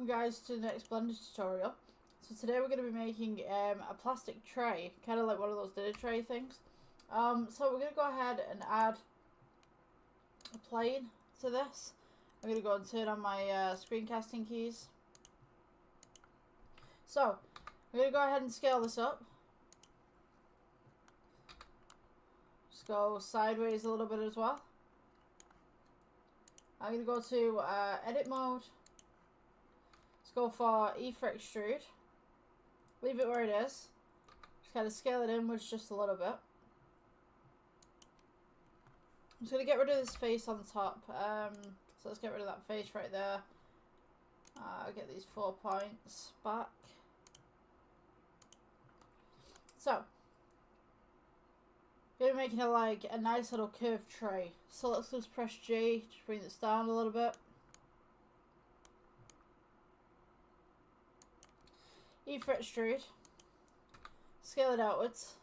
welcome guys to the next Blender tutorial. So today we're going to be making a plastic tray, kind of like one of those dinner tray things. So we're going to go ahead and add a plane to this. I'm going to go and turn on my screencasting keys. So I'm going to go ahead and scale this up. Just go sideways a little bit as well. I'm going to go to edit mode. Let's go for E for extrude. Leave it where it is. Just kind of scale it inwards just a little bit. I'm just going to get rid of this face on the top. So let's get rid of that face right there. I'll get these 4 points back. So, we're making it like a nice little curved tray. So let's just press G to bring this down a little bit. E for extrude. Scale it outwards.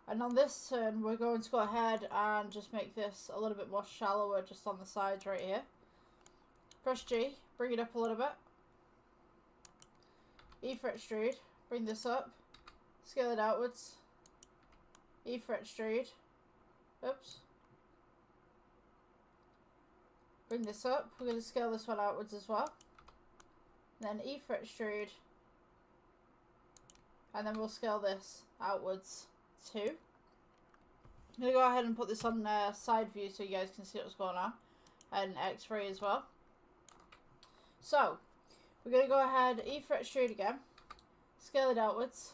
And on this turn, we're going to go ahead and just make this a little bit more shallower just on the sides right here. Press G, bring it up a little bit. E for extrude. Bring this up. Scale it outwards. E for extrude. Oops. Bring this up. We're going to scale this one outwards as well. Then E for extrude. And then we'll scale this outwards too. I'm going to go ahead and put this on side view so you guys can see what's going on. And X-ray as well. So, we're going to go ahead, E for extrude again. Scale it outwards.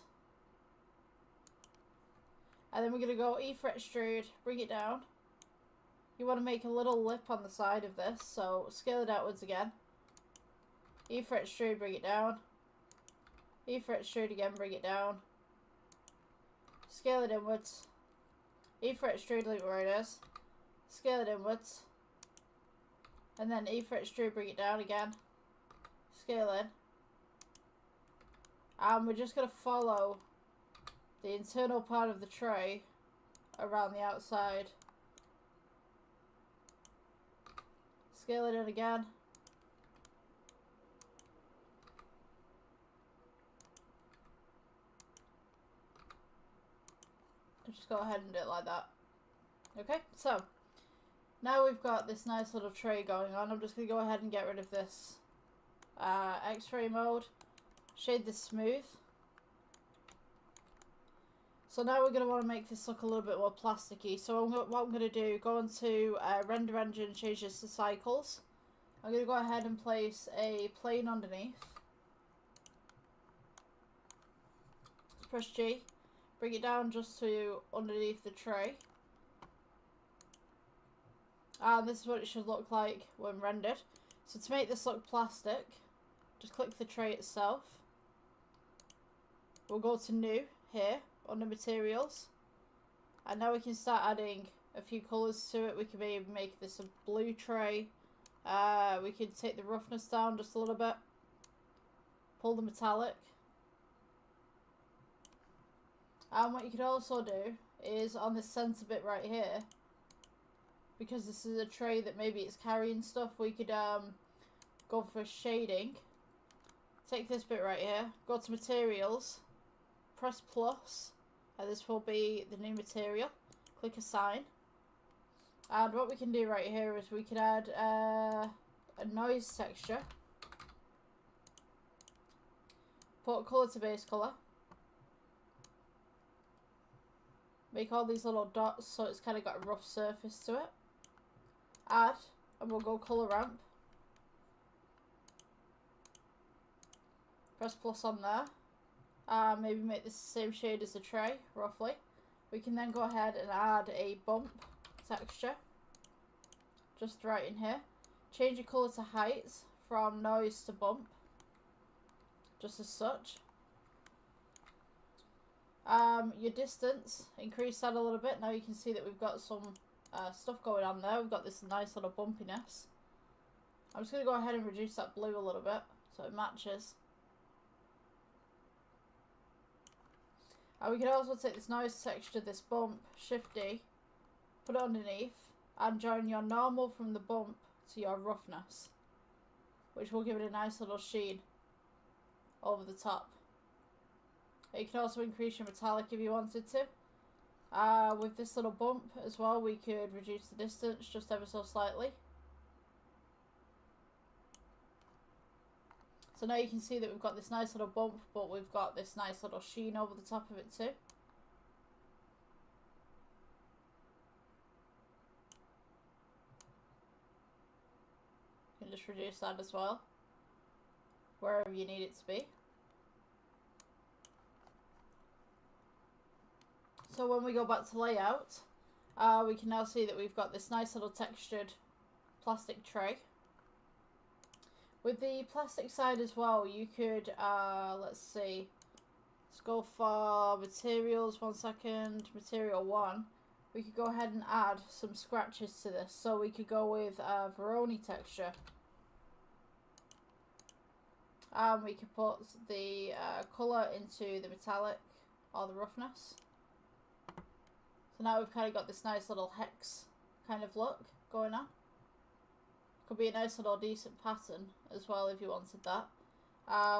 And then we're going to go E for extrude, bring it down. You want to make a little lip on the side of this, so scale it outwards again. E for extrude, bring it down. E for extrude again, bring it down. Scale it inwards. E for extrude, leave it where it is. Scale it inwards. And then E for extrude, bring it down again. Scale in. And we're just going to follow the internal part of the tray around the outside. Scale it in again. Just go ahead and do it like that. Okay, so now we've got this nice little tray going on. I'm just going to go ahead and get rid of this X-ray mode. Shade this smooth. So now we're going to want to make this look a little bit more plasticky. So what I'm going to do, go into render engine, change this to cycles. I'm going to go ahead and place a plane underneath. Let's press G. Bring it down just to underneath the tray. And this is what it should look like when rendered. So to make this look plastic, just click the tray itself. We'll go to new here under materials. And now we can start adding a few colours to it. We can maybe make this a blue tray. We can take the roughness down just a little bit. Pull the metallic. And what you could also do is on this centre bit right here, because this is a tray that maybe it's carrying stuff, we could go for shading. Take this bit right here, go to materials, press plus, and this will be the new material. Click assign. And what we can do right here is we could add a noise texture. Put colour to base colour. Make all these little dots so it's kind of got a rough surface to it. Add, and we'll go colour ramp. Press plus on there. Maybe make this the same shade as the tray, roughly. We can then go ahead and add a bump texture. Just right in here. Change your colour to heights from noise to bump. Just as such. Your distance, increase that a little bit. Now you can see that we've got some stuff going on there. We've got this nice little bumpiness. I'm just going to go ahead and reduce that blue a little bit so it matches. And we can also take this noise texture, this bump, Shift D, put it underneath, and join your normal from the bump to your roughness. which will give it a nice little sheen over the top. You can also increase your metallic if you wanted to. With this little bump as well, we could reduce the distance just ever so slightly. So now you can see that we've got this nice little bump, but we've got this nice little sheen over the top of it too. You can just reduce that as well, wherever you need it to be. So when we go back to layout, we can now see that we've got this nice little textured plastic tray. With the plastic side as well, you could, let's see, let's go for materials, 1 second, material 1. We could go ahead and add some scratches to this. So we could go with Veroni texture. We could put the colour into the metallic or the roughness. So now we've kind of got this nice little hex kind of look going on. Could be a nice little decent pattern as well if you wanted that.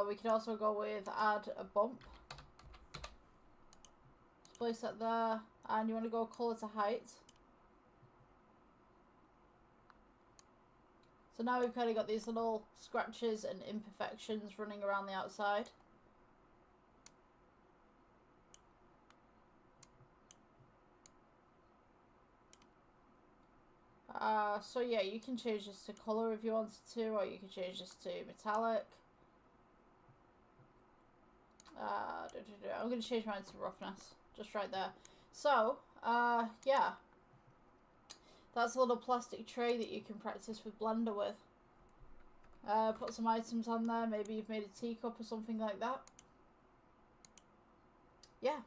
We could also go with add a bump. Just place that there, and you want to go colour to height. So now we've kind of got these little scratches and imperfections running around the outside. So yeah, you can change this to colour if you wanted to, or you can change this to metallic. I'm going to change mine to roughness, just right there. So, yeah. That's a little plastic tray that you can practice with Blender with. Put some items on there, maybe you've made a teacup or something like that. Yeah.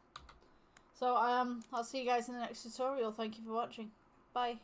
So, I'll see you guys in the next tutorial. Thank you for watching. Bye.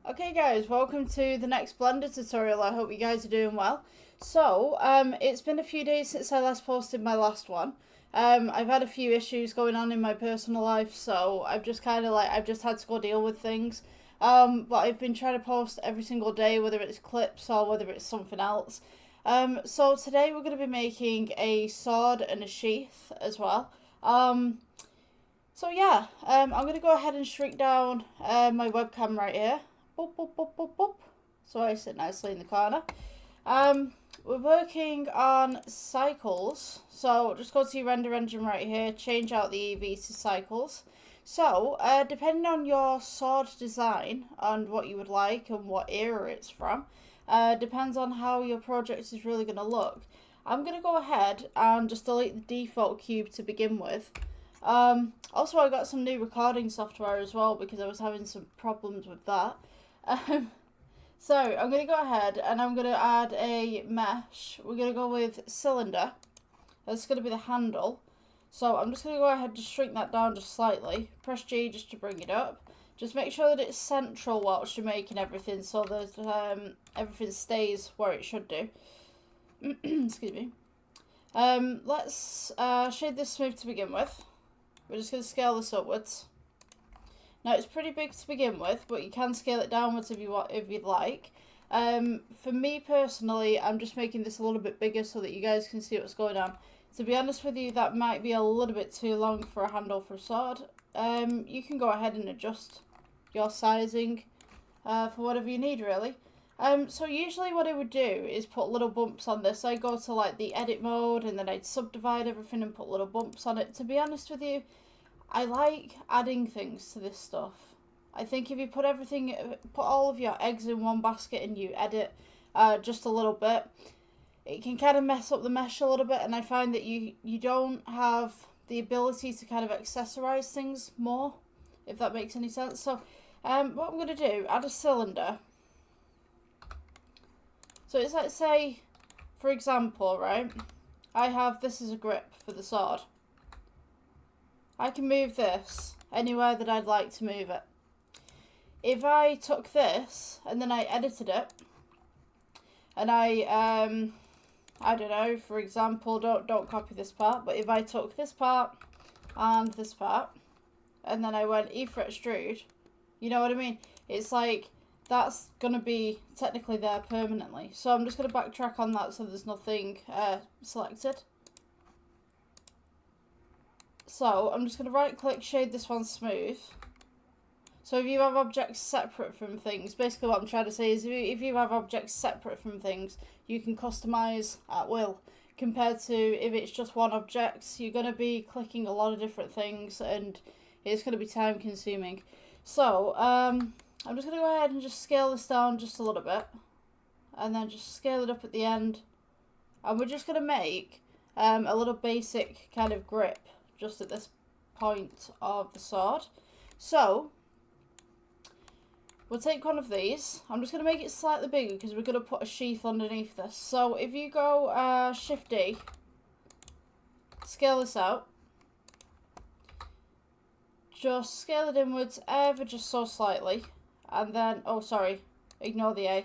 Okay guys, welcome to the next Blender tutorial. I hope you guys are doing well. So, it's been a few days since I last posted my last one. I've had a few issues going on in my personal life, so I've just had to go deal with things. But I've been trying to post every single day, whether it's clips or whether it's something else. So today we're going to be making a sword and a sheath as well. So yeah, I'm going to go ahead and shrink down my webcam right here. Boop, boop, boop, boop, boop. So I sit nicely in the corner. We're working on cycles. So just go to your render engine right here, change out the EV to cycles. So depending on your sword design and what you would like and what era it's from, depends on how your project is really going to look. I'm going to go ahead and just delete the default cube to begin with. Also, I got some new recording software as well because I was having some problems with that. So I'm going to go ahead and I'm going to add a mesh. We're going to go with cylinder. That's going to be the handle. So I'm just going to go ahead and shrink that down just slightly. Press G just to bring it up. Just make sure that it's central whilst you're making everything, so that everything stays where it should do. Excuse me. Let's shade this smooth to begin with. We're just going to scale this upwards. Now it's pretty big to begin with, but you can scale it downwards if you'd like. For me personally, I'm just making this a little bit bigger so that you guys can see what's going on. To be honest with you, that might be a little bit too long for a handle for a sword. You can go ahead and adjust your sizing for whatever you need, really. So usually what I would do is put little bumps on this. I go to like the edit mode and then I'd subdivide everything and put little bumps on it. To be honest with you, I like adding things to this stuff. I think if you put all of your eggs in one basket and you edit just a little bit, it can kind of mess up the mesh a little bit, and I find that you don't have the ability to kind of accessorize things more, if that makes any sense. So what I'm going to do, add a cylinder. So it's like, say, for example, right, I have this as a grip for the sword. I can move this anywhere that I'd like to move it. If I took this and then I edited it, and I don't know, for example, don't copy this part, but if I took this part and this part, and then I went E for extrude, you know what I mean? It's like, that's going to be technically there permanently. So I'm just going to backtrack on that so there's nothing selected. So I'm just going to right click, shade this one smooth. So if you have objects separate from things, basically what I'm trying to say is if you have objects separate from things, you can customize at will. Compared to if it's just one object, you're going to be clicking a lot of different things and it's going to be time consuming. So I'm just going to go ahead and just scale this down just a little bit. And then just scale it up at the end. And we're just going to make a little basic kind of grip just at this point of the sword. So we'll take one of these. I'm just going to make it slightly bigger because we're going to put a sheath underneath this. So if you go Shift D, scale this out. Just scale it inwards ever just so slightly. And then, oh sorry, ignore the A.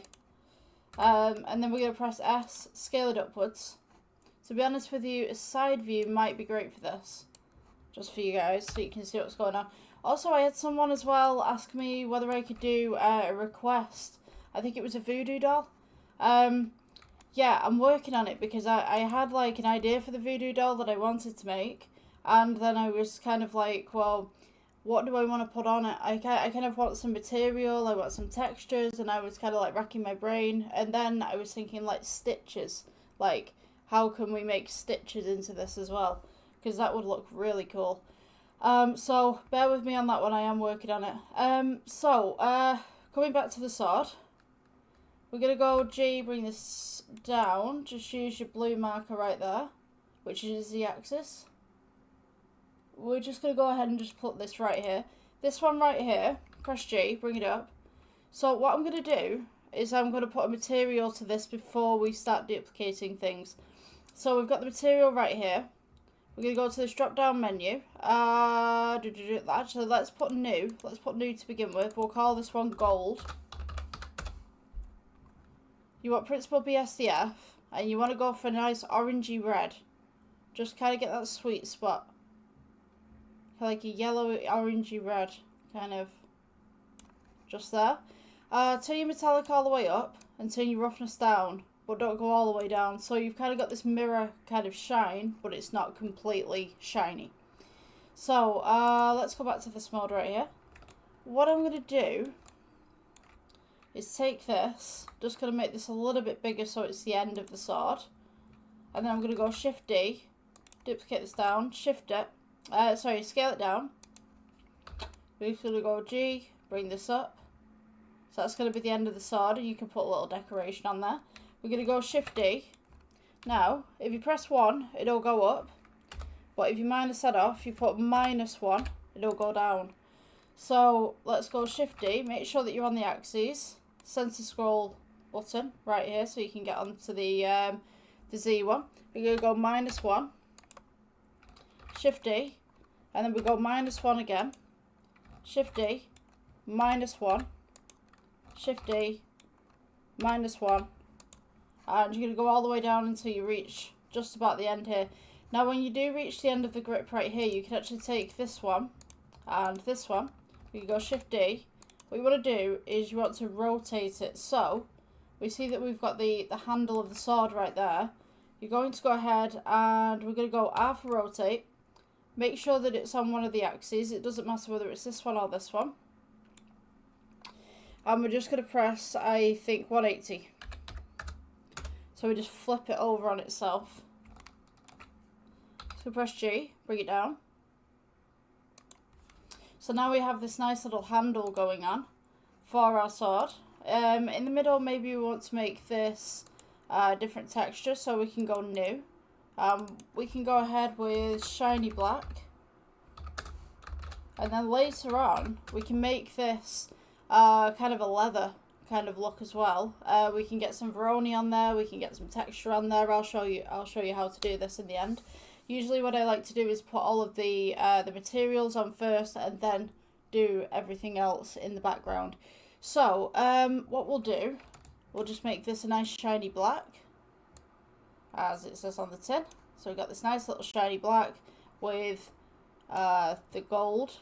And then we're going to press S, scale it upwards. To be honest with you, a side view might be great for this. Just for you guys, so you can see what's going on. Also, I had someone as well ask me whether I could do a request. I think it was a voodoo doll. Yeah, I'm working on it because I had like an idea for the voodoo doll that I wanted to make. And then I was kind of like, well, what do I want to put on it? I kind of want some material, I want some textures, and I was kind of like racking my brain. And then I was thinking like stitches. Like, how can we make stitches into this as well? Because that would look really cool. So bear with me on that one, I am working on it. Coming back to the sword. We're going to go G, bring this down. Just use your blue marker right there, which is the axis. We're just going to go ahead and just put this right here. This one right here, press G, bring it up. So what I'm going to do is I'm going to put a material to this before we start duplicating things. So we've got the material right here. We're going to go to this drop down menu. Actually, let's put new. Let's put new to begin with. We'll call this one gold. You want principal BSDF, and you want to go for a nice orangey red. Just kind of get that sweet spot. Like a yellow orangey red, kind of just there. Turn your metallic all the way up and turn your roughness down, but don't go all the way down. So you've kind of got this mirror kind of shine, but it's not completely shiny. So let's go back to this mode right here. What I'm going to do is take this, just going to make this a little bit bigger so it's the end of the sword. And then I'm going to go Shift D, duplicate this down, shift it. Scale it down. We're just going to go G, bring this up. So that's going to be the end of the sword, and you can put a little decoration on there. We're going to go Shift D. Now, if you press 1, it'll go up. But if you minus that off, you put -1, it'll go down. So let's go Shift D. Make sure that you're on the axes. Center scroll button right here, so you can get onto the Z one. We're going to go -1. Shift D, and then we go -1 again. Shift D, -1. Shift D, -1. And you're going to go all the way down until you reach just about the end here. Now when you do reach the end of the grip right here, you can actually take this one and this one. You go Shift D. What you want to do is you want to rotate it. So we see that we've got the handle of the sword right there. You're going to go ahead and we're going to go R for rotate. Make sure that it's on one of the axes. It doesn't matter whether it's this one or this one. And we're just going to press, I think, 180. So we just flip it over on itself. So press G, bring it down. So now we have this nice little handle going on for our sword. In the middle, maybe we want to make this different texture, so we can go new. We can go ahead with shiny black, and then later on we can make this kind of a leather kind of look as well. We can get some Veroni on there, we can get some texture on there. I'll show you how to do this in the end. Usually what I like to do is put all of the materials on first and then do everything else in the background. So what we'll do, we'll just make this a nice shiny black, as it says on the tin. So we've got this nice little shiny black with the gold.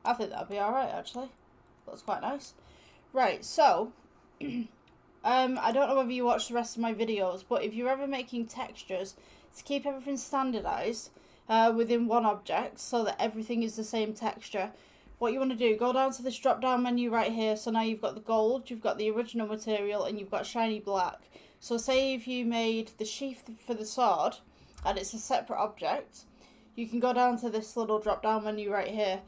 I think that'd be alright actually. Looks quite nice. Right, so I don't know whether you watch the rest of my videos, but if you're ever making textures, to keep everything standardised within one object so that everything is the same texture, what you want to do, go down to this drop down menu right here. So now you've got the gold, you've got the original material, and you've got shiny black. So say if you made the sheath for the sword and it's a separate object, you can go down to this little drop down menu right here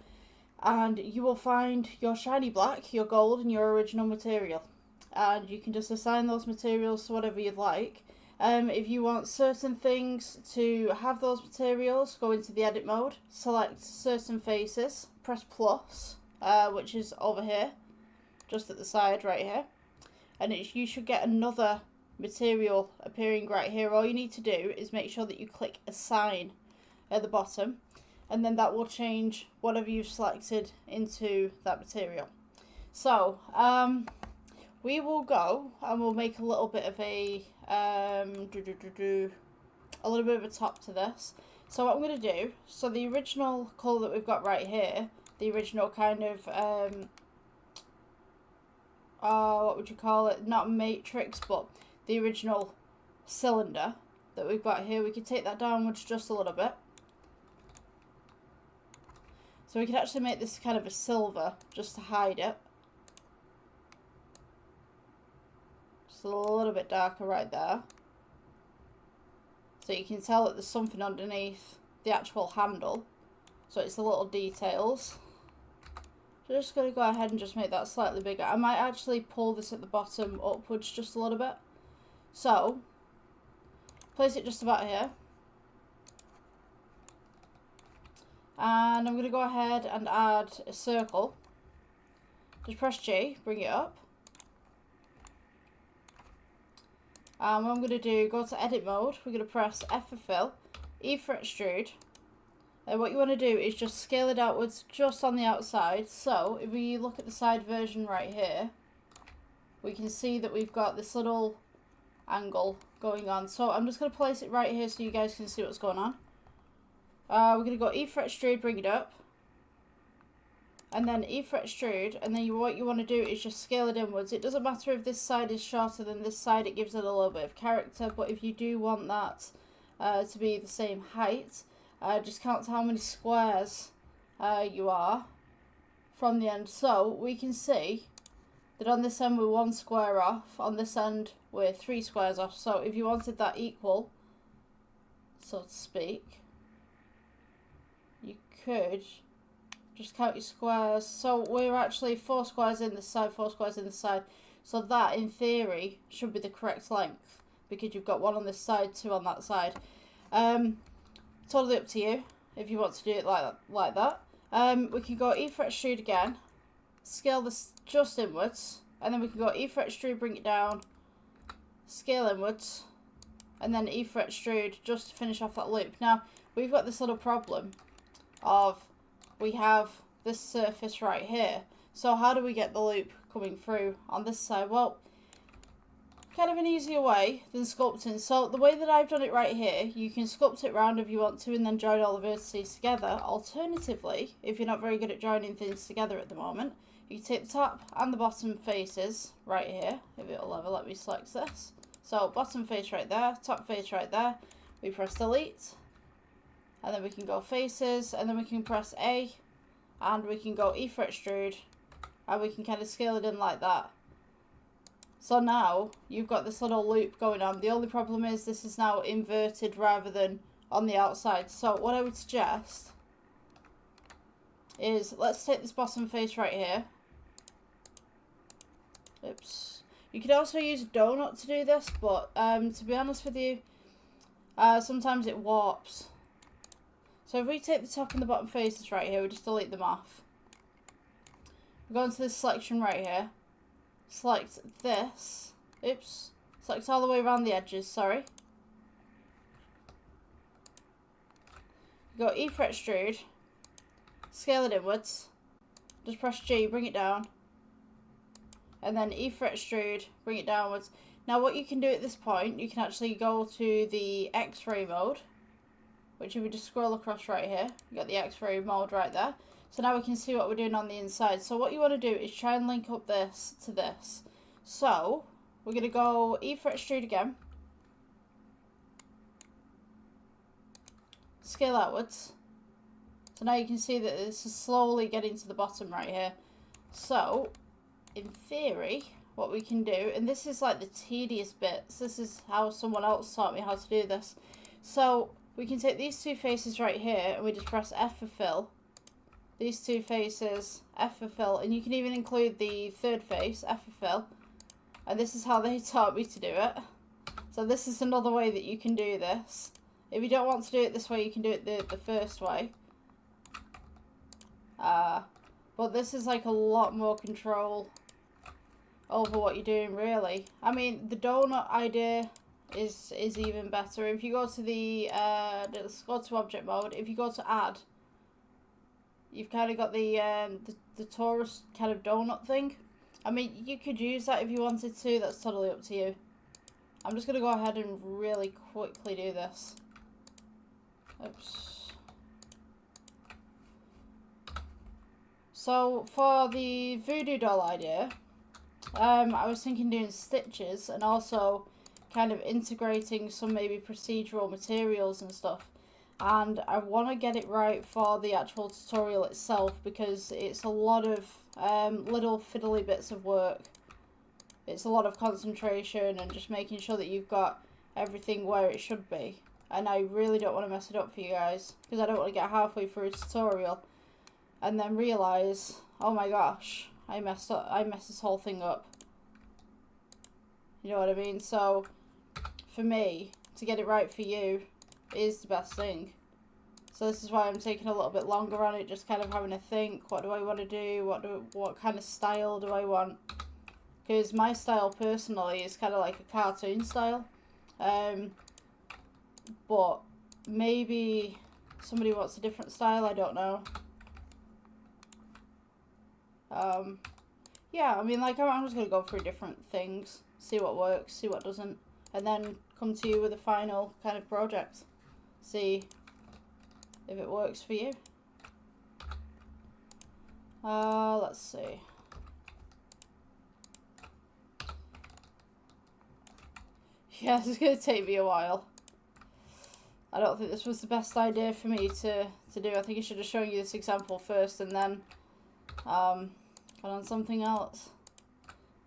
and you will find your shiny black, your gold, and your original material. And you can just assign those materials to whatever you'd like. If you want certain things to have those materials, go into the edit mode, select certain faces, press plus, which is over here, just at the side right here. And you should get another material appearing right here. All you need to do is make sure that you click assign at the bottom, and then that will change whatever you've selected into that material. So we will go and we'll make a little bit of a little bit of a top to this. So what I'm going to do, so the original colour that we've got right here, the original kind of what would you call it, not matrix, but the original cylinder that we've got here, we can take that downwards just a little bit. So we can actually make this kind of a silver just to hide it. Just a little bit darker right there. So you can tell that there's something underneath the actual handle. So it's the little details. So just going to go ahead and just make that slightly bigger. I might actually pull this at the bottom upwards just a little bit. So, place it just about here. And I'm going to go ahead and add a circle. Just press G, bring it up. And what I'm going to do, go to edit mode. We're going to press F for fill, E for extrude. And what you want to do is just scale it outwards just on the outside. So if we look at the side version right here, we can see that we've got this little angle going on. So I'm just going to place it right here so you guys can see what's going on. We're going to go E for extrude, bring it up. And then E for extrude, and then what you want to do is just scale it inwards. It doesn't matter if this side is shorter than this side, it gives it a little bit of character, but if you do want that to be the same height, just count how many squares you are from the end. So we can see that on this end we're 1 square off, on this end we're 3 squares off. So if you wanted that equal, so to speak, you could just count your squares. So we're actually 4 squares in this side, 4 squares in this side. So that, in theory, should be the correct length, because you've got 1 on this side, 2 on that side. Totally up to you if you want to do it like that. We can go E for extrude again, scale this just inwards, and then we can go E for extrude, bring it down, scale inwards, and then E for extrude just to finish off that loop. Now, we've got this little problem of we have this surface right here. So how do we get the loop coming through on this side? Well, kind of an easier way than sculpting. So the way that I've done it right here, you can sculpt it round if you want to and then join all the vertices together. Alternatively, if you're not very good at joining things together at the moment, you can take the top and the bottom faces right here. If it'll ever let me select this. So bottom face right there, top face right there. We press delete. And then we can go faces, and then we can press A, and we can go E for extrude, and we can kind of scale it in like that. So now you've got this little loop going on. The only problem is this is now inverted rather than on the outside. So what I would suggest is, let's take this bottom face right here. Oops. You could also use a donut to do this, but to be honest with you, sometimes it warps. So if we take the top and the bottom faces right here, we just delete them off. We go into this selection right here. Select this. Oops. Select all the way around the edges, sorry. Go E for extrude. Scale it inwards. Just press G, bring it down. And then E for extrude, bring it downwards. Now what you can do at this point, you can actually go to the X-ray mode. Which if we just scroll across right here, you got the X-ray mode right there. So now we can see what we're doing on the inside. So what you want to do is try and link up this to this. So we're going to go E for extrude again. Scale outwards. So now you can see that this is slowly getting to the bottom right here. So in theory, what we can do, and this is like the tedious bits. This is how someone else taught me how to do this. So we can take these 2 faces right here and we just press F for fill. These 2 faces, F for fill, and you can even include the 3rd face, F for fill. And this is how they taught me to do it. So this is another way that you can do this. If you don't want to do it this way, you can do it the first way. But this is like a lot more control over what you're doing, really. I mean, the donut idea is even better. If you go to the let's go to object mode. If you go to add, you've kind of got the torus kind of donut thing. I mean, you could use that if you wanted to. That's totally up to you. I'm just gonna go ahead and really quickly do this. Oops. So for the voodoo doll idea, I was thinking doing stitches and also kind of integrating some maybe procedural materials and stuff. And I want to get it right for the actual tutorial itself, because it's a lot of little fiddly bits of work. It's a lot of concentration and just making sure that you've got everything where it should be. And I really don't want to mess it up for you guys, because I don't want to get halfway through a tutorial and then realise, oh my gosh, I messed this whole thing up. You know what I mean? So for me, to get it right for you is the best thing. So this is why I'm taking a little bit longer on it, just kind of having to think, what do I want to do? What kind of style do I want? Because my style personally is kind of like a cartoon style. But maybe somebody wants a different style, I don't know. Yeah, I mean, like, I'm just going to go through different things, see what works, see what doesn't, and then come to you with a final kind of project. See if it works for you. Let's see. Yeah, this is going to take me a while. I don't think this was the best idea for me to do. I think I should have shown you this example first and then gone on something else.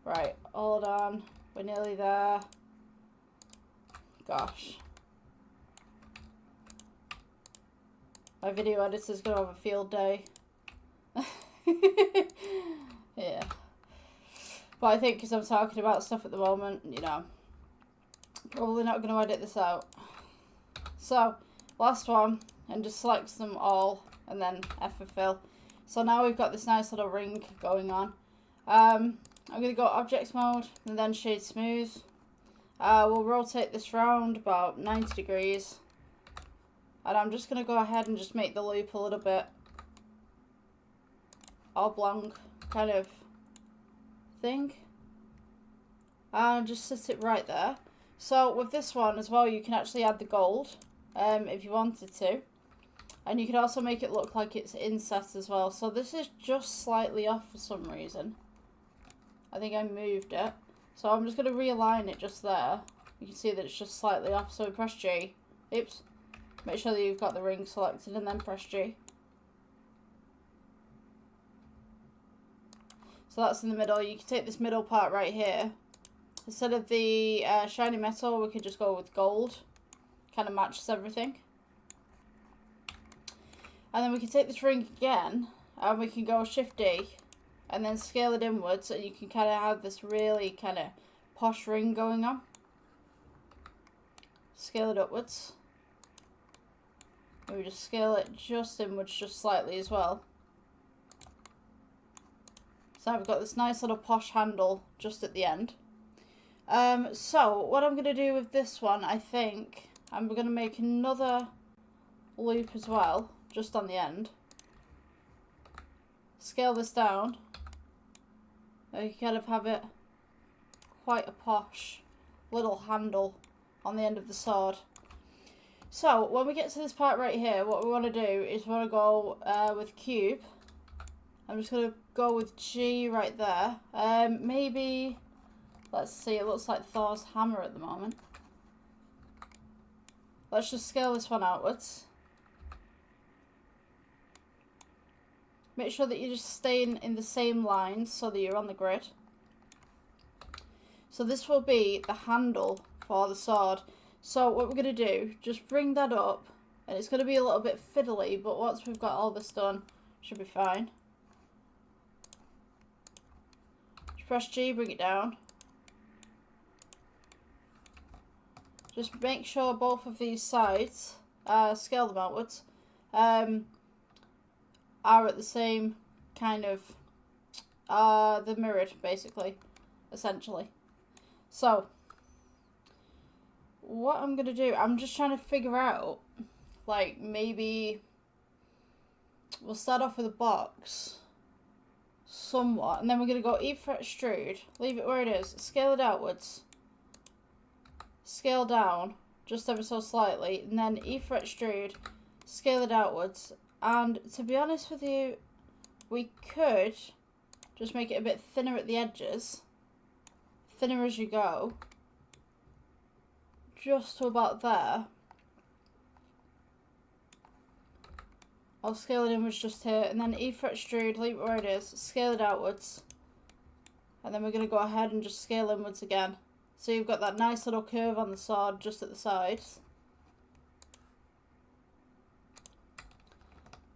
Right, hold on. We're nearly there. Gosh. My video editor's going to have a field day. Yeah. But I think because I'm talking about stuff at the moment, you know, probably not going to edit this out. So, last one, and just select them all, and then F for fill. So now we've got this nice little ring going on. I'm going to go objects mode, and then shade smooth. We'll rotate this round about 90 degrees. And I'm just going to go ahead and just make the loop a little bit oblong kind of thing. And just sit it right there. So with this one as well, you can actually add the gold if you wanted to. And you can also make it look like it's inset as well. So this is just slightly off for some reason. I think I moved it. So I'm just going to realign it just there. You can see that it's just slightly off. So press G. Oops. Make sure that you've got the ring selected and then press G. So that's in the middle. You can take this middle part right here. Instead of the shiny metal, we could just go with gold. Kind of matches everything. And then we can take this ring again, and we can go Shift D, and then scale it inwards, so you can kind of have this really kind of posh ring going on. Scale it upwards. And we just scale it just inwards, just slightly as well. So I've got this nice little posh handle just at the end. So what I'm going to do with this one, I think, I'm going to make another loop as well, just on the end. Scale this down. You kind of have it quite a posh little handle on the end of the sword. So when we get to this part right here, what we want to do is we want to go with cube. I'm just going to go with G right there. Maybe, let's see, it looks like Thor's hammer at the moment. Let's just scale this one outwards. Make sure that you're just staying in the same lines so that you're on the grid. So this will be the handle for the sword. So what we're going to do, just bring that up, and it's going to be a little bit fiddly, but once we've got all this done, should be fine. Just press G, bring it down. Just make sure both of these sides, scale them outwards, are at the same kind of they're mirrored, basically, essentially. So what I'm gonna do, I'm just trying to figure out, like, maybe we'll start off with a box somewhat, and then we're gonna go E fret extrude, leave it where it is, scale it outwards, scale down just ever so slightly, and then E fret extrude, scale it outwards. And to be honest with you, we could just make it a bit thinner at the edges, thinner as you go, just to about there. I'll scale it inwards just here, and then E fret extrude, leave it where it is, scale it outwards, and then we're going to go ahead and just scale inwards again. So you've got that nice little curve on the sword just at the sides.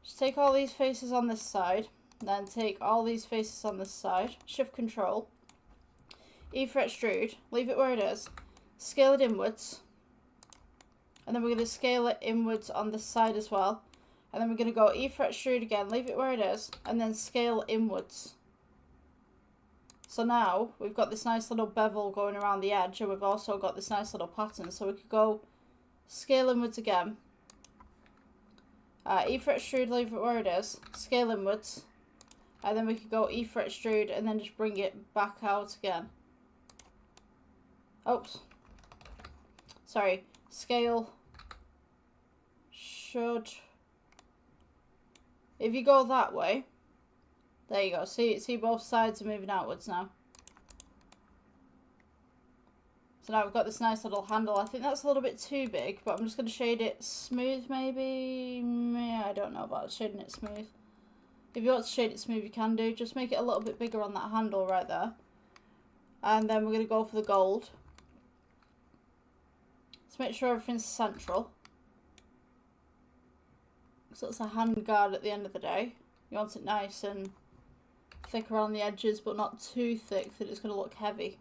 Just take all these faces on this side, and then take all these faces on this side, shift control, E fret extrude, leave it where it is, scale it inwards, and then we're going to scale it inwards on this side as well. And then we're going to go E fret extrude again, leave it where it is, and then scale inwards. So now we've got this nice little bevel going around the edge, and we've also got this nice little pattern. So we could go scale inwards again, E fret extrude, leave it where it is, scale inwards, and then we could go E fret extrude and then just bring it back out again. Oops. Sorry. Scale should... If you go that way, there you go. See both sides are moving outwards now. So now we've got this nice little handle. I think that's a little bit too big, but I'm just going to shade it smooth maybe. Yeah, I don't know about shading it smooth. If you want to shade it smooth, you can do. Just make it a little bit bigger on that handle right there. And then we're going to go for the gold. Let's make sure everything's central. So it's a hand guard at the end of the day. You want it nice and thick around the edges, but not too thick that it's going to look heavy.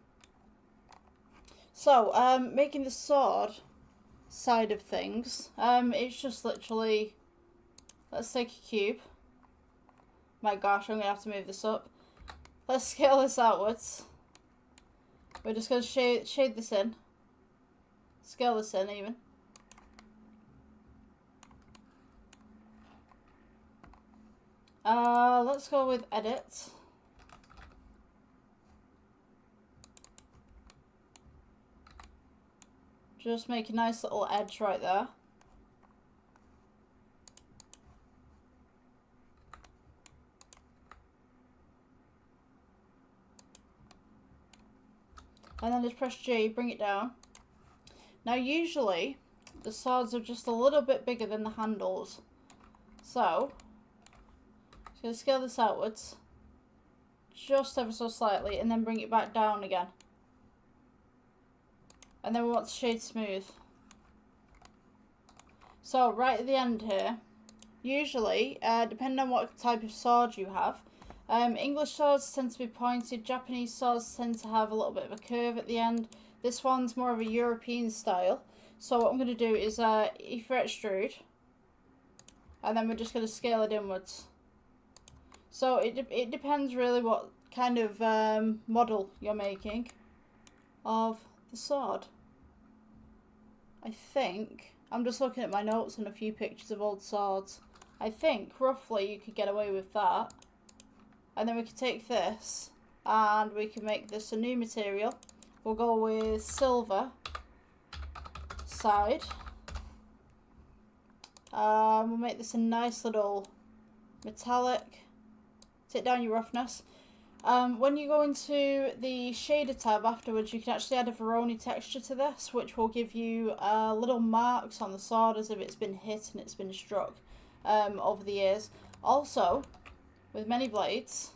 So, making the sword side of things, it's just literally, let's take a cube. My gosh, I'm going to have to move this up. Let's scale this outwards. We're just going to shade this in. Scale this in even. Let's go with edit. Just make a nice little edge right there. And then just press G, bring it down. Now usually the swords are just a little bit bigger than the handles. So I'm going to scale this outwards just ever so slightly and then bring it back down again. And then we want to shade smooth. So right at the end here, usually, depending on what type of sword you have, English swords tend to be pointed, Japanese swords tend to have a little bit of a curve at the end. This one's more of a European style. So what I'm going to do is E fret extrude, and then we're just going to scale it inwards. So it depends really what kind of model you're making of the sword. I think, I'm just looking at my notes and a few pictures of old swords. I think roughly you could get away with that. And then we could take this and we can make this a new material. We'll go with silver side. We'll make this a nice little metallic. Take down your roughness. When you go into the shader tab afterwards, you can actually add a Veroni texture to this, which will give you little marks on the sword as if it's been hit and it's been struck over the years. Also, with many blades,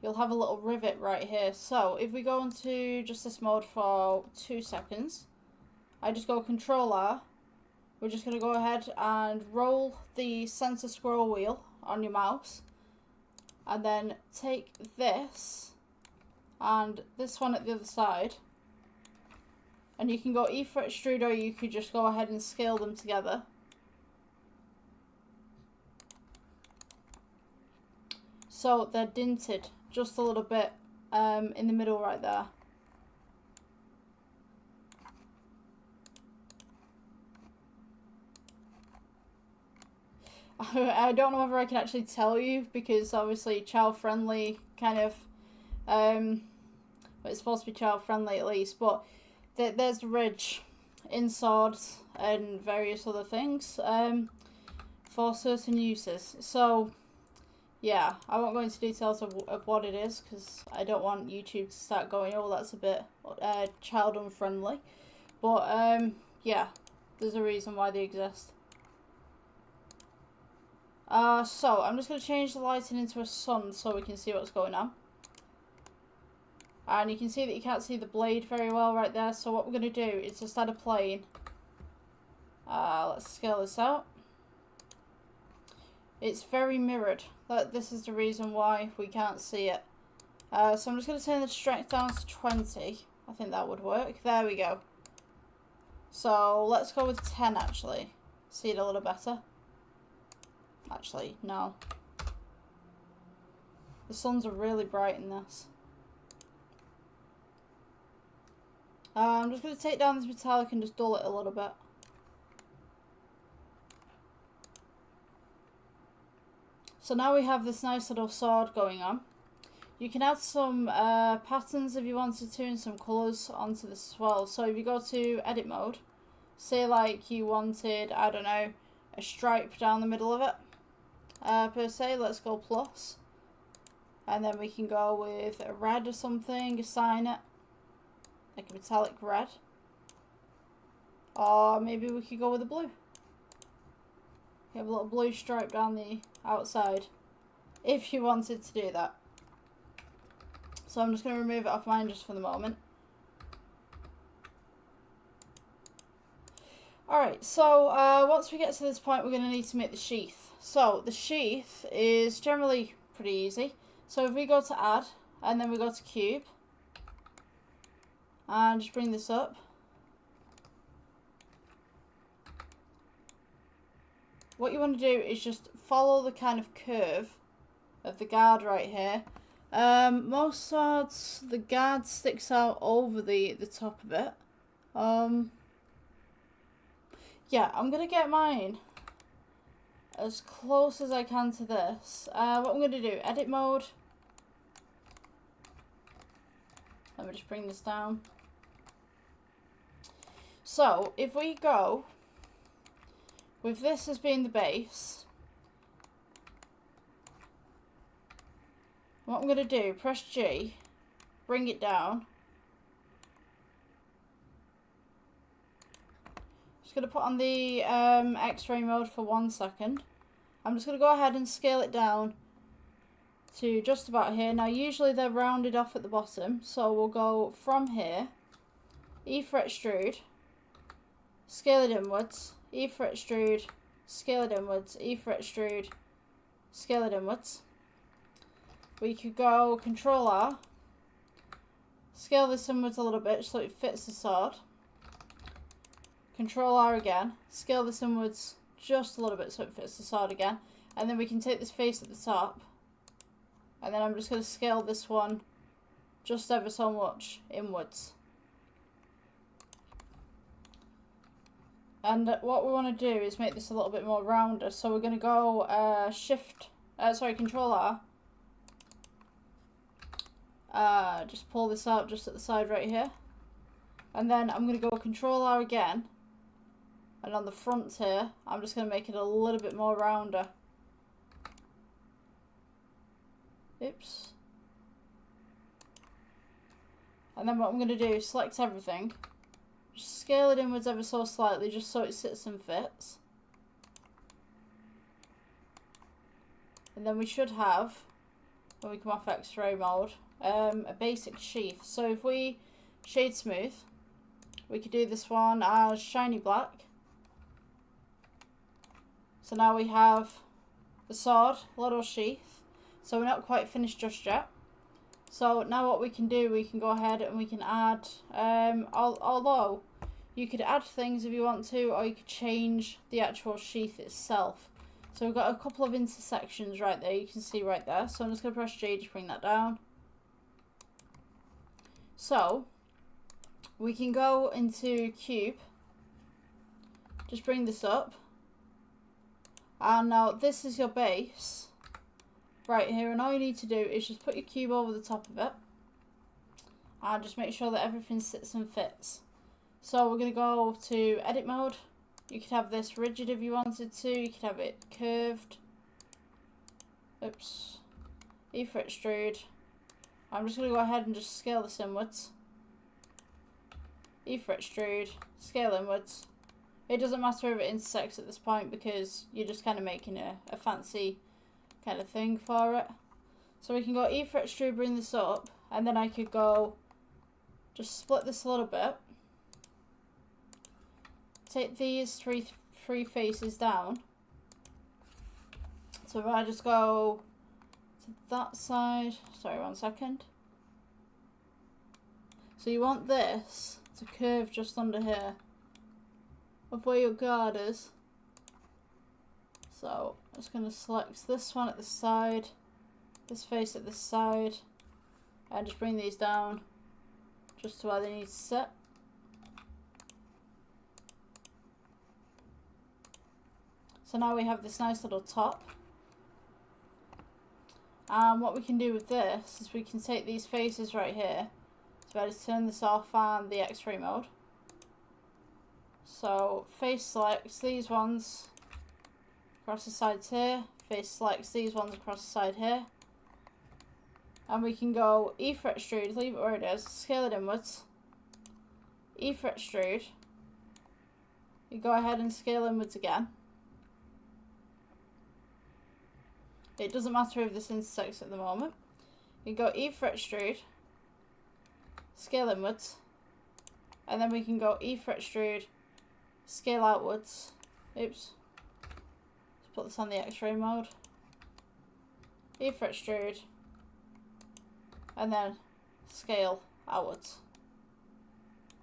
you'll have a little rivet right here. So if we go into just this mode for 2 seconds, I just go Control R. We're just going to go ahead and roll the center scroll wheel on your mouse. And then take this and this one at the other side. And you can go E fret extrude, or you could just go ahead and scale them together. So they're dinted just a little bit in the middle right there. I don't know whether I can actually tell you, because obviously child friendly kind of, it's supposed to be child friendly at least, but there's the ridge in swords and various other things for certain uses. So yeah, I won't go into details of what it is, because I don't want YouTube to start going, oh, that's a bit child unfriendly. But yeah, there's a reason why they exist. So I'm just going to change the lighting into a sun so we can see what's going on. And you can see that you can't see the blade very well right there. So what we're going to do is just add a plane. Let's scale this out. It's very mirrored. This is the reason why we can't see it. So I'm just going to turn the strength down to 20. I think that would work. There we go. So let's go with 10 actually. See it a little better. Actually, no. The suns are really bright in this. I'm just going to take down this metallic and just dull it a little bit. So now we have this nice little sword going on. You can add some patterns if you wanted to, and some colours onto this as well. So if you go to edit mode, say like you wanted, I don't know, a stripe down the middle of it. Per se, let's go plus, and then we can go with a red or something, assign it like a metallic red, or maybe we could go with a blue. You have a little blue stripe down the outside if you wanted to do that. So I'm just going to remove it off mine just for the moment. Alright, so once we get to this point, we're going to need to make the sheath. So the sheath is generally pretty easy. So if we go to add, and then we go to cube, and just bring this up. What you want to do is just follow the kind of curve of the guard right here. Most swords, the guard sticks out over the top of it. Yeah, I'm going to get mine as close as I can to this. What I'm going to do, edit mode. Let me just bring this down. So, if we go with this as being the base, what I'm going to do, press G, bring it down. Just going to put on the X-ray mode for 1 second. I'm just going to go ahead and scale it down to just about here. Now usually they're rounded off at the bottom, so we'll go from here, E for extrude, scale it inwards, E for extrude, scale it inwards, E for extrude, scale it inwards. We could go Control R, scale this inwards a little bit so it fits the sword. Control R again, scale this inwards just a little bit so it fits the sword again. And then we can take this face at the top. And then I'm just going to scale this one just ever so much inwards. And what we want to do is make this a little bit more rounder. So we're going to go Control R. Just pull this out just at the side right here. And then I'm going to go Control R again. And on the front here, I'm just going to make it a little bit more rounder. Oops. And then what I'm going to do is select everything. Just scale it inwards ever so slightly, just so it sits and fits. And then we should have, when we come off X-ray mode, a basic sheath. So if we shade smooth, we could do this one as shiny black. So now we have the sword, little sheath. So we're not quite finished just yet. So now what we can do, we can go ahead and we can add, although you could add things if you want to, or you could change the actual sheath itself. So we've got a couple of intersections right there, you can see right there. So I'm just going to press J to bring that down. So we can go into cube, just bring this up, and now this is your base right here, and all you need to do is just put your cube over the top of it and just make sure that everything sits and fits. So we're going to go to edit mode. You could have this rigid if you wanted to, you could have it curved. Oops. E for extrude. I'm just going to go ahead and just scale this inwards. E for extrude, scale inwards. It doesn't matter if it intersects at this point because you're just kind of making a fancy kind of thing for it. So we can go E for extrude, bring this up, and then I could go just split this a little bit. Take these three faces down. So if I just go to that side, sorry, 1 second. So you want this to curve just under here of where your guard is. So I'm just going to select this one at the side, this face at the side, and just bring these down just to where they need to sit. So now we have this nice little top. And what we can do with this is we can take these faces right here. So I just turn this off and the X-ray mode. So face selects these ones across the sides here. Face selects these ones across the side here. And we can go E for extrude, leave it where it is, scale it inwards. E for extrude. You go ahead and scale inwards again. It doesn't matter if this intersects at the moment. You go E for extrude, scale inwards, and then we can go E for extrude, scale outwards. Oops. Let's put this on the X-ray mode. E for extrude, and then scale outwards.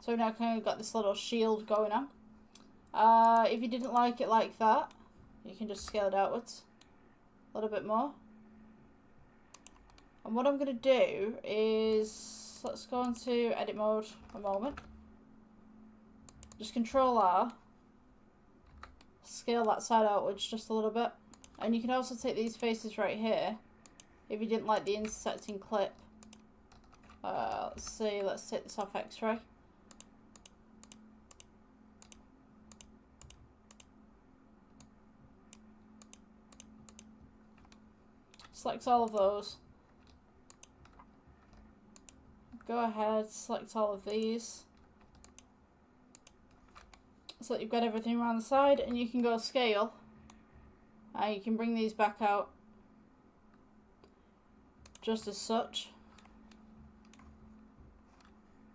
So now kind of got this little shield going on. If you didn't like it like that, you can just scale it outwards a little bit more. And what I'm going to do is, let's go into edit mode a moment. Just Control R, scale that side outwards just a little bit. And you can also take these faces right here if you didn't like the intersecting clip. Let's see, let's take this off X-ray. Select all of those. Go ahead, select all of these. So that you've got everything around the side, and you can go scale. And you can bring these back out just as such.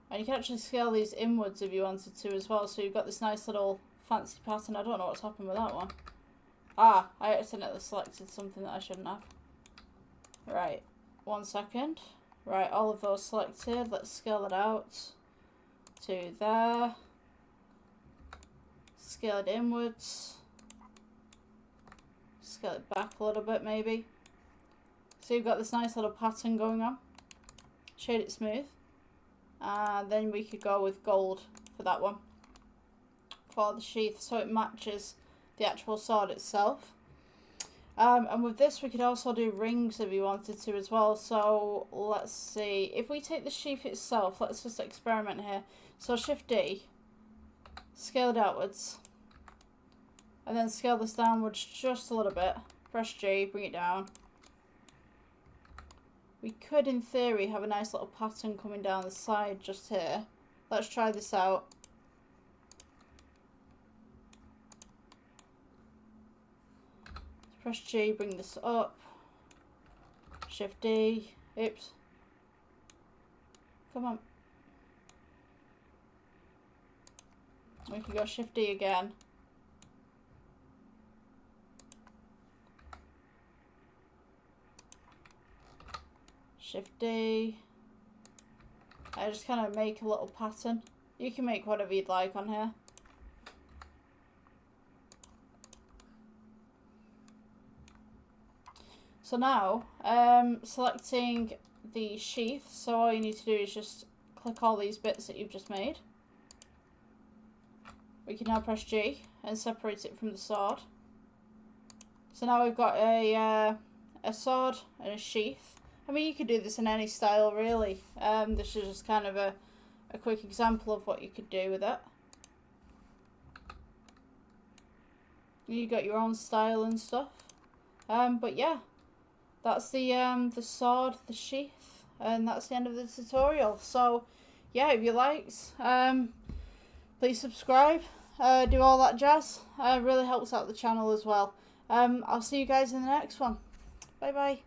And you can actually scale these inwards if you wanted to as well, so you've got this nice little fancy pattern. I don't know what's happened with that one. Ah, I accidentally selected something that I shouldn't have. Right, 1 second. Right, all of those selected. Let's scale it out to there. Scale it inwards. Scale it back a little bit maybe. So you've got this nice little pattern going on. Shade it smooth. And then we could go with gold for that one. For the sheath, so it matches the actual sword itself. And with this we could also do rings if you wanted to as well. So let's see, if we take the sheath itself, let's just experiment here. So Shift D, scale it outwards, and then scale this downwards just a little bit. Press G, bring it down. We could in theory have a nice little pattern coming down the side just here. Let's try this out. Press G, bring this up. Shift D. Oops. Come on. We can go Shift D again. Shift D. I just kind of make a little pattern. You can make whatever you'd like on here. So now, selecting the sheath, so all you need to do is just click all these bits that you've just made. We can now press G and separate it from the sword. So now we've got a sword and a sheath. I mean, you could do this in any style, really. This is just kind of a quick example of what you could do with it. You got your own style and stuff. But yeah, that's the sword, the sheath, and that's the end of the tutorial. So yeah, if you liked, please subscribe, do all that jazz. Really helps out the channel as well. I'll see you guys in the next one. Bye bye.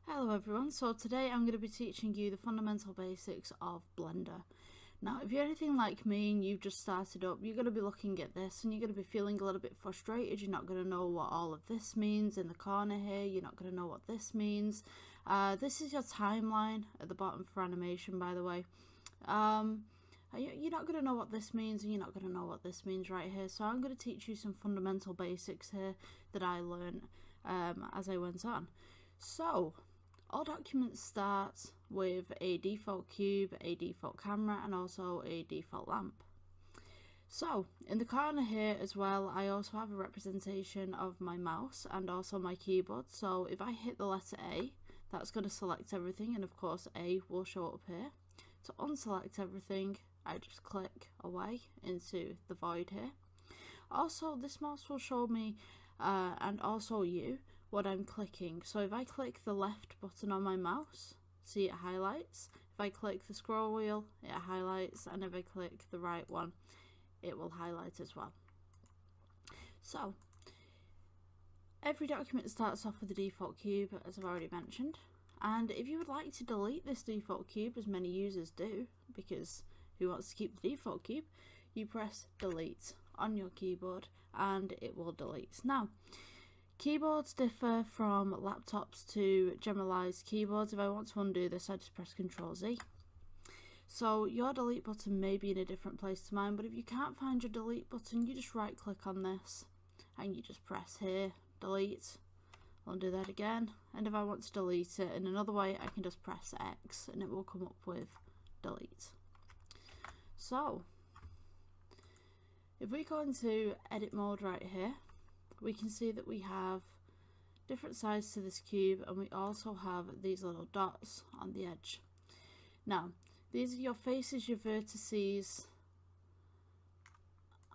Hello everyone, so today I'm going to be teaching you the fundamental basics of Blender. Now if you're anything like me and you've just started up, you're going to be looking at this and you're going to be feeling a little bit frustrated. You're not going to know what all of this means in the corner here, you're not going to know what this means. This is your timeline at the bottom for animation, by the way. You're not going to know what this means and you're not going to know what this means right here, so I'm going to teach you some fundamental basics here that I learned as I went on. So all documents start with a default cube, a default camera, and also a default lamp. So in the corner here as well, I also have a representation of my mouse and also my keyboard. So if I hit the letter A, that's going to select everything, and of course A will show up here. To unselect everything, I just click away into the void here. Also, this mouse will show me, and also you, what I'm clicking. So if I click the left button on my mouse, see, it highlights. If I click the scroll wheel, it highlights, and if I click the right one, it will highlight as well. So every document starts off with the default cube, as I've already mentioned, and if you would like to delete this default cube, as many users do, because who wants to keep the default cube, you press delete on your keyboard and it will delete. Now keyboards differ from laptops to generalized keyboards. If I want to undo this, I just press Ctrl Z. So your delete button may be in a different place to mine, but if you can't find your delete button, you just right click on this and you just press here, delete. I'll do that again, and if I want to delete it in another way, I can just press X and it will come up with delete. So if we go into edit mode right here, we can see that we have different sides to this cube, and we also have these little dots on the edge. Now these are your faces, your vertices,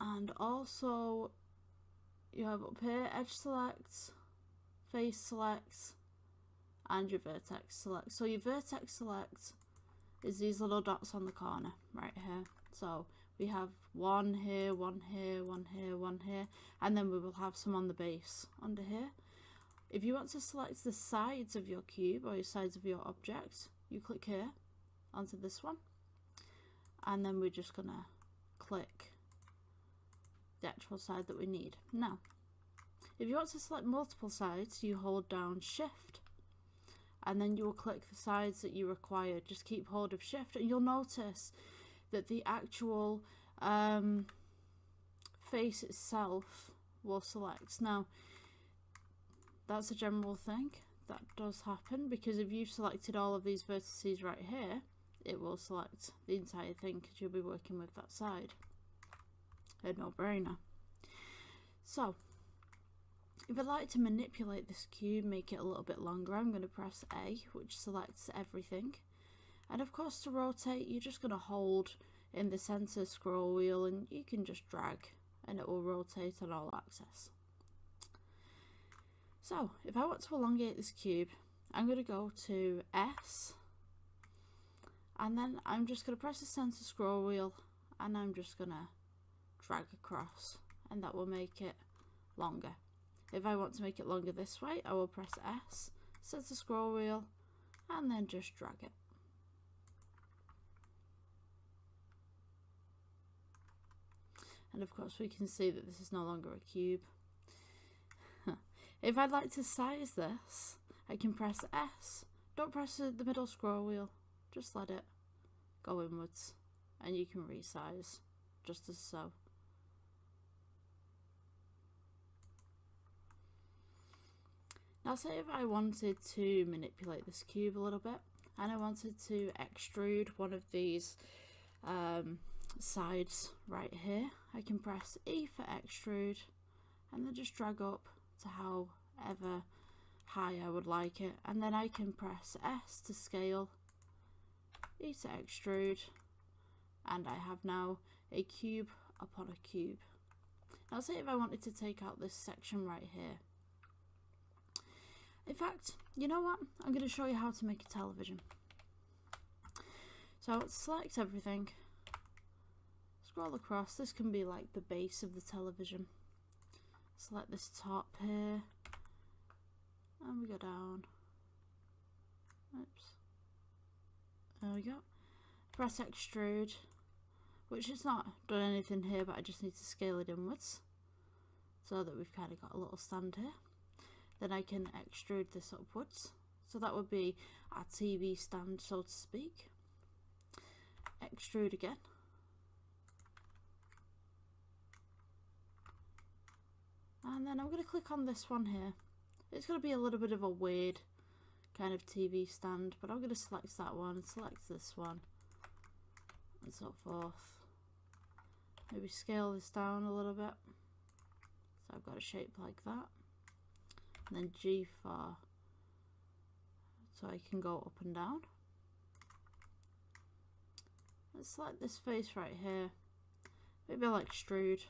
and also you have up here edge select, face select, and your vertex select. So your vertex select is these little dots on the corner right here. So we have one here, one here, one here, one here, and then we will have some on the base under here. If you want to select the sides of your cube or your sides of your object, you click here onto this one, and then we're just gonna click the actual side that we need. Now if you want to select multiple sides, you hold down Shift and then you will click the sides that you require. Just keep hold of Shift and you'll notice that the actual face itself will select. Now that's a general thing that does happen, because if you've selected all of these vertices right here, it will select the entire thing because you'll be working with that side. A no-brainer. So if I'd like to manipulate this cube, make it a little bit longer, I'm going to press A, which selects everything. And of course to rotate, you're just going to hold in the center scroll wheel and you can just drag and it will rotate on all axes. So if I want to elongate this cube, I'm going to go to S, and then I'm just going to press the center scroll wheel and I'm just going to drag across, and that will make it longer. If I want to make it longer this way, I will press S, center scroll wheel, and then just drag it. And of course we can see that this is no longer a cube. If I'd like to size this, I can press S. Don't press the middle scroll wheel, just let it go inwards, and you can resize just as so. Now say if I wanted to manipulate this cube a little bit and I wanted to extrude one of these sides right here, I can press E for extrude and then just drag up to however high I would like it, and then I can press S to scale, E to extrude, and I have now a cube upon a cube. Now say if I wanted to take out this section right here. In fact, you know what? I'm going to show you how to make a television. So select everything, scroll across. This can be like the base of the television. Select this top here, and we go down. Oops. There we go. Press extrude, which is not done anything here, but I just need to scale it inwards so that we've kind of got a little stand here. Then I can extrude this upwards, so that would be our TV stand, so to speak. Extrude again. And then I'm going to click on this one here. It's going to be a little bit of a weird kind of TV stand, but I'm going to select that one, select this one, and so forth. Maybe scale this down a little bit, so I've got a shape like that. And then G for, so I can go up and down. Let's select this face right here. Maybe I'll extrude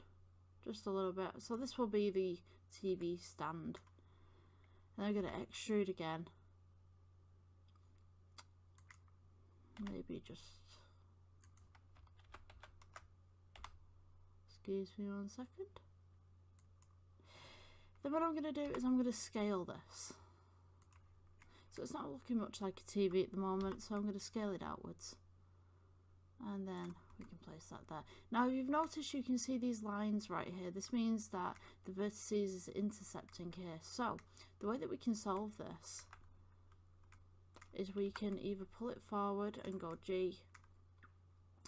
just a little bit. So this will be the TV stand. And I'm going to extrude again. Maybe just, excuse me 1 second. Then what I'm going to do is I'm going to scale this. So it's not looking much like a TV at the moment, so I'm going to scale it outwards. And then we can place that there. Now you've noticed you can see these lines right here. This means that the vertices is intercepting here. So the way that we can solve this is we can either pull it forward and go G,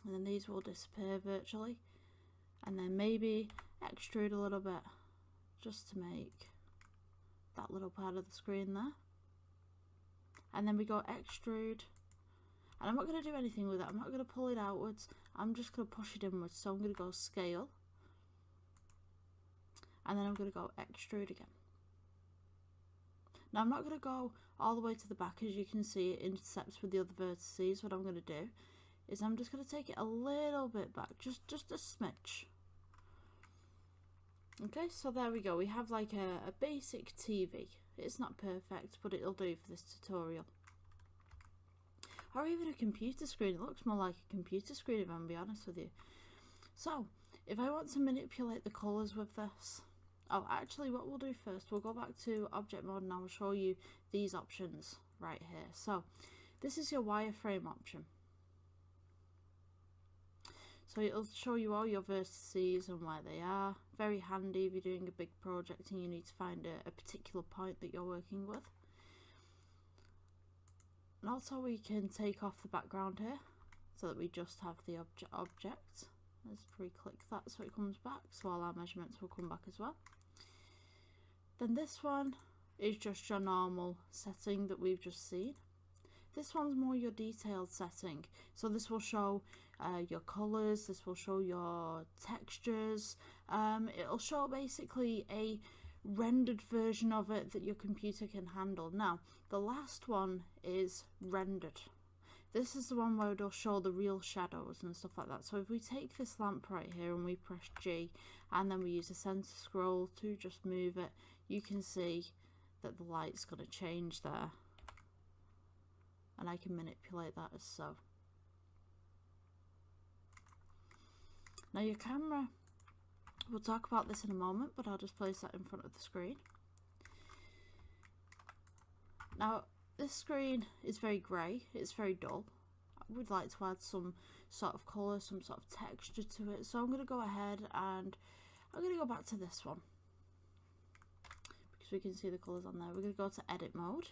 and then these will disappear virtually, and then maybe extrude a little bit just to make that little part of the screen there, and then we go extrude, and I'm not going to do anything with it. I'm not going to pull it outwards, I'm just going to push it inwards. So I'm going to go scale, and then I'm going to go extrude again. Now I'm not going to go all the way to the back. As you can see, it intercepts with the other vertices. What I'm going to do is I'm just going to take it a little bit back, just a smidge. Okay, so there we go. We have like a basic TV. It's not perfect, but it'll do for this tutorial. Or even a computer screen. It looks more like a computer screen, if I'm being honest with you. So, if I want to manipulate the colours with this, oh, actually what we'll do first, we'll go back to object mode and I'll show you these options right here. So, this is your wireframe option. So it'll show you all your vertices and where they are. Very handy if you're doing a big project and you need to find a particular point that you're working with. And also we can take off the background here so that we just have the object. Let's re-click that so it comes back, so all our measurements will come back as well. Then this one is just your normal setting that we've just seen. This one's more your detailed setting, so this will show your colours, this will show your textures, it'll show basically a rendered version of it that your computer can handle. Now the last one is rendered. This is the one where it'll show the real shadows and stuff like that. So if we take this lamp right here and we press G and then we use a center scroll to just move it, you can see that the light's going to change there. And I can manipulate that as so. Now your camera, we'll talk about this in a moment, but I'll just place that in front of the screen. Now this screen is very grey, it's very dull. We'd like to add some sort of colour, some sort of texture to it. So I'm going to go ahead and I'm going to go back to this one, because we can see the colours on there. We're going to go to edit mode.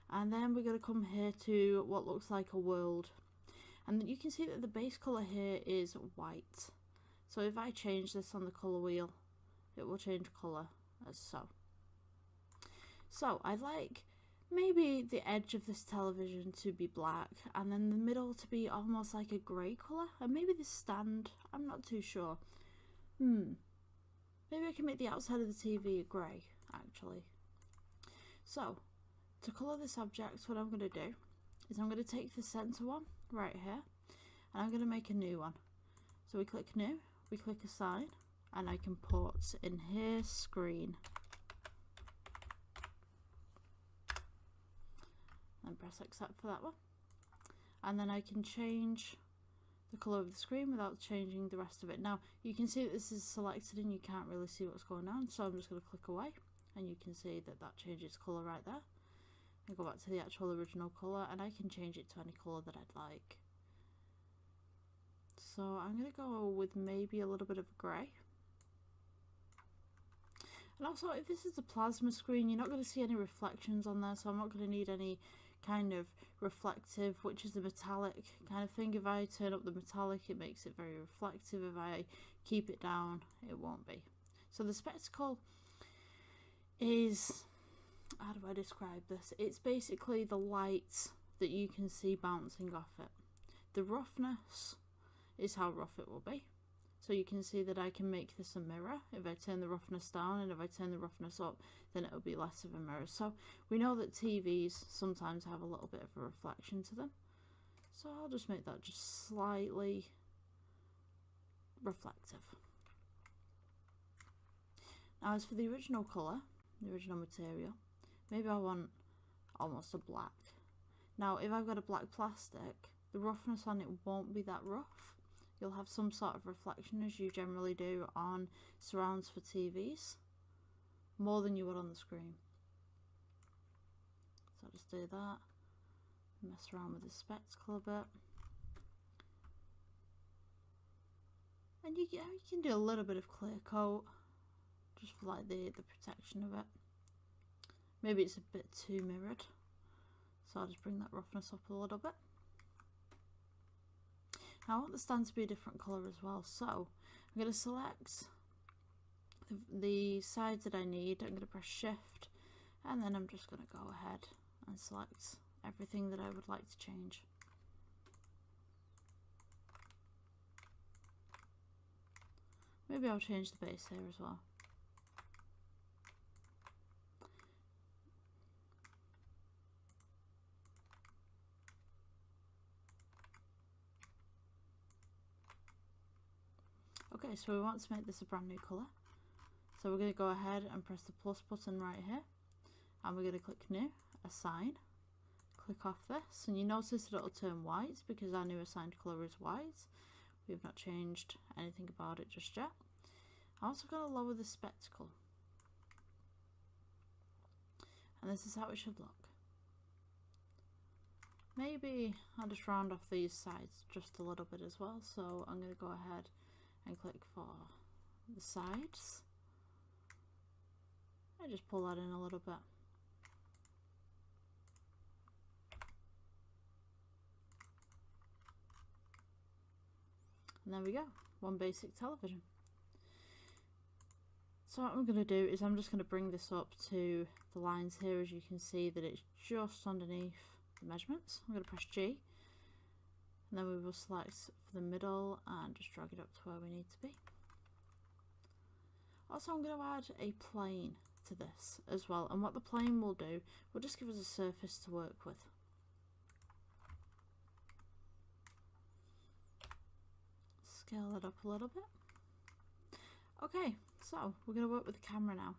And then we're going to come here to what looks like a world. And you can see that the base colour here is white. So if I change this on the colour wheel, it will change colour as so. So I'd like maybe the edge of this television to be black, and then the middle to be almost like a grey colour, and maybe the stand, I'm not too sure. Maybe I can make the outside of the TV a grey, actually. So, to colour this object, what I'm going to do is I'm going to take the centre one right here, and I'm going to make a new one. So we click new, we click assign, and I can put in here screen. And press accept for that one. And then I can change the colour of the screen without changing the rest of it. Now you can see that this is selected and you can't really see what's going on, so I'm just going to click away, and you can see that that changes colour right there. I go back to the actual original colour, and I can change it to any colour that I'd like. So I'm going to go with maybe a little bit of grey. And also, if this is a plasma screen, you're not going to see any reflections on there, so I'm not going to need any kind of reflective, which is the metallic kind of thing. If I turn up the metallic, it makes it very reflective. If I keep it down, it won't be. So the spectacle is, how do I describe this? It's basically the light that you can see bouncing off it. The roughness is how rough it will be. So you can see that I can make this a mirror. If I turn the roughness down and if I turn the roughness up, then it'll be less of a mirror. So we know that TVs sometimes have a little bit of a reflection to them. So I'll just make that just slightly reflective. Now as for the original colour, the original material, maybe I want almost a black. Now if I've got a black plastic, the roughness on it won't be that rough. You'll have some sort of reflection, as you generally do on surrounds for TVs, more than you would on the screen. So I'll just do that, mess around with the spectacle a bit. And you can do a little bit of clear coat, just for like the protection of it. Maybe it's a bit too mirrored, so I'll just bring that roughness up a little bit. Now I want the stand to be a different colour as well, so I'm going to select the sides that I need. I'm going to press shift, and then I'm just going to go ahead and select everything that I would like to change. Maybe I'll change the base here as well. Okay, so we want to make this a brand new colour. So we're going to go ahead and press the plus button right here, and we're going to click new, assign, click off this, and you notice that it'll turn white because our new assigned colour is white. We've not changed anything about it just yet. I'm also going to lower the spectacle, and this is how it should look. Maybe I'll just round off these sides just a little bit as well, so I'm going to go ahead and click for the sides and just pull that in a little bit. And there we go, one basic television. So what I'm going to do is I'm just going to bring this up to the lines here. As you can see that it's just underneath the measurements. I'm going to press G, and then we will select for the middle and just drag it up to where we need to be. Also, I'm going to add a plane to this as well, and what the plane will do will just give us a surface to work with. Scale it up a little bit. Okay, so we're going to work with the camera now,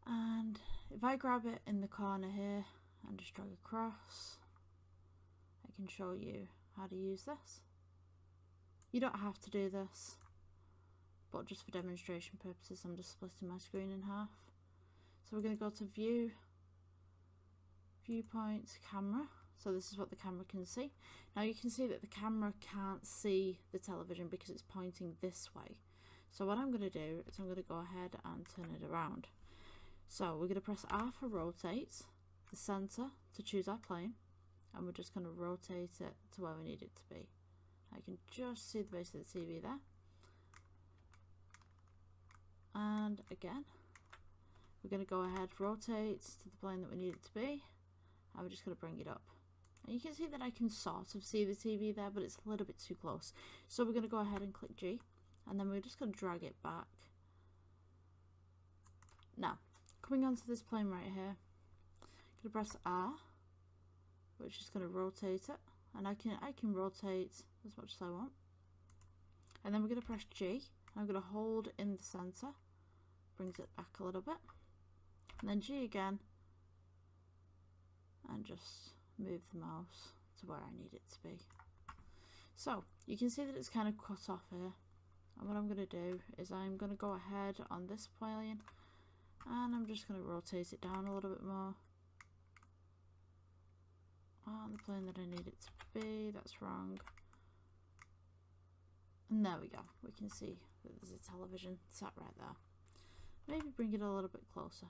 and if I grab it in the corner here and just drag across, I can show you how to use this. You don't have to do this, but just for demonstration purposes I'm just splitting my screen in half. So we're going to go to view, viewpoint, camera. So this is what the camera can see. Now you can see that the camera can't see the television because it's pointing this way. So what I'm going to do is I'm going to go ahead and turn it around. So we're going to press R for rotate, the center to choose our plane, and we're just going to rotate it to where we need it to be. I can just see the base of the TV there. And again, we're going to go ahead, rotate to the plane that we need it to be, and we're just going to bring it up. And you can see that I can sort of see the TV there, but it's a little bit too close. So we're going to go ahead and click G, and then we're just going to drag it back. Now, coming onto this plane right here, I'm going to press R, which is going to rotate it, and I can rotate as much as I want. And then we're going to press G, and I'm going to hold in the center, brings it back a little bit, and then G again, and just move the mouse to where I need it to be. So you can see that it's kind of cut off here, and what I'm going to do is I'm going to go ahead on this plane, and I'm just going to rotate it down a little bit more on the plane that I need it to be. That's wrong. And there we go. We can see that there's a television sat right there. Maybe bring it a little bit closer.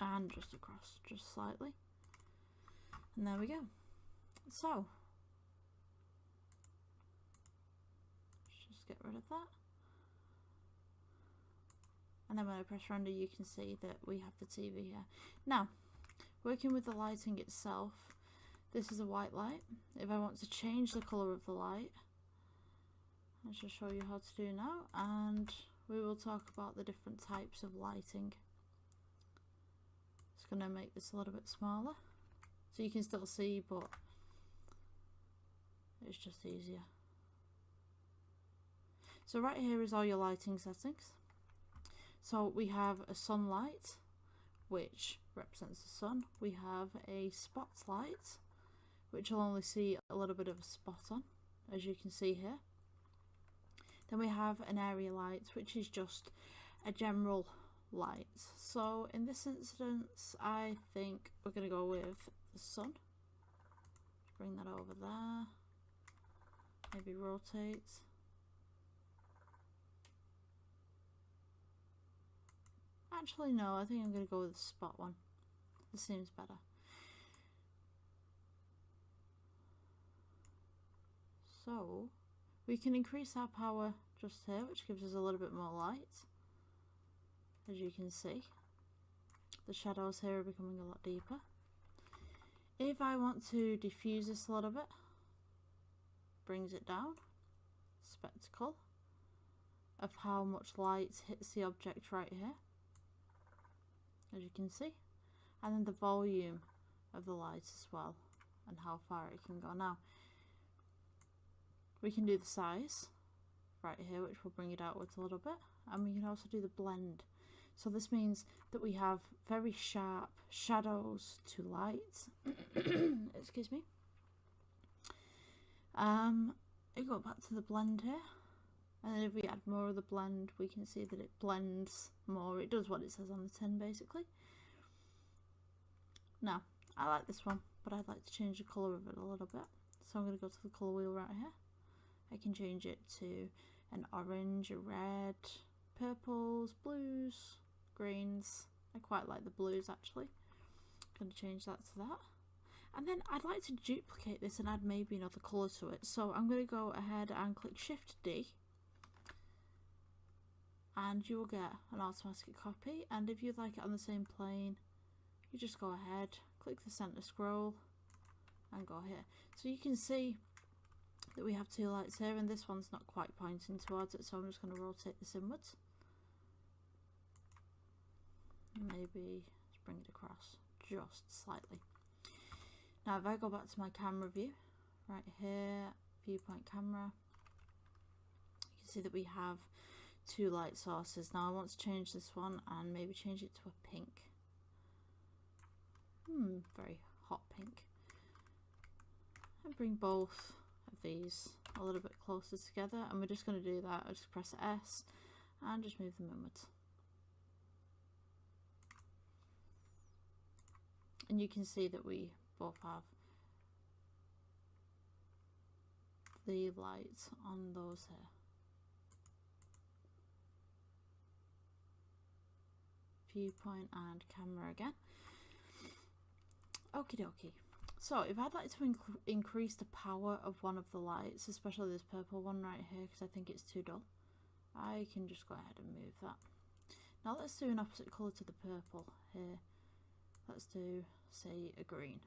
And just across, just slightly. And there we go. So, let's just get rid of that. And then when I press render, you can see that we have the TV here. Now, working with the lighting itself, this is a white light. If I want to change the colour of the light, I shall show you how to do now, and we will talk about the different types of lighting. It's going to make this a little bit smaller, so you can still see, but it's just easier. So right here is all your lighting settings. So we have a sunlight, which represents the sun. We have a spotlight, which will only see a little bit of a spot on, as you can see here. Then we have an area light, which is just a general light. So in this instance, I think we're going to go with the sun. Bring that over there. Maybe rotate. Actually, no, I think I'm going to go with the spot one. This seems better. So we can increase our power just here, which gives us a little bit more light. As you can see, the shadows here are becoming a lot deeper. If I want to diffuse this a little bit, brings it down. Spectacle of how much light hits the object right here, as you can see, and then the volume of the light as well, and how far it can go. Now we can do the size right here, which will bring it outwards a little bit, and we can also do the blend. So this means that we have very sharp shadows to light. Excuse me. I go back to the blend here, and then if we add more of the blend, we can see that it blends more. It does what it says on the tin, basically. Now, I like this one, but I'd like to change the colour of it a little bit. So I'm going to go to the colour wheel right here. I can change it to an orange, a red, purples, blues, greens. I quite like the blues, actually. I'm going to change that to that. And then I'd like to duplicate this and add maybe another colour to it. So I'm going to go ahead and click Shift D, and you will get an automatic copy. And if you'd like it on the same plane, you just go ahead, click the centre scroll, and go here. So you can see that we have two lights here, and this one's not quite pointing towards it, so I'm just going to rotate this inwards. Maybe just bring it across just slightly. Now if I go back to my camera view, right here, viewpoint camera, you can see that we have two light sources. Now I want to change this one and maybe change it to a pink. Very hot pink. And bring both of these a little bit closer together, and we're just going to do that. I'll just press S and just move them inwards. And you can see that we both have the lights on those here. Viewpoint and camera again. Okie dokie. So if I'd like to increase the power of one of the lights, especially this purple one right here, because I think it's too dull, I can just go ahead and move that. Now let's do an opposite colour to the purple here. Let's do, say, a green.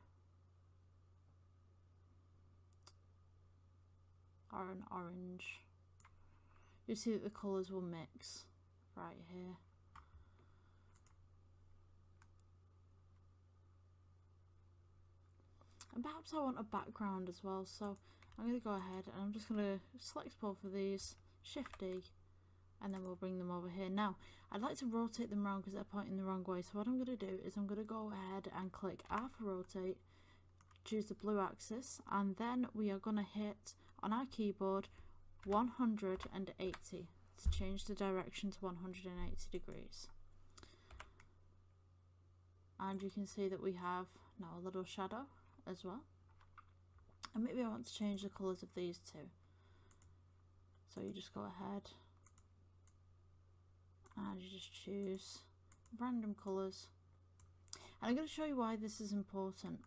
Or an orange. You see that the colours will mix right here. And perhaps I want a background as well, so I'm going to go ahead and I'm just going to select both of these, Shift D, and then we'll bring them over here. Now, I'd like to rotate them around because they're pointing the wrong way, so what I'm going to do is I'm going to go ahead and click R for rotate, choose the blue axis, and then we are going to hit on our keyboard 180 to change the direction to 180 degrees. And you can see that we have now a little shadow as well, and maybe I want to change the colours of these two, so you just go ahead and you just choose random colours. And I'm going to show you why this is important,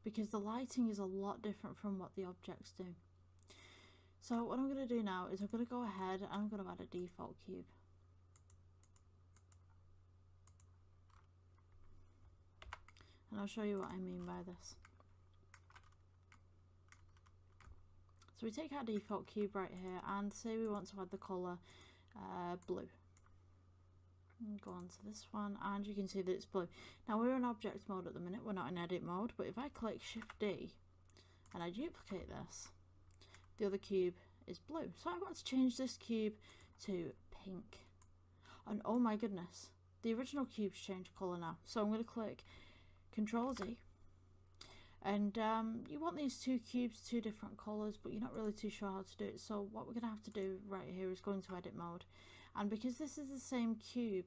because the lighting is a lot different from what the objects do. So what I'm going to do now is I'm going to go ahead and I'm going to add a default cube. And I'll show you what I mean by this. So we take our default cube right here and say we want to add the colour blue. And go on to this one and you can see that it's blue. Now we're in object mode at the minute, we're not in edit mode, but if I click Shift D and I duplicate this, the other cube is blue. So I want to change this cube to pink. And oh my goodness, the original cube's changed colour now. So I'm going to click Control Z. And you want these two cubes, two different colours, but you're not really too sure how to do it. So what we're going to have to do right here is go into edit mode. And because this is the same cube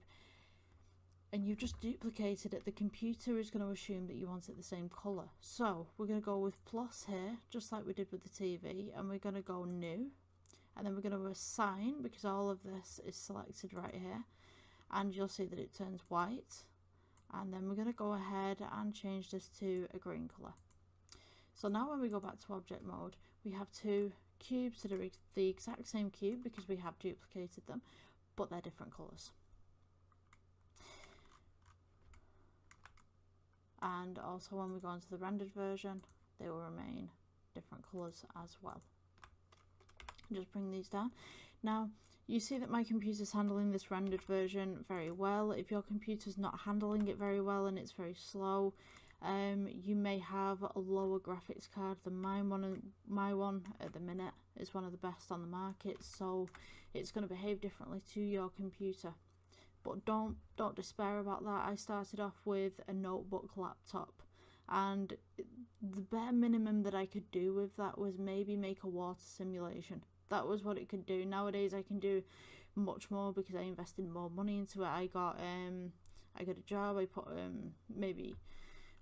and you've just duplicated it, the computer is going to assume that you want it the same colour. So we're going to go with plus here, just like we did with the TV, and we're going to go new. And then we're going to assign, because all of this is selected right here. And you'll see that it turns white. And then we're going to go ahead and change this to a green colour. So now when we go back to object mode, we have two cubes that are the exact same cube because we have duplicated them, but they're different colours. And also when we go into the rendered version, they will remain different colours as well. Just bring these down. Now, you see that my computer's handling this rendered version very well. If your computer's not handling it very well and it's very slow, you may have a lower graphics card than mine. My one at the minute is one of the best on the market, so it's going to behave differently to your computer. But don't despair about that. I started off with a notebook laptop, and the bare minimum that I could do with that was maybe make a water simulation. That was what it could do. Nowadays I can do much more because I invested more money into it. I got a job. I put maybe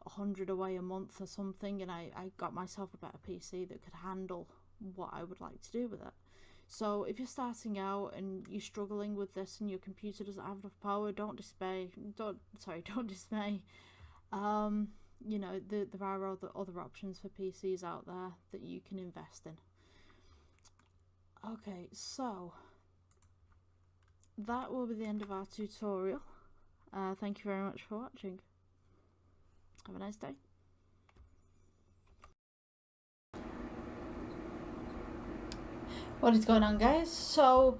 100 away a month or something, and I got myself a better PC that could handle what I would like to do with it. So if you're starting out and you're struggling with this and your computer doesn't have enough power, don't dismay. Don't dismay. You know, there are other options for PCs out there that you can invest in. Okay, so that will be the end of our tutorial. Thank you very much for watching. Have a nice day. What is going on, guys? So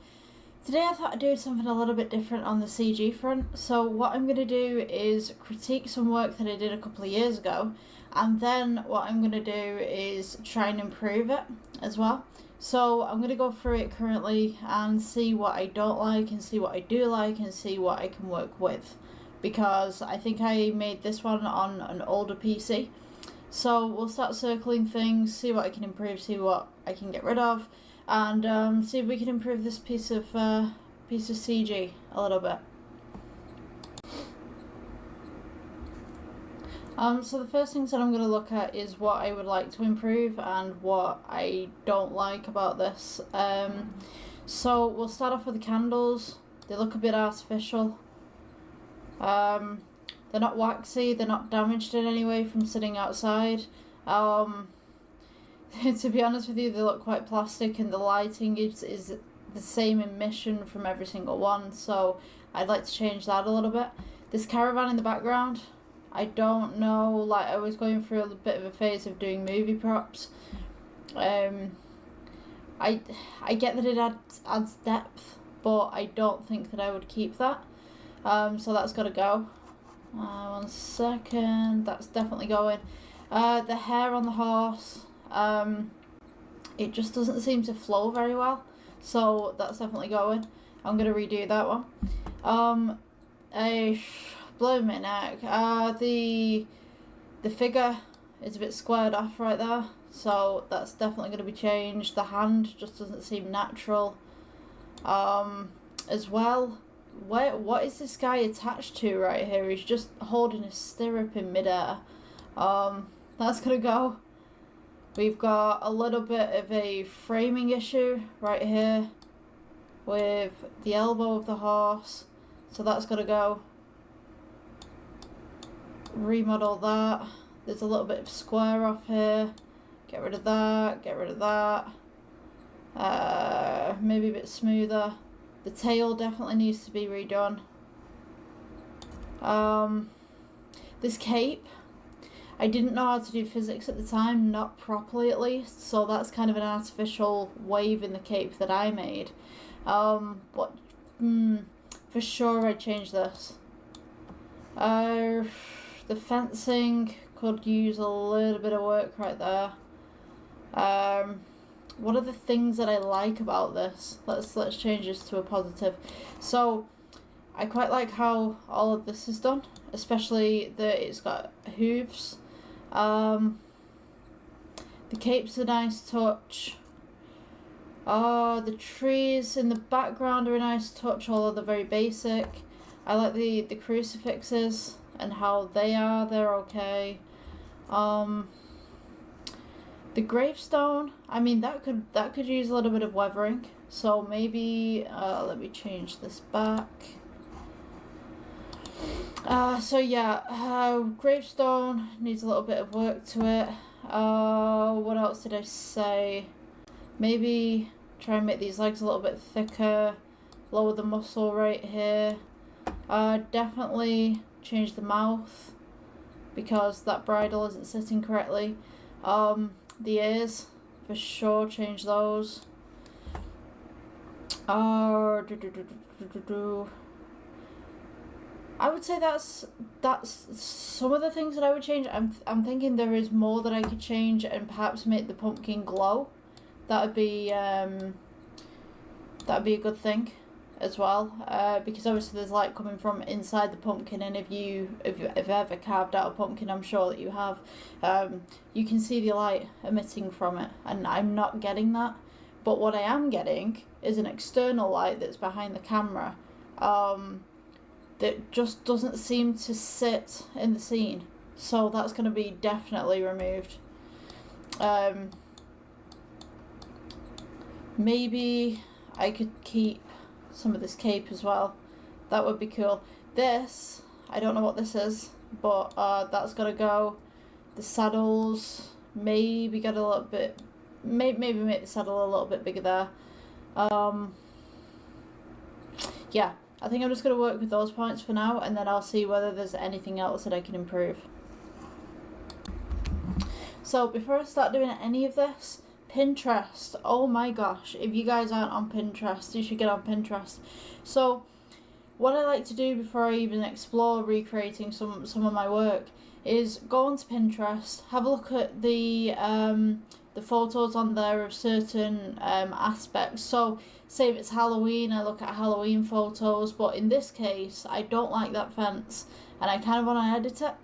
today I thought I'd do something a little bit different on the CG front. So what I'm going to do is critique some work that I did a couple of years ago, and then what I'm going to do is try and improve it as well. So I'm going to go through it currently and see what I don't like and see what I do like and see what I can work with, because I think I made this one on an older PC. So we'll start circling things, see what I can improve, see what I can get rid of, and see if we can improve this piece of CG a little bit. So the first things that I'm going to look at is what I would like to improve and what I don't like about this. So we'll start off with the candles. They look a bit artificial. They're not waxy, they're not damaged in any way from sitting outside. To be honest with you, they look quite plastic, and the lighting is the same emission from every single one, so I'd like to change that a little bit. This caravan in the background, I don't know, like I was going through a bit of a phase of doing movie props. I get that it adds depth, but I don't think that I would keep that. So that's got to go. 1 second, that's definitely going. The hair on the horse, it just doesn't seem to flow very well, so that's definitely going. I'm gonna redo that one. Blow my neck. The figure is a bit squared off right there, so that's definitely going to be changed. The hand just doesn't seem natural. As well, what is this guy attached to right here? He's just holding a stirrup in midair. That's gonna go. We've got a little bit of a framing issue right here with the elbow of the horse, so that's gotta go. Remodel that. There's a little bit of square off here. Get rid of that, get rid of that. Maybe a bit smoother. The tail definitely needs to be redone. This cape, I didn't know how to do physics at the time, not properly at least, so that's kind of an artificial wave in the cape that I made. But for sure I'd change this. The fencing could use a little bit of work right there. What are the things that I like about this? Let's change this to a positive. So I quite like how all of this is done, especially that it's got hooves. The cape's a nice touch. The trees in the background are a nice touch, although they're very basic. I like the crucifixes and how they're okay. The gravestone, I mean, that could use a little bit of weathering, so maybe let me change this back. So yeah, gravestone needs a little bit of work to it. What else did I say? Maybe try and make these legs a little bit thicker, lower the muscle right here. Definitely change the mouth because that bridle isn't sitting correctly. The ears, for sure, change those. I would say that's some of the things that I would change. I'm thinking there is more that I could change and perhaps make the pumpkin glow. That'd be a good thing as well, because obviously there's light coming from inside the pumpkin, and if you've ever carved out a pumpkin, I'm sure that you have, you can see the light emitting from it, and I'm not getting that. But what I am getting is an external light that's behind the camera, that just doesn't seem to sit in the scene, so that's going to be definitely removed. Maybe I could keep some of this cape as well. That would be cool. This, I don't know what this is, but that's got to go. The saddles, maybe get a little bit, maybe make the saddle a little bit bigger there. Yeah, I think I'm just going to work with those points for now, and then I'll see whether there's anything else that I can improve. So before I start doing any of this, Pinterest, oh my gosh, if you guys aren't on Pinterest, you should get on Pinterest. So what I like to do before I even explore recreating some of my work is go onto Pinterest, have a look at the photos on there of certain aspects. So say if it's Halloween, I look at Halloween photos, but in this case I don't like that fence and I kind of want to edit it,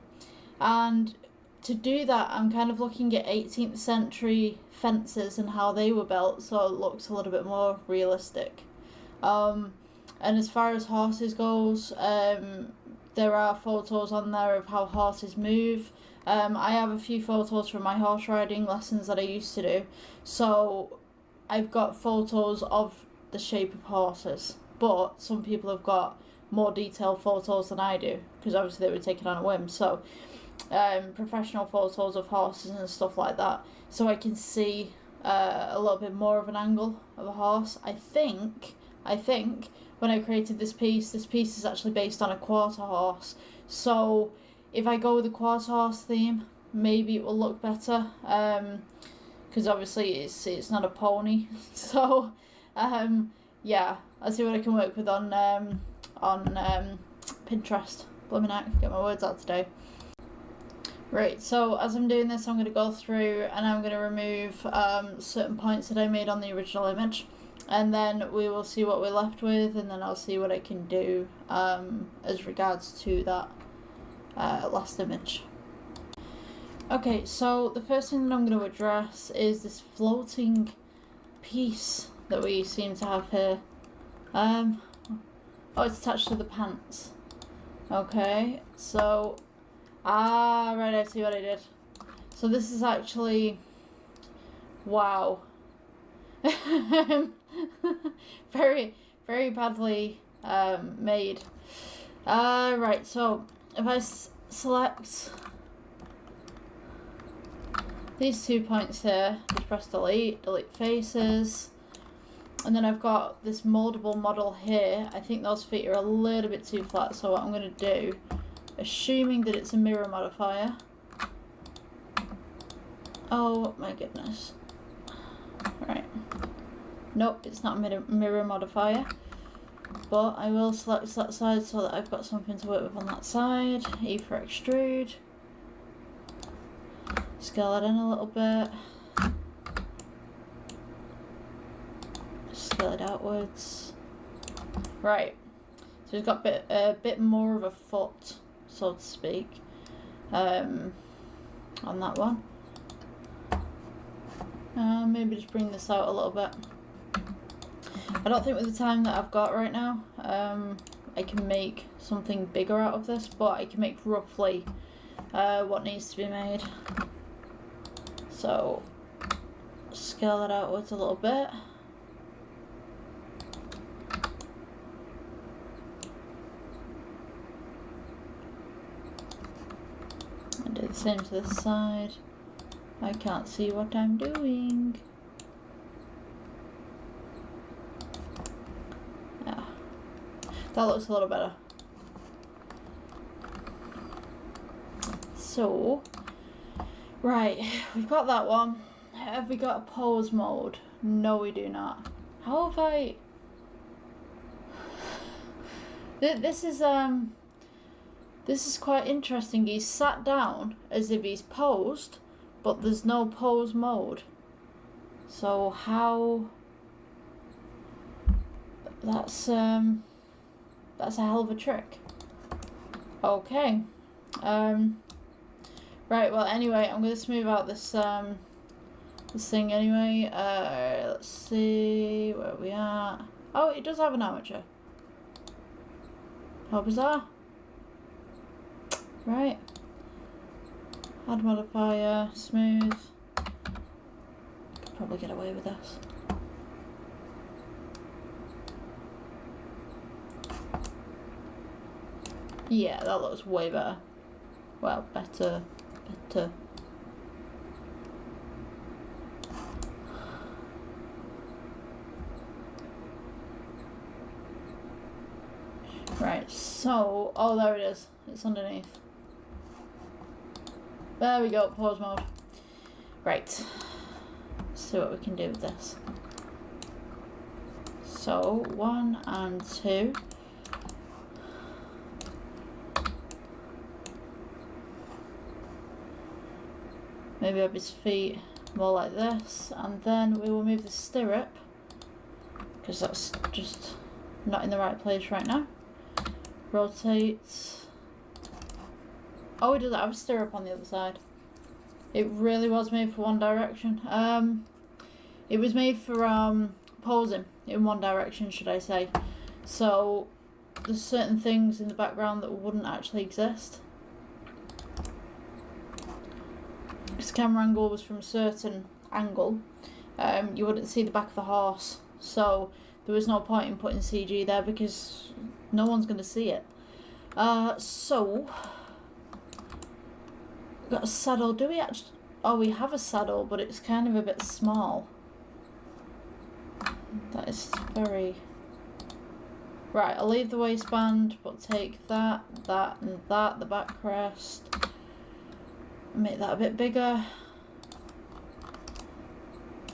and to do that I'm kind of looking at 18th century fences and how they were built, so it looks a little bit more realistic. And as far as horses goes, there are photos on there of how horses move. I have a few photos from my horse riding lessons that I used to do, so I've got photos of the shape of horses, but some people have got more detailed photos than I do, because obviously they were taken on a whim. So professional photos of horses and stuff like that, so I can see a little bit more of an angle of a horse. I think when I created this piece is actually based on a quarter horse. So if I go with a quarter horse theme, maybe it will look better. Because obviously it's not a pony. So yeah, I'll see what I can work with on Pinterest. Blooming heck, get my words out today. Right, so as I'm doing this, I'm going to go through and I'm going to remove certain points that I made on the original image, and then we will see what we're left with, and then I'll see what I can do as regards to that last image. Okay, so the first thing that I'm going to address is this floating piece that we seem to have here. Oh, it's attached to the pants. Okay, so right, I see what I did. So this is actually, wow. Very, very badly made. Right, so if I select these 2 points here, just press delete faces, and then I've got this moldable model here. I think those feet are a little bit too flat, so what I'm going to do, assuming that it's a mirror modifier. Oh my goodness. Right. Nope, it's not a mirror modifier. But I will select that side so that I've got something to work with on that side. E for extrude. Scale it in a little bit. Scale it outwards. Right. So it's got a bit more of a foot, so to speak, on that one. Maybe just bring this out a little bit. I don't think with the time that I've got right now, I can make something bigger out of this, but I can make roughly what needs to be made. So, scale it outwards a little bit. And do the same to this side. I can't see what I'm doing. Yeah, that looks a little better. So, right, we've got that one. Have we got a pose mode? No, we do not. How have I... This is quite interesting. He's sat down as if he's posed, but there's no pose mode. So how... That's a hell of a trick. Okay. Right, well anyway, I'm gonna smooth out this this thing anyway. Let's see where we are. Oh, it does have an armature. How bizarre. Right. Add modifier, smooth. Could probably get away with this. Yeah, that looks way better. Well, better. Right, so, oh, there it is. It's underneath. There we go, pause mode. Right, let's see what we can do with this. So, 1 and 2. Maybe up his feet more like this, and then we will move the stirrup, because that's just not in the right place right now. Rotate. Oh, it doesn't have a stirrup on the other side. It really was made for one direction. It was made for posing in one direction, should I say. So there's certain things in the background that wouldn't actually exist. This camera angle was from a certain angle. You wouldn't see the back of the horse. So there was no point in putting CG there because no one's going to see it. So, we've got a saddle. Do we actually... Oh, we have a saddle, but it's kind of a bit small. That is very... Right, I'll leave the waistband, but take that, that, and that, the backrest. Make that a bit bigger.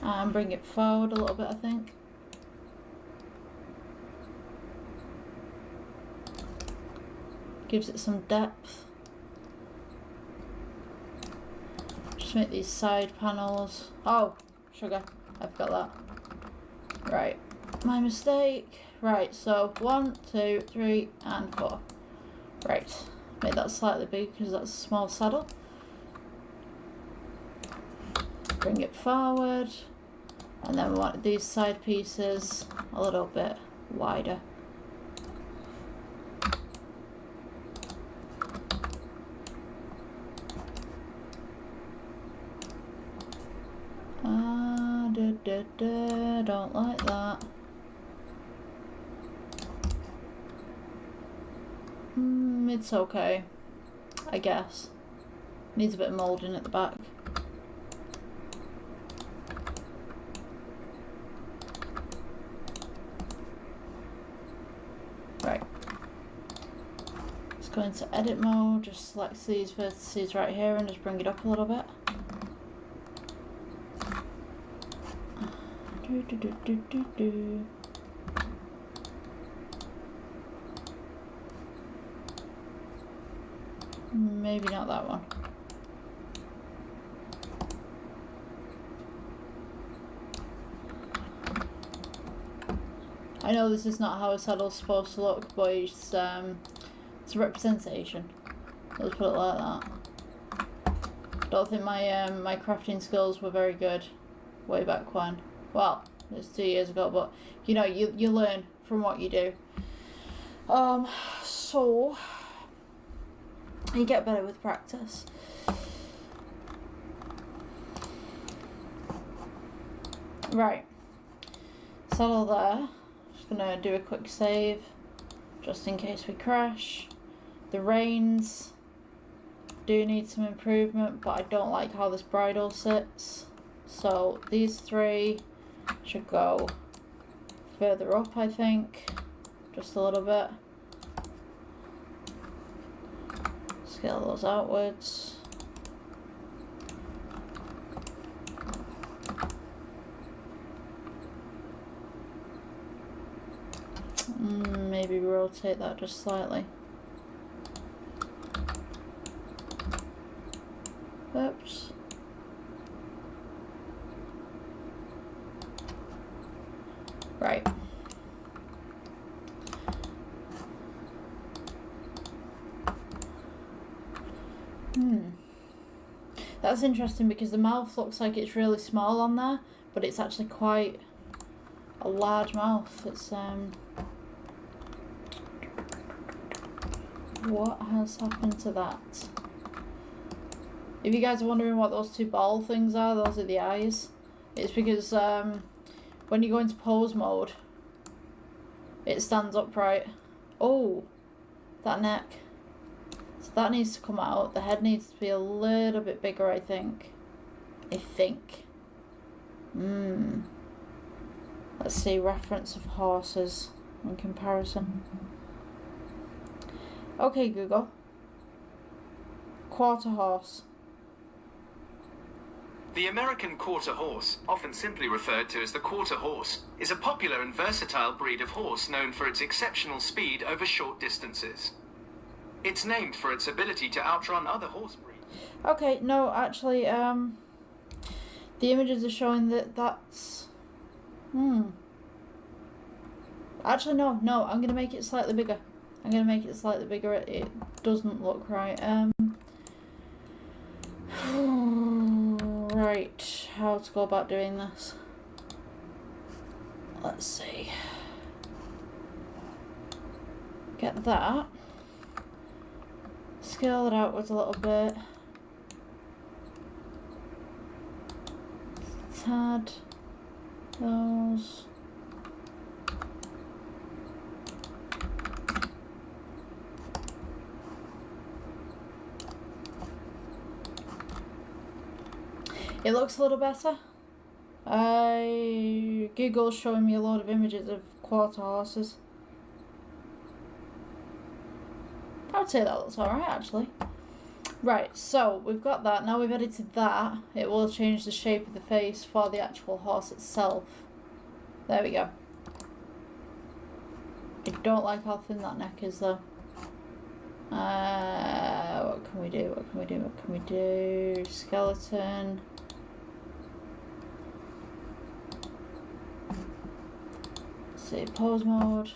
And bring it forward a little bit, I think. Gives it some depth. Just make these side panels. Oh, sugar. I forgot that. Right. My mistake. Right, so 1, 2, 3, and 4. Right. Make that slightly big because that's a small saddle. Bring it forward. And then we want these side pieces a little bit wider. Don't like that. It's okay, I guess. Needs a bit of moulding at the back. Right. Let's go into edit mode, just select these vertices right here and just bring it up a little bit. Maybe not that one. I know this is not how a saddle's supposed to look, but it's a representation. Let's put it like that. Don't think my my crafting skills were very good way back when. Well, it's 2 years ago, but you know, you learn from what you do. So you get better with practice. Right. Saddle there. Just gonna do a quick save, just in case we crash. The reins do need some improvement, but I don't like how this bridle sits. So these three should go further up, I think. Just a little bit. Scale those outwards. Maybe rotate that just slightly. Oops. Right. That's interesting because the mouth looks like it's really small on there, but it's actually quite a large mouth. It's what has happened to that? If you guys are wondering what those two ball things are, those are the eyes. It's because when you go into pose mode, it stands upright. Oh, that neck. So that needs to come out. The head needs to be a little bit bigger, I think. Let's see, reference of horses in comparison. Okay, Google. Quarter horse. The American quarter horse, often simply referred to as the quarter horse, is a popular and versatile breed of horse known for its exceptional speed over short distances. It's named for its ability to outrun other horse breeds. Okay, no, actually, the images are showing that that's... Actually, no, I'm going to make it slightly bigger. It doesn't look right. Right, how to go about doing this. Let's see. Get that. Scale it outwards a little bit. Tad those. It looks a little better. Google's showing me a load of images of quarter horses. I would say that looks alright actually. Right, so we've got that. Now we've edited that, it will change the shape of the face for the actual horse itself. There we go. I don't like how thin that neck is though. What can we do? What can we do? What can we do? Skeleton. Let's see, pose mode.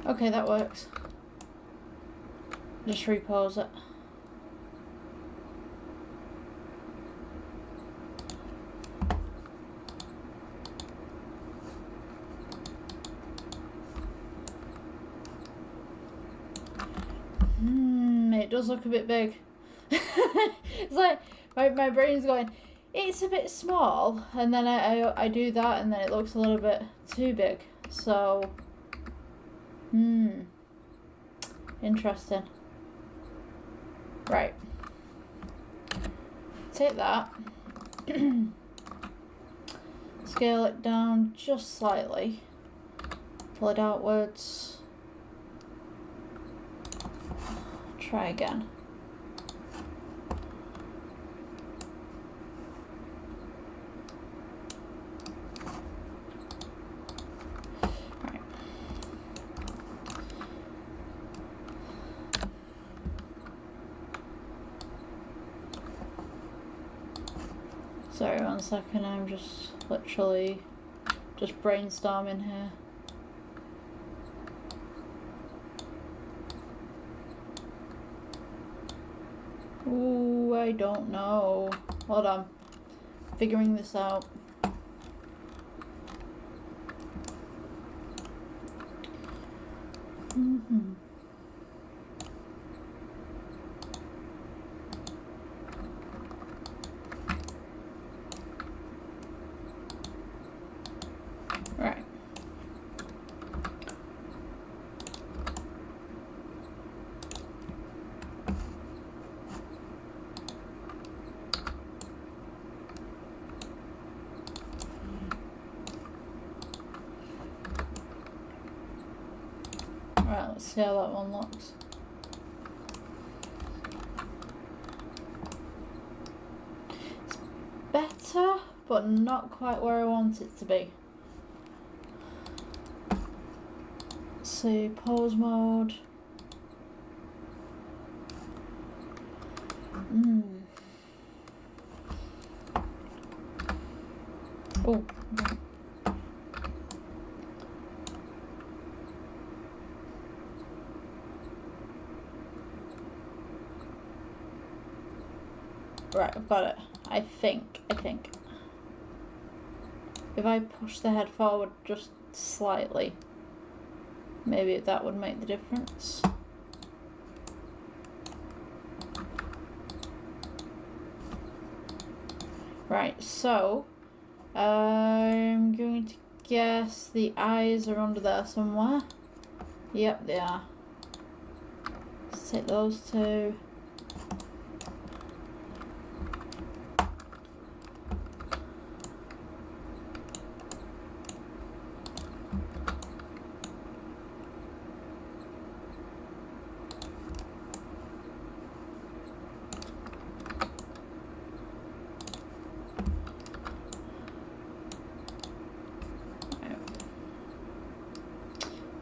Okay, that works. Just repose it. It does look a bit big. It's like my brain's going, it's a bit small, and then I do that and then it looks a little bit too big. So interesting. Right. Take that. Scale it down just slightly. Pull it outwards. Try again. Right. Sorry, 1 second, I'm just literally just brainstorming here. Ooh, I don't know. Hold on. Figuring this out. Right. Right, let's see how that one looks. It's better, but not quite where I want it to be. Let's see, pose mode. Oh. Right, I've got it. I think. If I push the head forward just slightly, maybe that would make the difference. Right, so I'm going to guess the eyes are under there somewhere. Yep, they are. Let's take those two.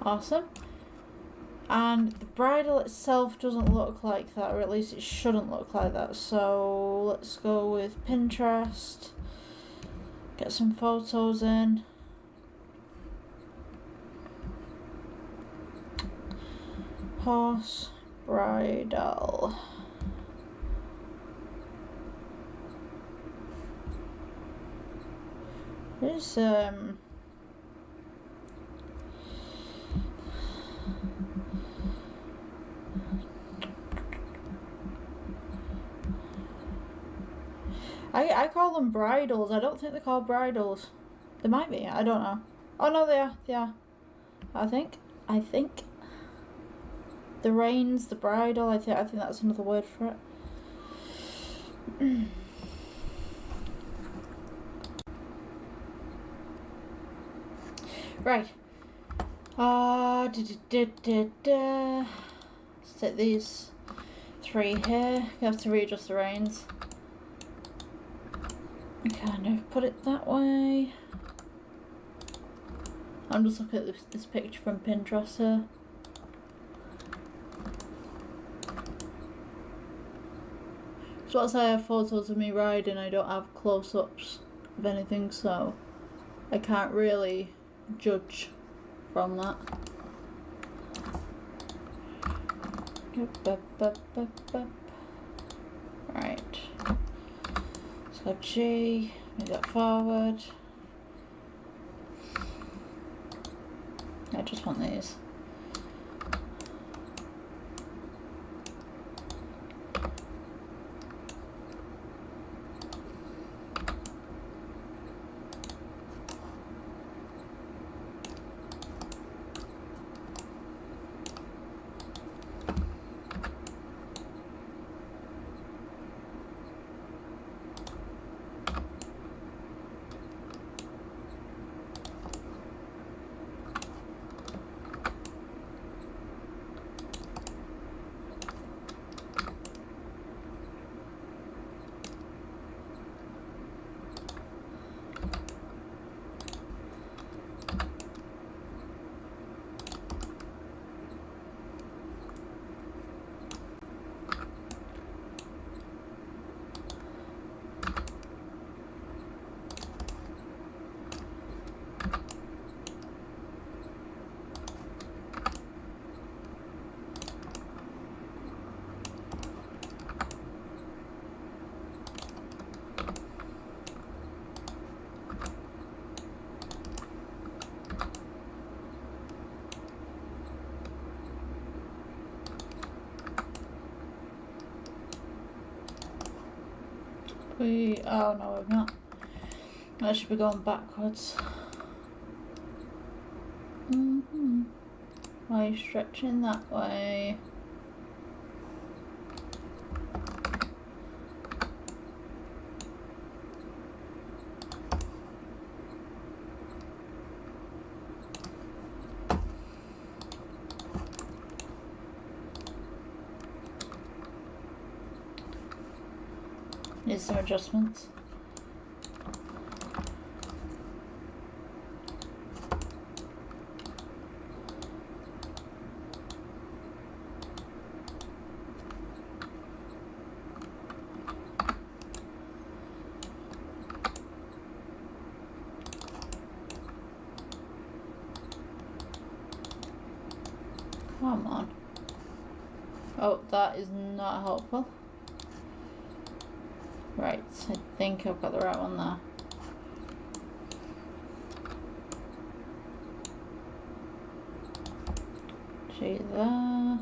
Awesome. And the bridle itself doesn't look like that, or at least it shouldn't look like that. So let's go with Pinterest, get some photos in. Horse bridle. There's I call them bridles. I don't think they're called bridles. They might be. I don't know. Oh no, they are. They are. I think. The reins, the bridle. I think that's another word for it. Right. Set these 3 here. You have to readjust the reins. Kind of put it that way. I'm just looking at this picture from Pinterest here. So once I have photos of me riding, I don't have close-ups of anything, so I can't really judge from that. Right. So G, move that forward. I just want these. Oh no, we've not. I should be going backwards. Why are you stretching that way? Need some adjustments. Come on. Oh, that is not helpful. Right, I think I've got the right one there. G there.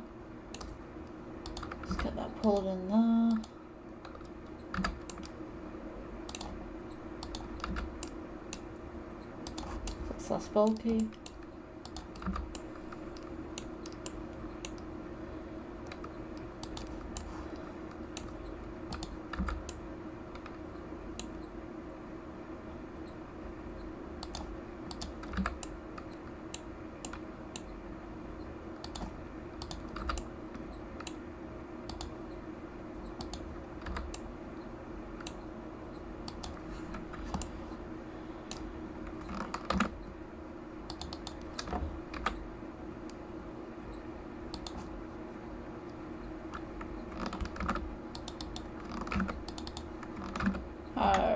Let's get that pulled in there. That's less bulky.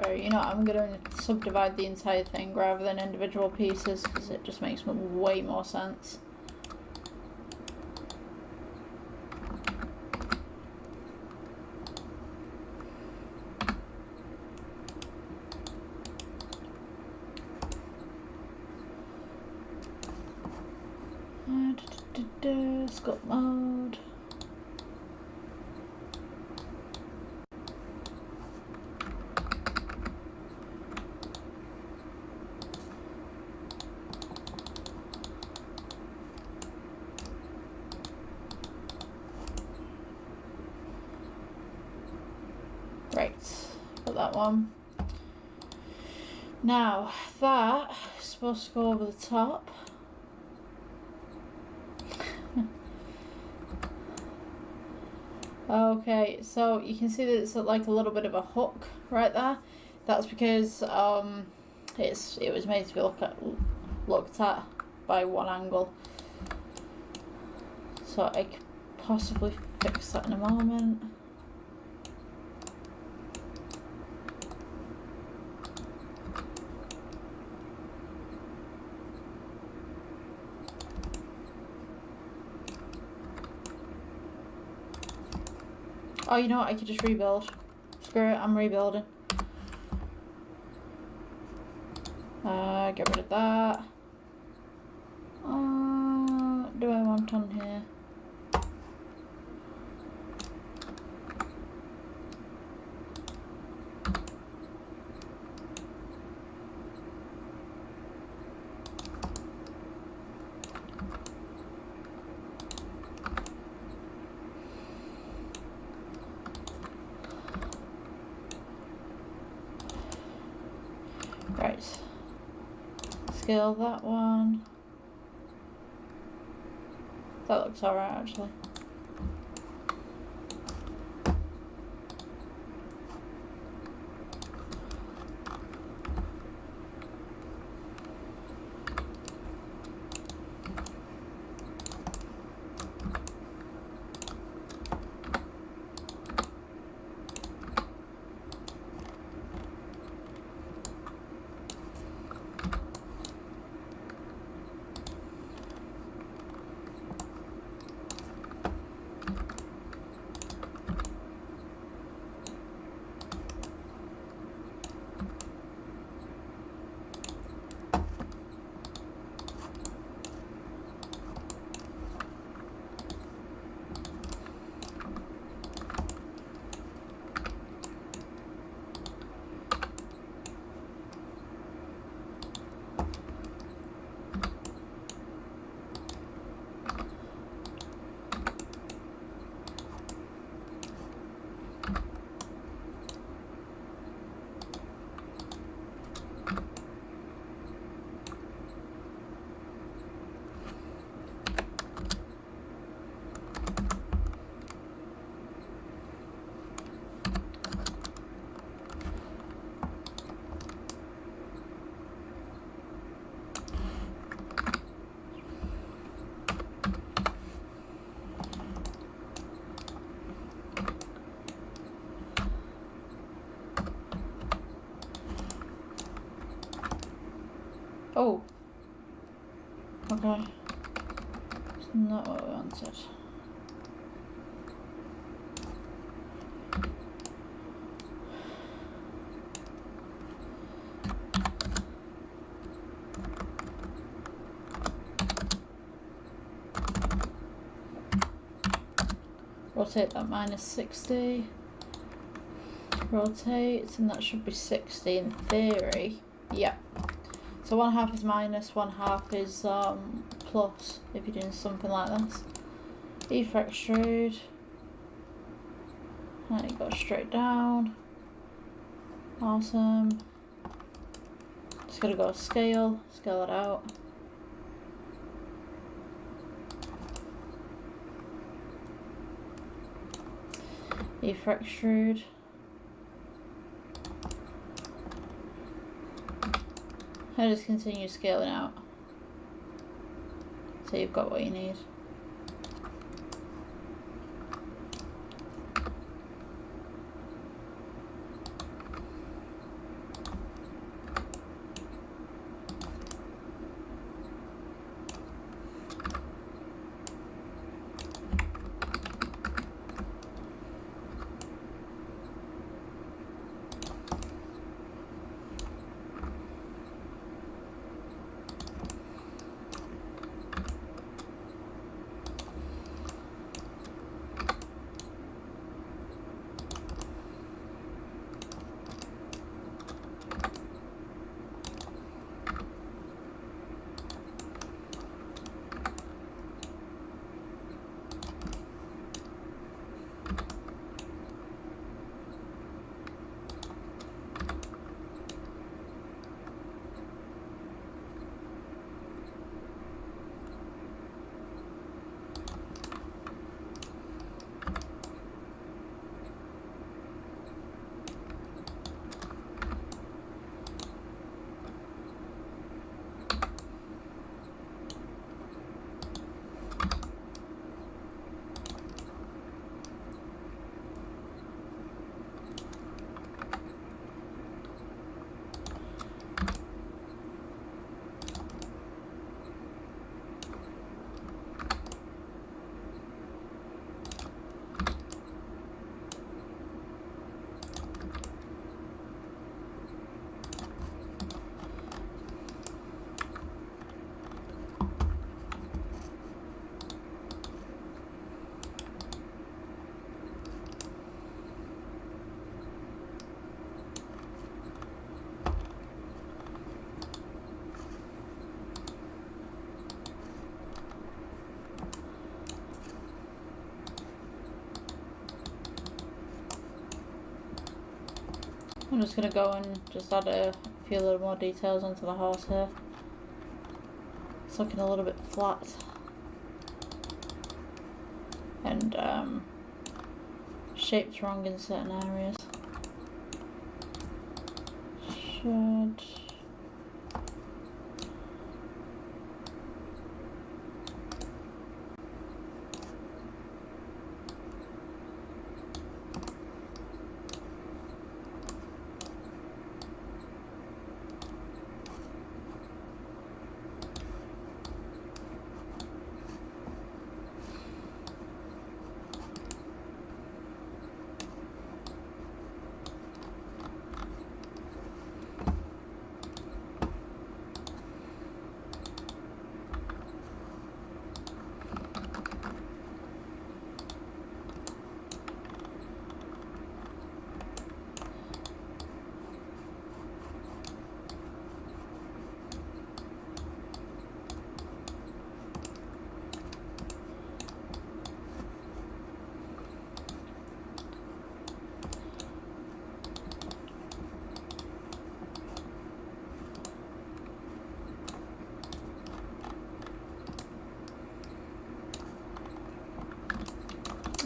You know, I'm going to subdivide the entire thing rather than individual pieces because it just makes way more sense. Sculpt mode. that one. Now, that is supposed to go over the top. Okay, so you can see that it's like a little bit of a hook right there. That's because it was made to be looked at by one angle. So I could possibly fix that in a moment. Oh, you know what? I could just rebuild. Screw it, I'm rebuilding. Get rid of that. What do I want on here? Right. Scale that one. That looks alright actually. Oh. Okay. It's not what we wanted. Rotate that -60. Rotate, and that should be 60 in theory. Yeah. So 1/2 is minus, 1/2 is plus, if you're doing something like this. E for extrude. And it goes straight down. Awesome. Just gotta go scale it out. E for extrude. And just continue scaling out. So you've got what you need. I'm just going to go and just add a few little more details onto the horse here. It's looking a little bit flat. And shaped wrong in certain areas. Should...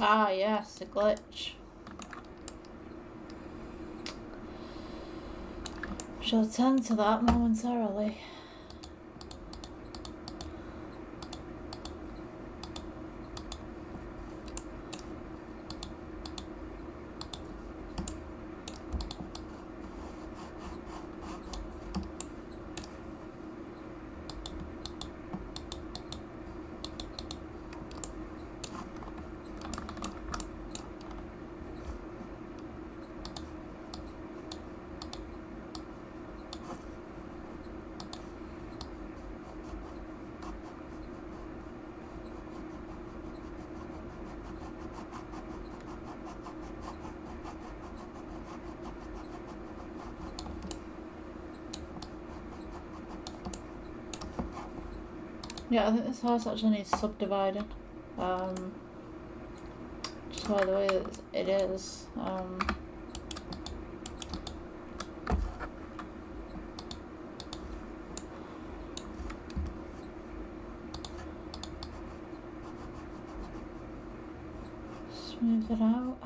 Ah, yes, a glitch. Shall attend to that momentarily. Yeah, I think this house actually needs subdividing. Just by the way it is. Smooth it out.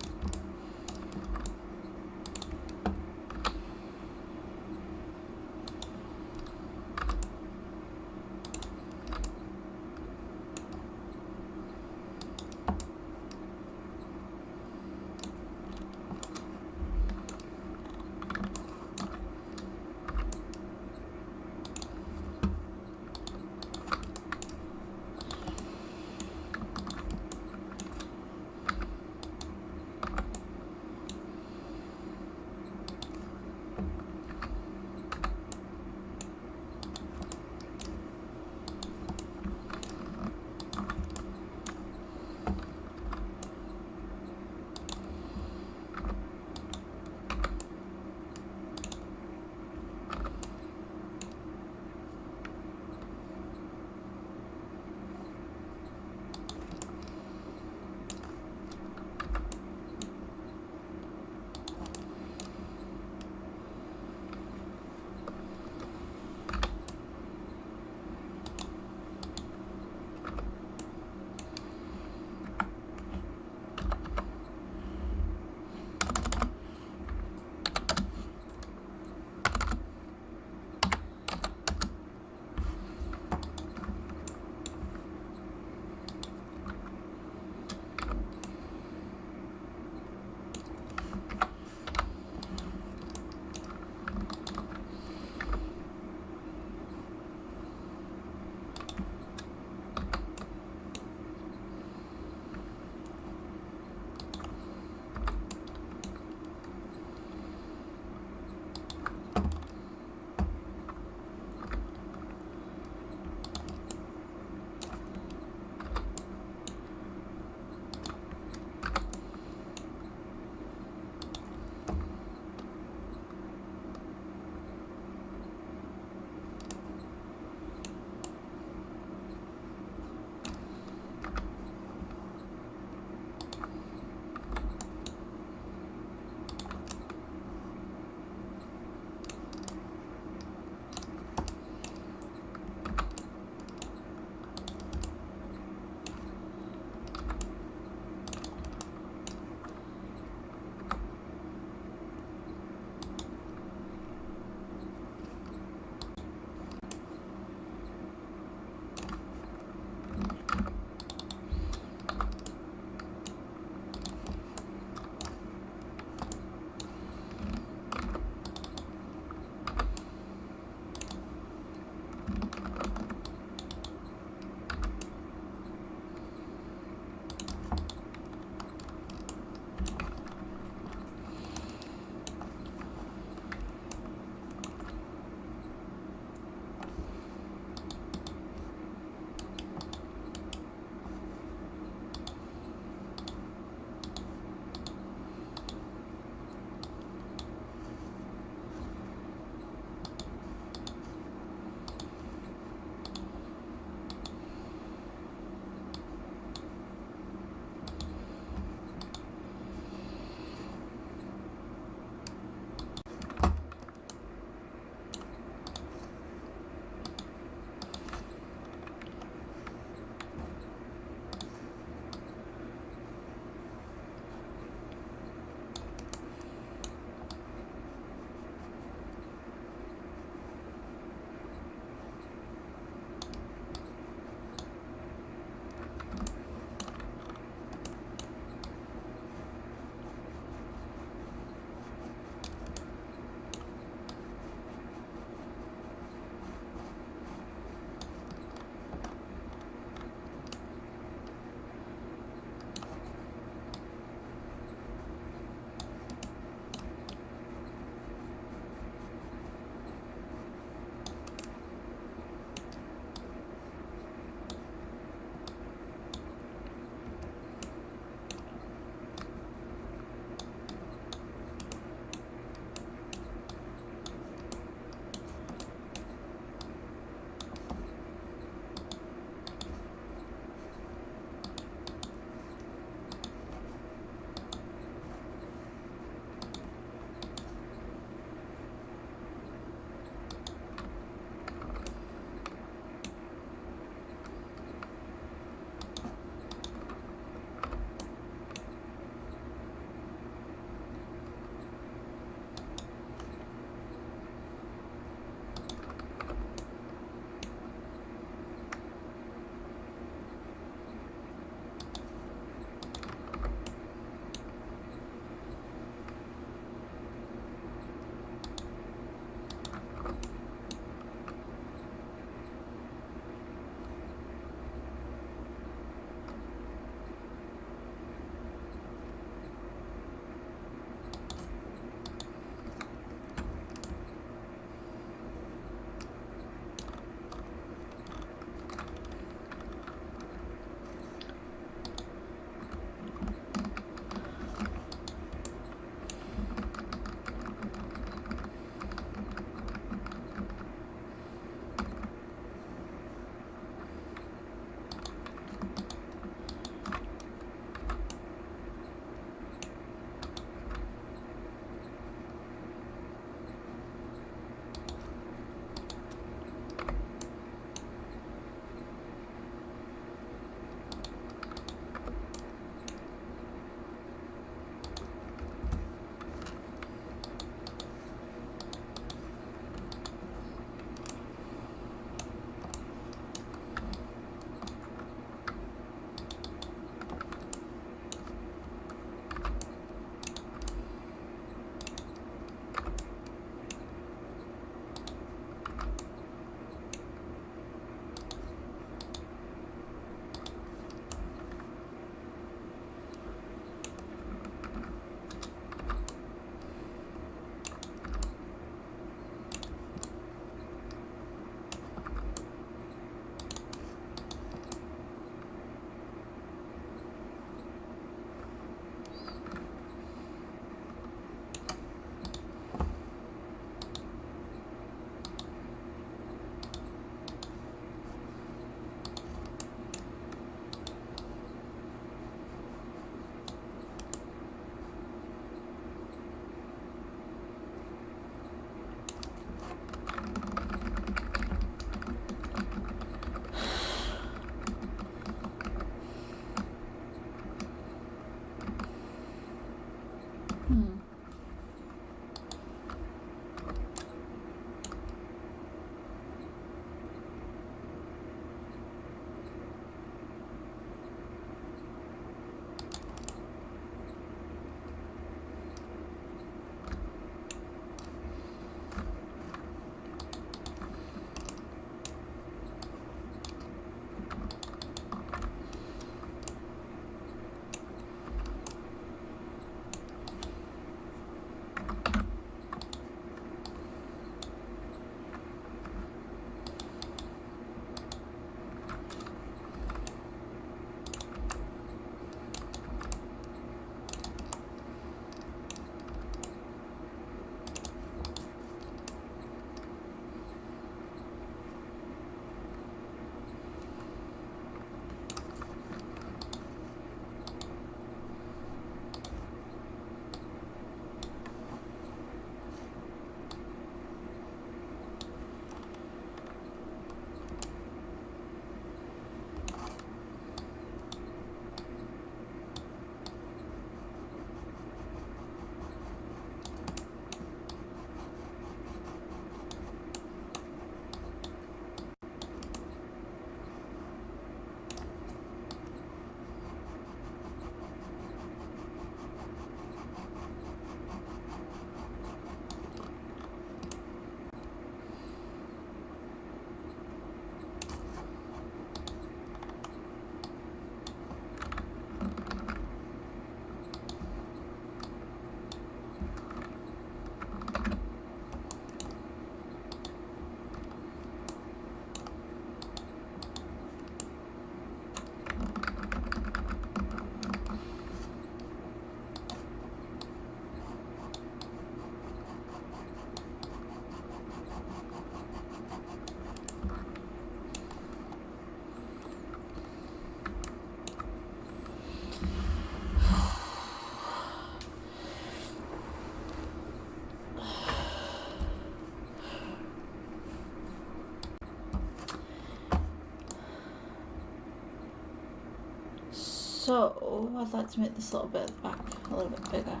So, I'd like to make this a little bit back a little bit bigger.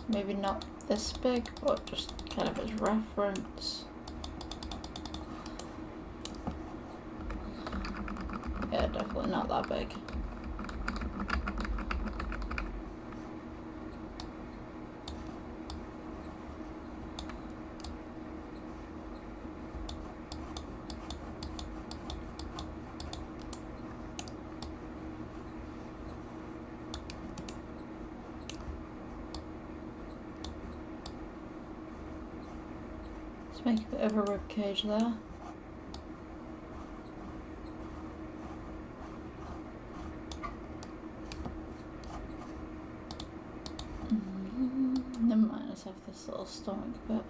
Maybe not this big, but just kind of as reference. Yeah, definitely not that big. Make a bit of a rib cage there. Never mind, let's have this little stomach bit.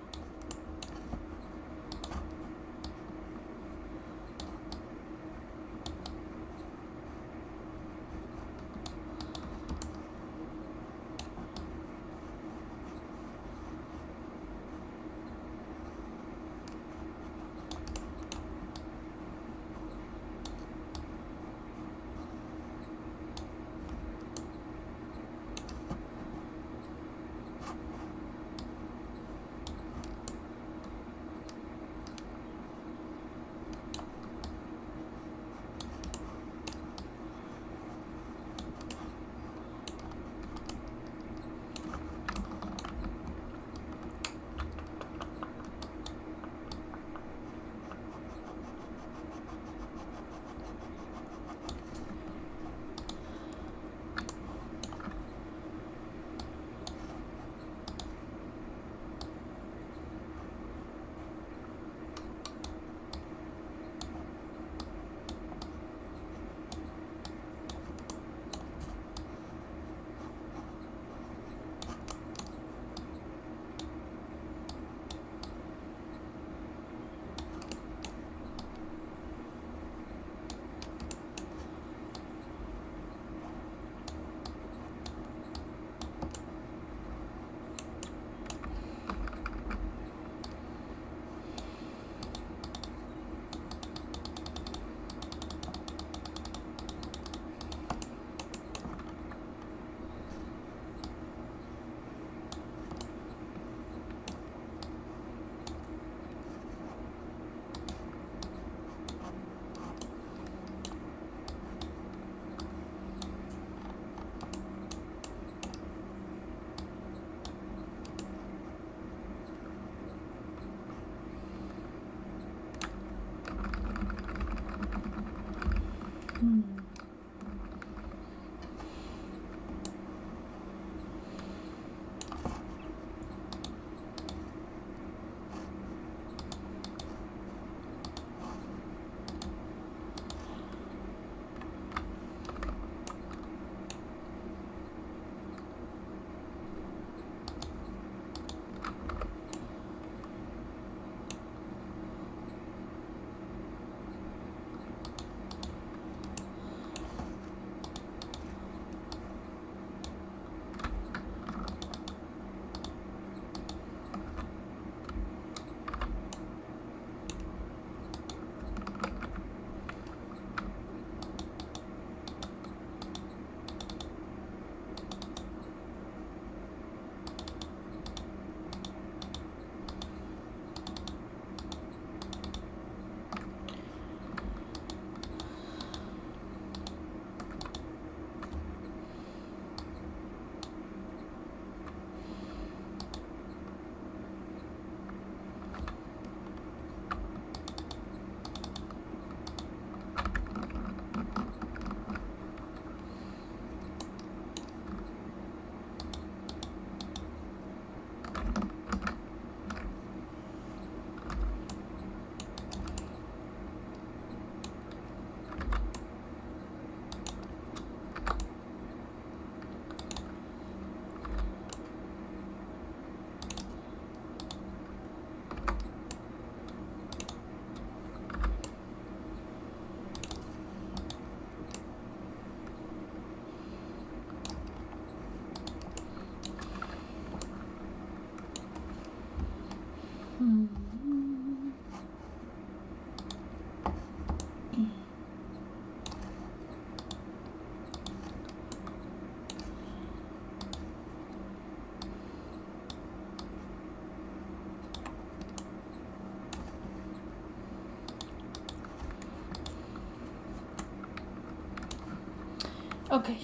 Okay,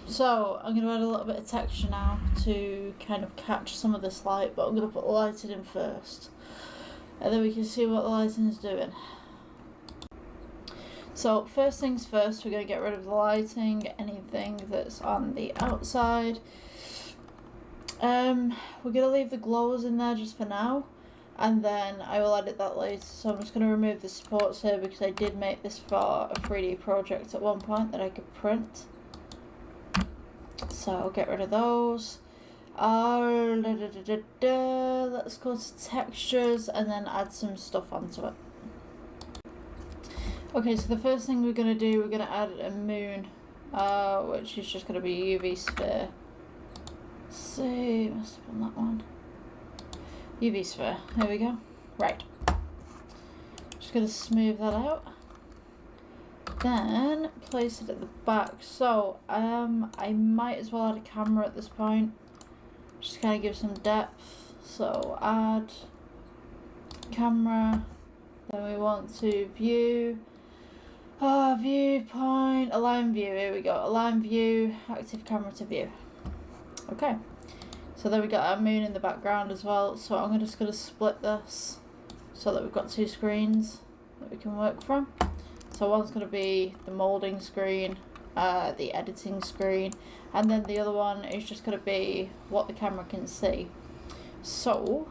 so I'm going to add a little bit of texture now to kind of catch some of this light, but I'm going to put the lighting in first, and then we can see what the lighting is doing. So first things first, we're going to get rid of the lighting, anything that's on the outside. We're going to leave the glows in there just for now, and then I will edit that later. So I'm just going to remove the supports here because I did make this for a 3D project at one point that I could print. So I'll get rid of those. Let's go to textures and then add some stuff onto it. Okay, so the first thing we're going to do, we're going to add a moon, which is just going to be UV sphere. Let's see, must have been that one. UV sphere, there we go. Right. Just going to smooth that out. Then place it at the back. So I might as well add a camera at this point, just kind of give some depth. So add camera. Then we want to view. Viewpoint, align view. Here we go. Align view. Active camera to view. Okay. So then we got our moon in the background as well. So I'm just going to split this so that we've got two screens that we can work from. So one's going to be the molding screen, the editing screen, and then the other one is just going to be what the camera can see. So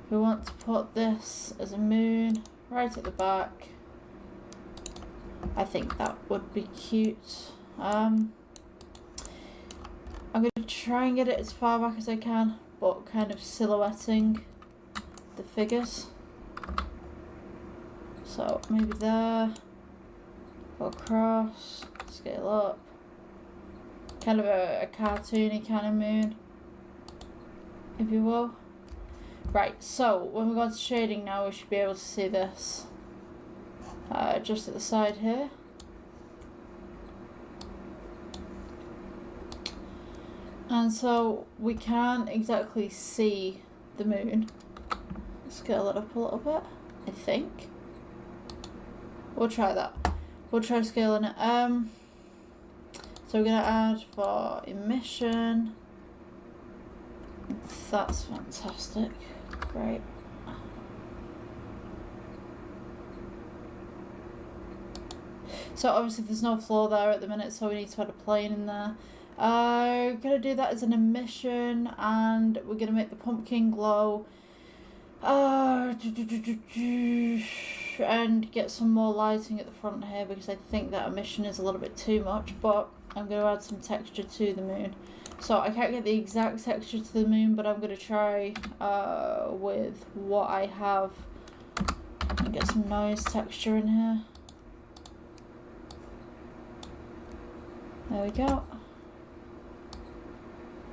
we want to put this as a moon right at the back. I think that would be cute. I'm going to try and get it as far back as I can, but kind of silhouetting the figures. So maybe there. Go across, scale up, kind of a cartoony kind of moon, if you will. Right, so when we go into shading now, we should be able to see this just at the side here. And so we can't exactly see the moon. Scale it up a little bit, I think. We'll try that. We'll try scaling it. So we're gonna add for emission. That's fantastic. Great. So obviously there's no floor there at the minute, so we need to add a plane in there. We're gonna do that as an emission, and we're gonna make the pumpkin glow. And get some more lighting at the front here because I think that emission is a little bit too much, but I'm going to add some texture to the moon. So I can't get the exact texture to the moon, but I'm going to try with what I have and get some noise texture in here. There we go.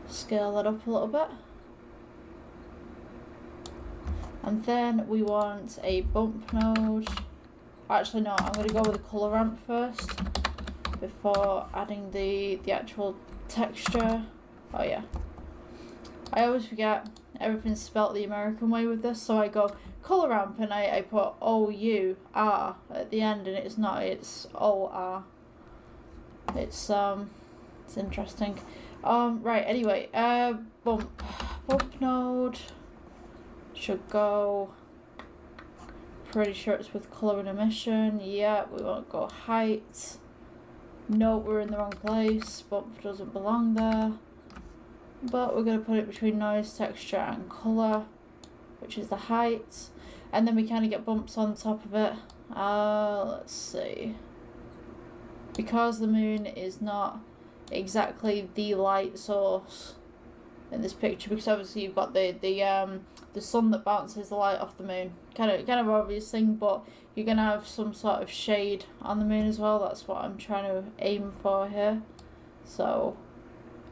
Scale that up a little bit. And then we want a bump node. Actually no, I'm going to go with a colour ramp first before adding the actual texture. Oh yeah. I always forget everything's spelt the American way with this, so I go colour ramp and I put O-U-R at the end, and it's not, it's O-R. It's interesting. Right, anyway, bump node. Should go, pretty sure it's with colour and emission. Yeah, we want to go height. No, we're in the wrong place. Bump doesn't belong there. But we're going to put it between noise, texture and colour, which is the height. And then we kind of get bumps on top of it. Let's see. Because the moon is not exactly the light source in this picture, because obviously you've got the sun that bounces the light off the moon, kind of obvious thing, but you're gonna have some sort of shade on the moon as well. That's what I'm trying to aim for here. So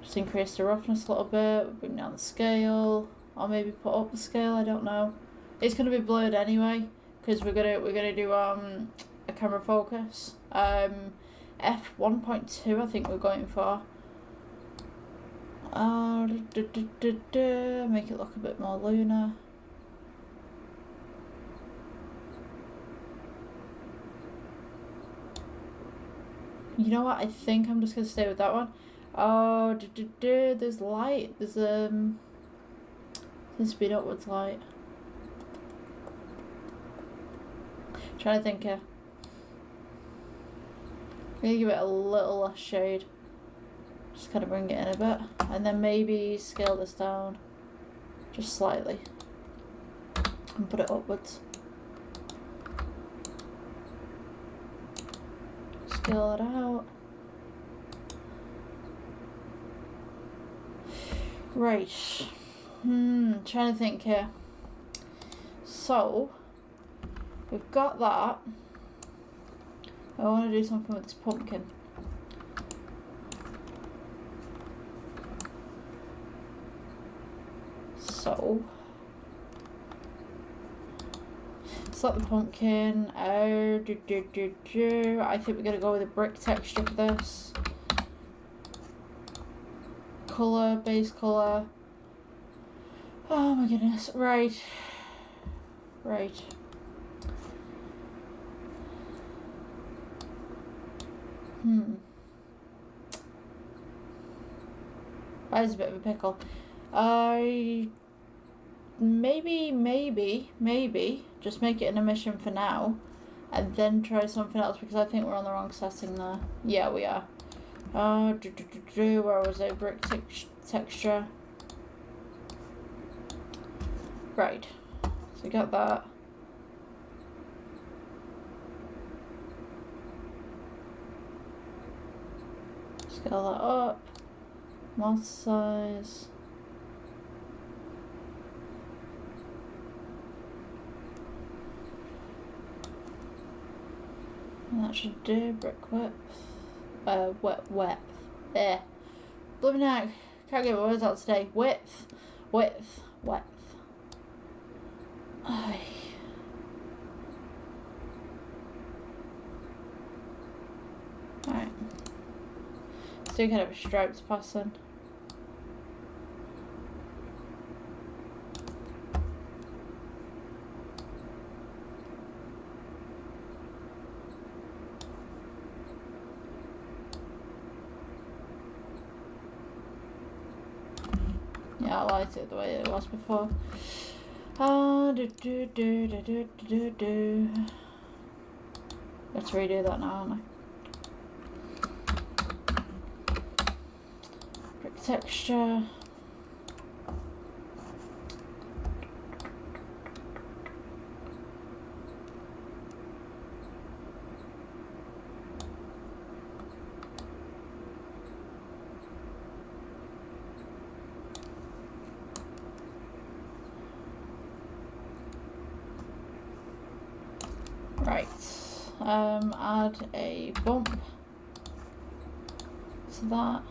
just increase the roughness a little bit, bring down the scale, or maybe put up the scale. I don't know. It's gonna be blurred anyway because we're gonna do a camera focus. F1.2 I think we're going for. Make it look a bit more lunar. You know what? I think I'm just gonna stay with that one. Oh, there's light. There's speed upwards light. Trying to think here. I'm gonna give it a little less shade. Just kind of bring it in a bit, and then maybe scale this down just slightly and put it upwards. Scale it out. Right. Trying to think here. So we've got that. I want to do something with this pumpkin. So select the pumpkin. I think we're gonna go with a brick texture for this. Colour, base colour. Oh my goodness. Right. That is a bit of a pickle. Maybe just make it an emission for now and then try something else, because I think we're on the wrong setting there. Yeah, we are. Where was it? Brick texture. Right. So we got that. Scale that up. Mouse size. And that should do. Brick width. Width. There. Blooming out. Can't get my words out today. Width. Aye. Alright. So kind of a stripes pattern. Yeah, I liked it the way it was before. Let's redo that now, aren't I? Brick texture. Right, add a bump to that.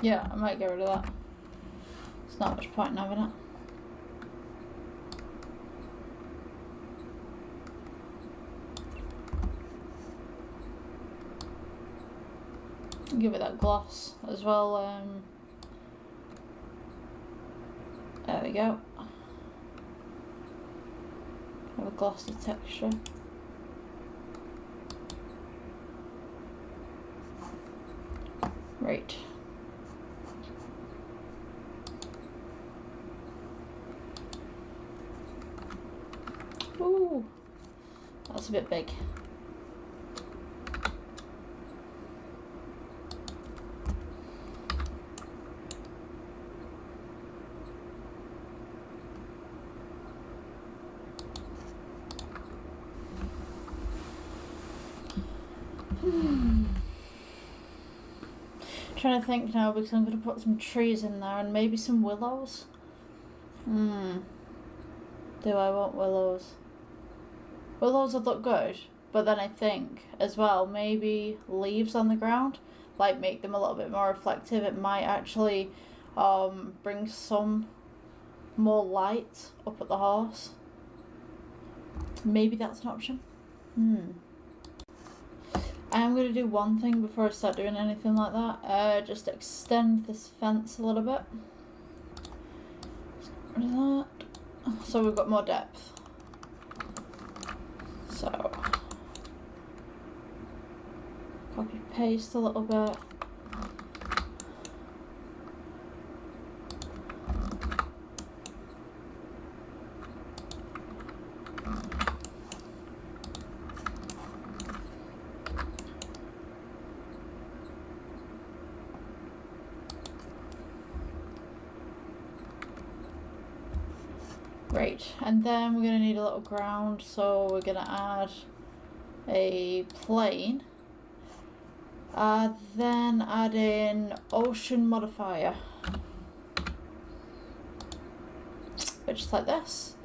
Yeah, I might get rid of that. There's not much point in having it. Give it that gloss as well. There we go. Have a glossy texture. Right. Ooh, that's a bit big. Trying to think now because I'm going to put some trees in there and maybe some willows. Do I want willows? Willows would look good, but then I think as well maybe leaves on the ground, like make them a little bit more reflective. It might actually bring some more light up at the horse. Maybe that's an option. I am going to do one thing before I start doing anything like that. Just extend this fence a little bit. Get rid of that. So we've got more depth. So copy paste a little bit. Great, and then we're going to need a little ground, so we're going to add a plane. Then add in ocean modifier, just like this.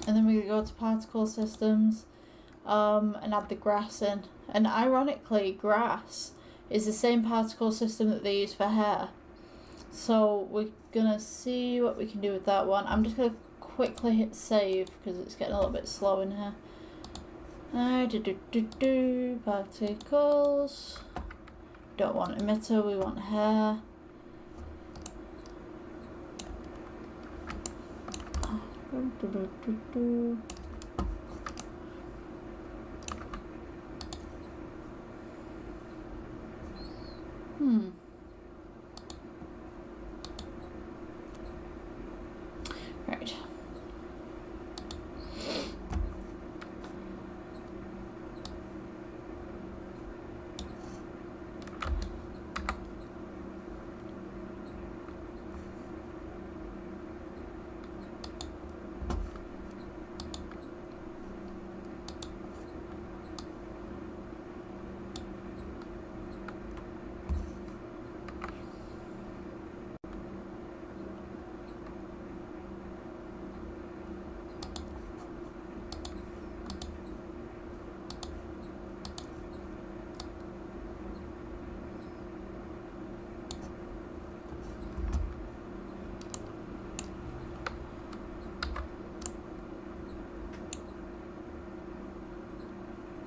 And then we go to particle systems and add the grass in. And ironically, grass is the same particle system that they use for hair. So we're gonna see what we can do with that one. I'm just gonna quickly hit save because it's getting a little bit slow in here. Particles. Don't want emitter, we want hair. Right.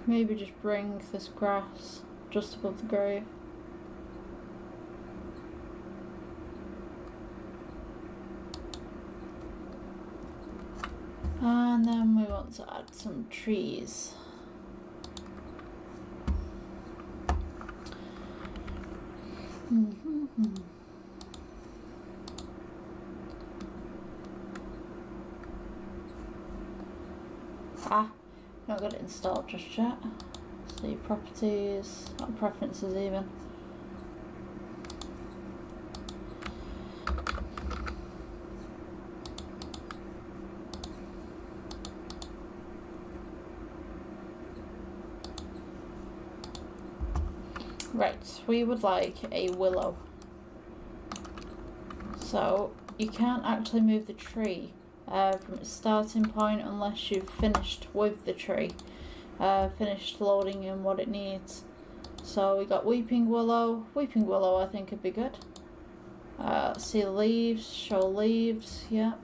Maybe just bring this grass just above the grave. And then we want to add some trees. Not got it installed just yet. See properties, not preferences even. Right, we would like a willow. So you can't actually move the tree from its starting point unless you've finished with the tree, finished loading in what it needs. So we got weeping willow. Weeping willow I think would be good. See leaves, show leaves, yep.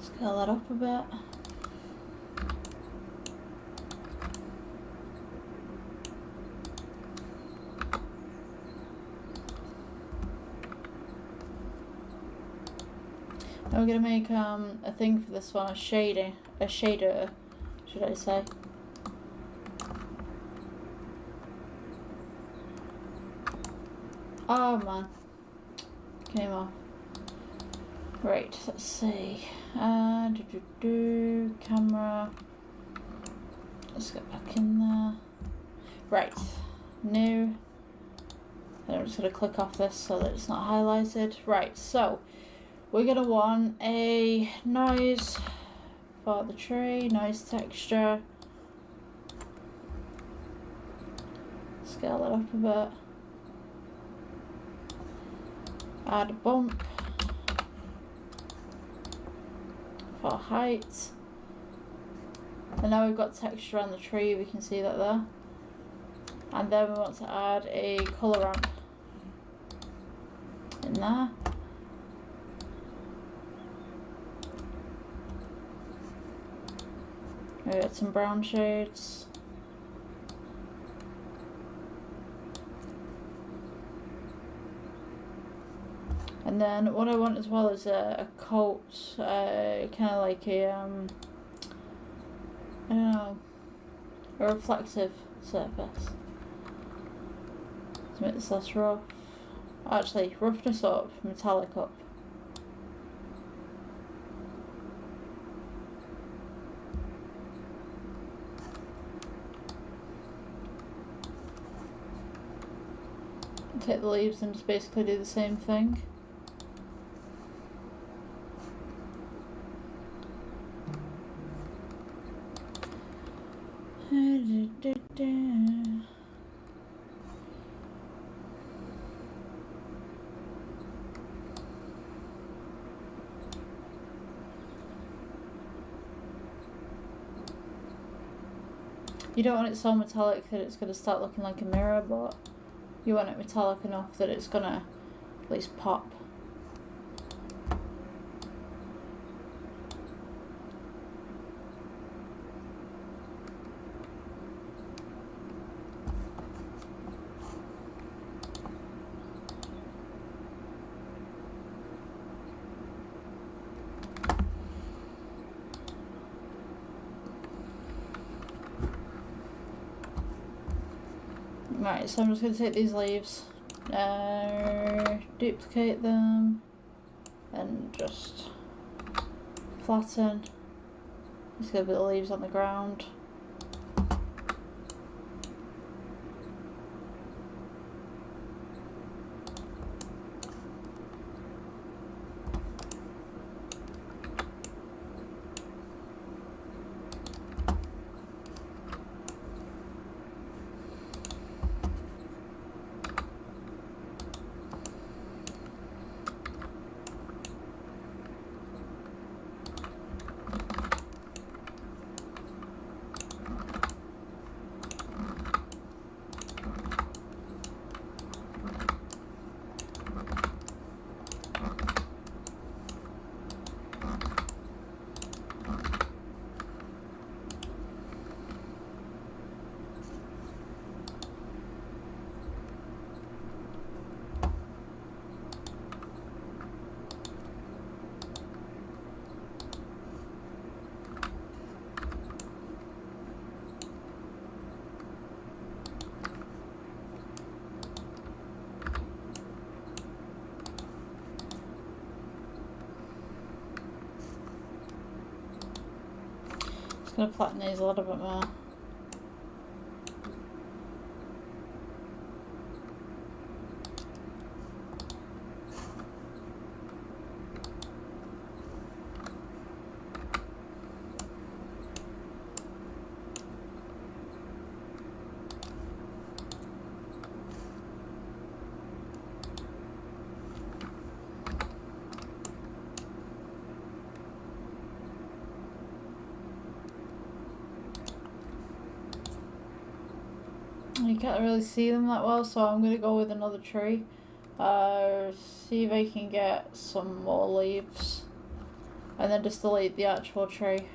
Scale that up a bit. Now we're gonna make a thing for this one, a shader, should I say. Oh man, came off. Right, let's see. Camera. Let's get back in there. Right, new. And I'm just gonna click off this so that it's not highlighted. Right, so we're gonna want a noise for the tree, noise texture. Scale it up a bit. Add a bump for height. And now we've got texture on the tree, we can see that there. And then we want to add a colour ramp in there. We got some brown shades. And then what I want as well is a coat, kind of like a, I don't know, a reflective surface. To make this less rough. Actually, roughness up, metallic up. Take the leaves and just basically do the same thing. You don't want it so metallic that it's going to start looking like a mirror, but you want it metallic enough that it's going to at least pop. Right, so I'm just going to take these leaves, duplicate them, and just flatten. Just going to put the leaves on the ground. Just going to flatten these a little bit more. You can't really see them that well, so I'm going to go with another tree. See if I can get some more leaves. And then just delete the actual tree.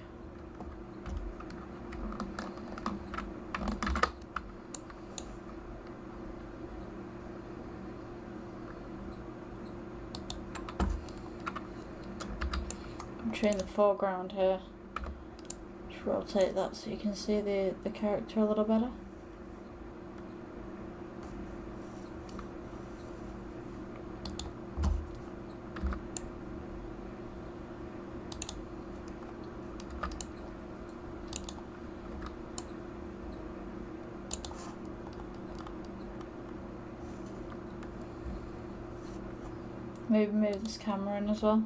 tree in the foreground here. Just rotate that so you can see the character a little better. Maybe move this camera in as well.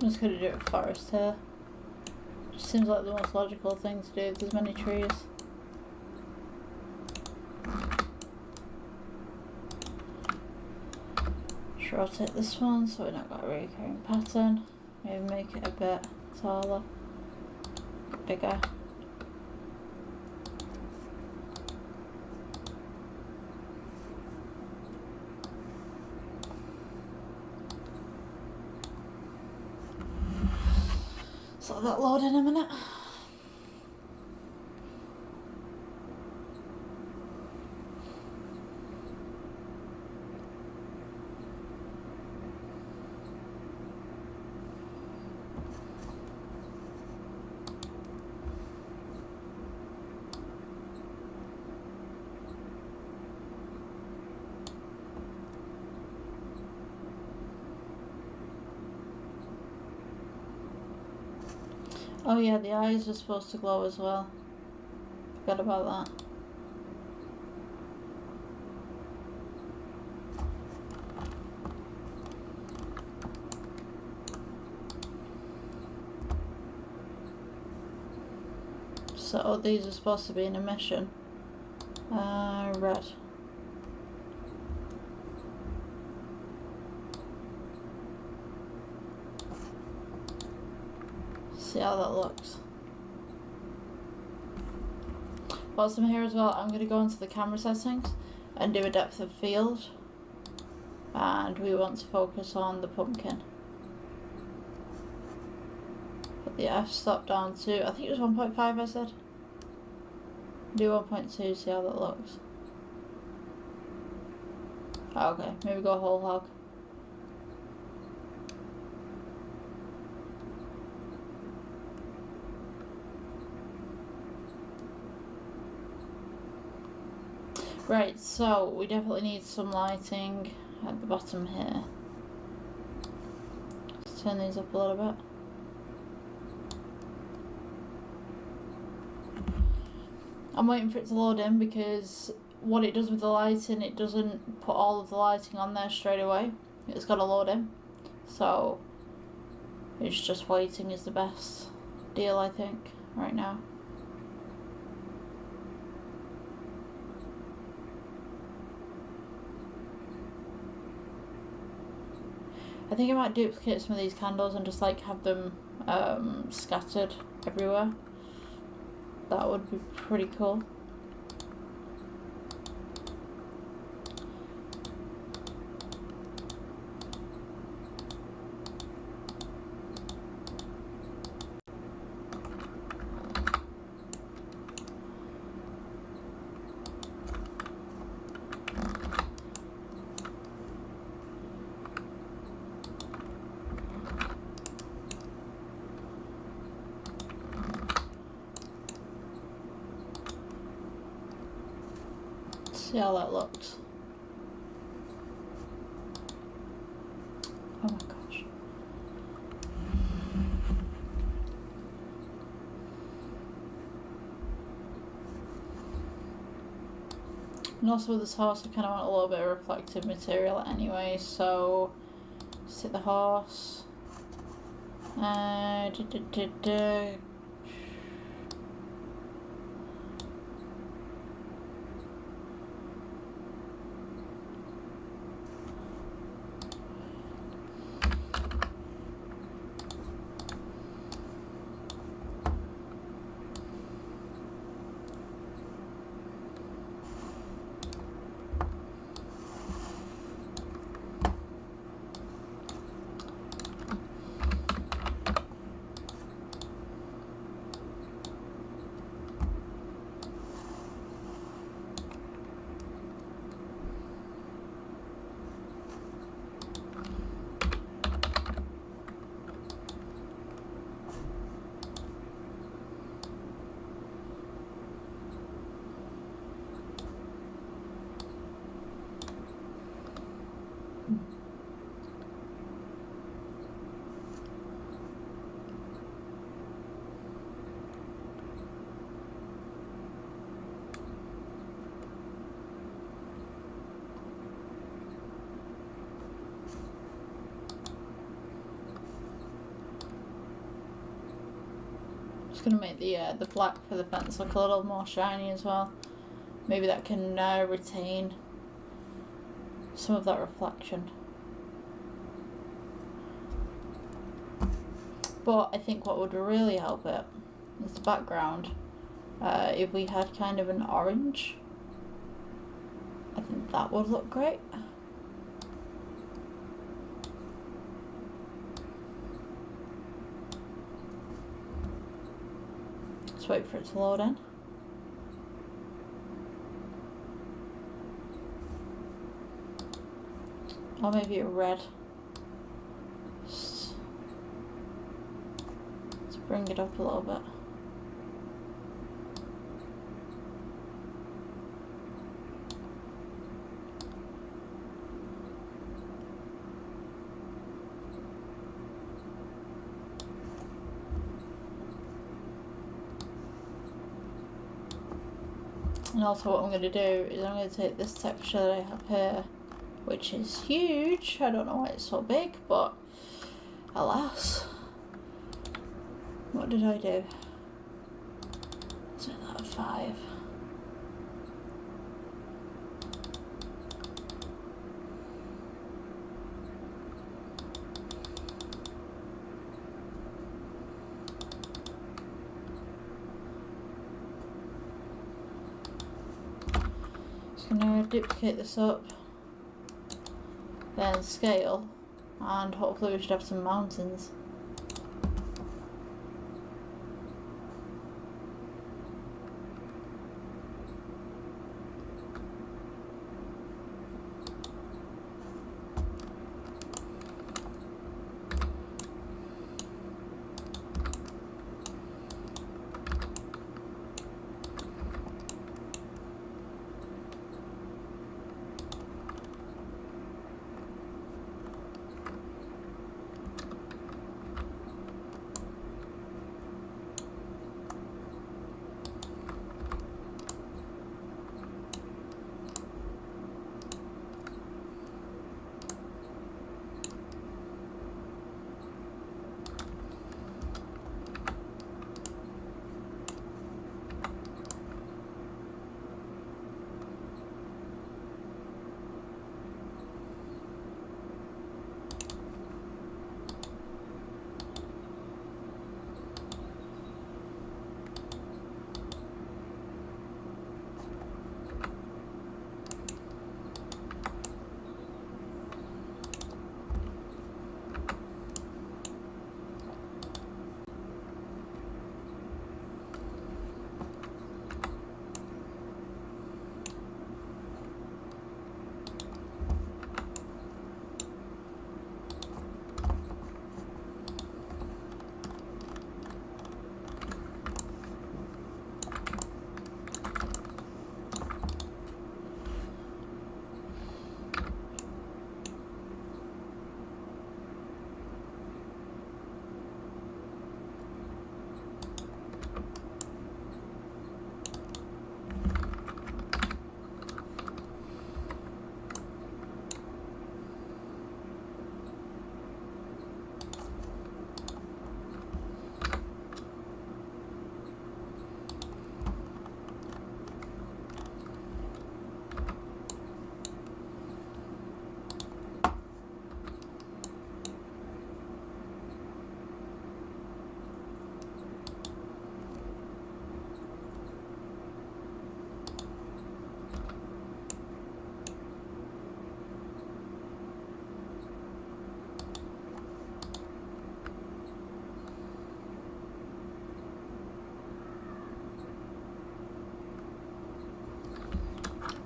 I'm just going to do a forest here. Just seems like the most logical thing to do if there's many trees. Just rotate this one so we've not got a recurring pattern. Maybe make it a bit taller, a bit bigger. So let that load in a minute. Oh yeah, the eyes are supposed to glow as well. Forgot about that. So these are supposed to be in emission. Red. See how that looks. Whilst I'm here as well, I'm going to go into the camera settings and do a depth of field, and we want to focus on the pumpkin. Put the f-stop down to, I think it was 1.5 I said. Do 1.2, see how that looks. Okay, maybe go whole hog. Right, so we definitely need some lighting at the bottom here. Let's turn these up a little bit. I'm waiting for it to load in because what it does with the lighting, it doesn't put all of the lighting on there straight away. It's got to load in. So it's just waiting is the best deal, I think, right now. I think I might duplicate some of these candles and just like have them scattered everywhere. That would be pretty cool. See how that looks. Oh my gosh. And also with this horse, I kind of want a little bit of reflective material anyway, so sit the horse. Just gonna make the black for the fence look a little more shiny as well. Maybe that can retain some of that reflection. But I think what would really help it is the background. If we had kind of an orange, I think that would look great. Just wait for it to load in. Or maybe a red. Just bring it up a little bit. And also what I'm going to do is I'm going to take this texture that I have here, which is huge. I don't know why it's so big, but alas. What did I do? Set that at 5. Just gonna duplicate this up, then scale, and hopefully we should have some mountains.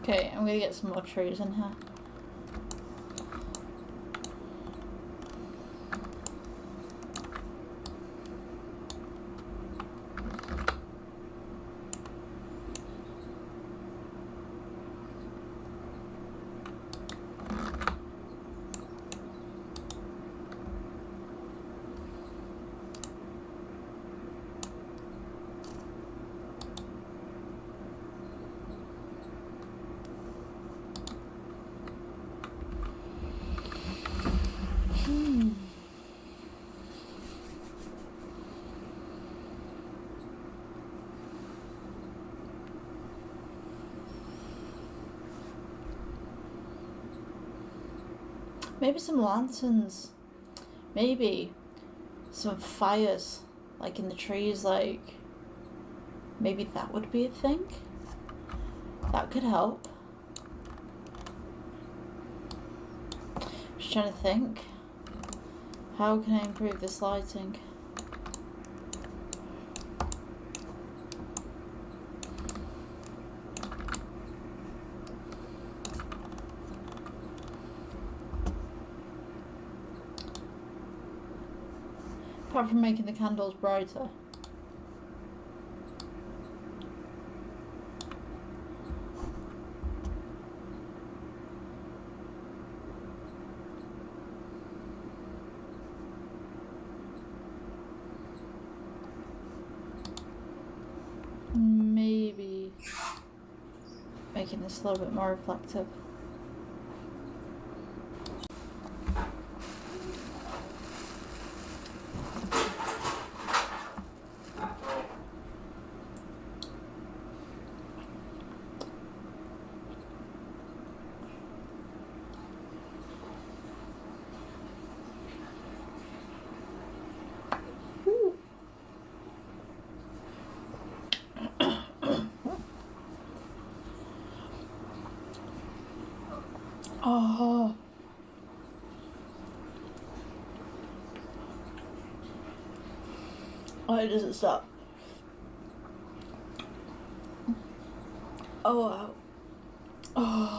Okay, I'm gonna get some more trees in here. Maybe some lanterns. Maybe some fires, like in the trees, like maybe that would be a thing. That could help. Just trying to think. How can I improve this lighting? Apart from making the candles brighter. Maybe making this a little bit more reflective. Oh. Oh, it doesn't stop. Oh, wow. Oh.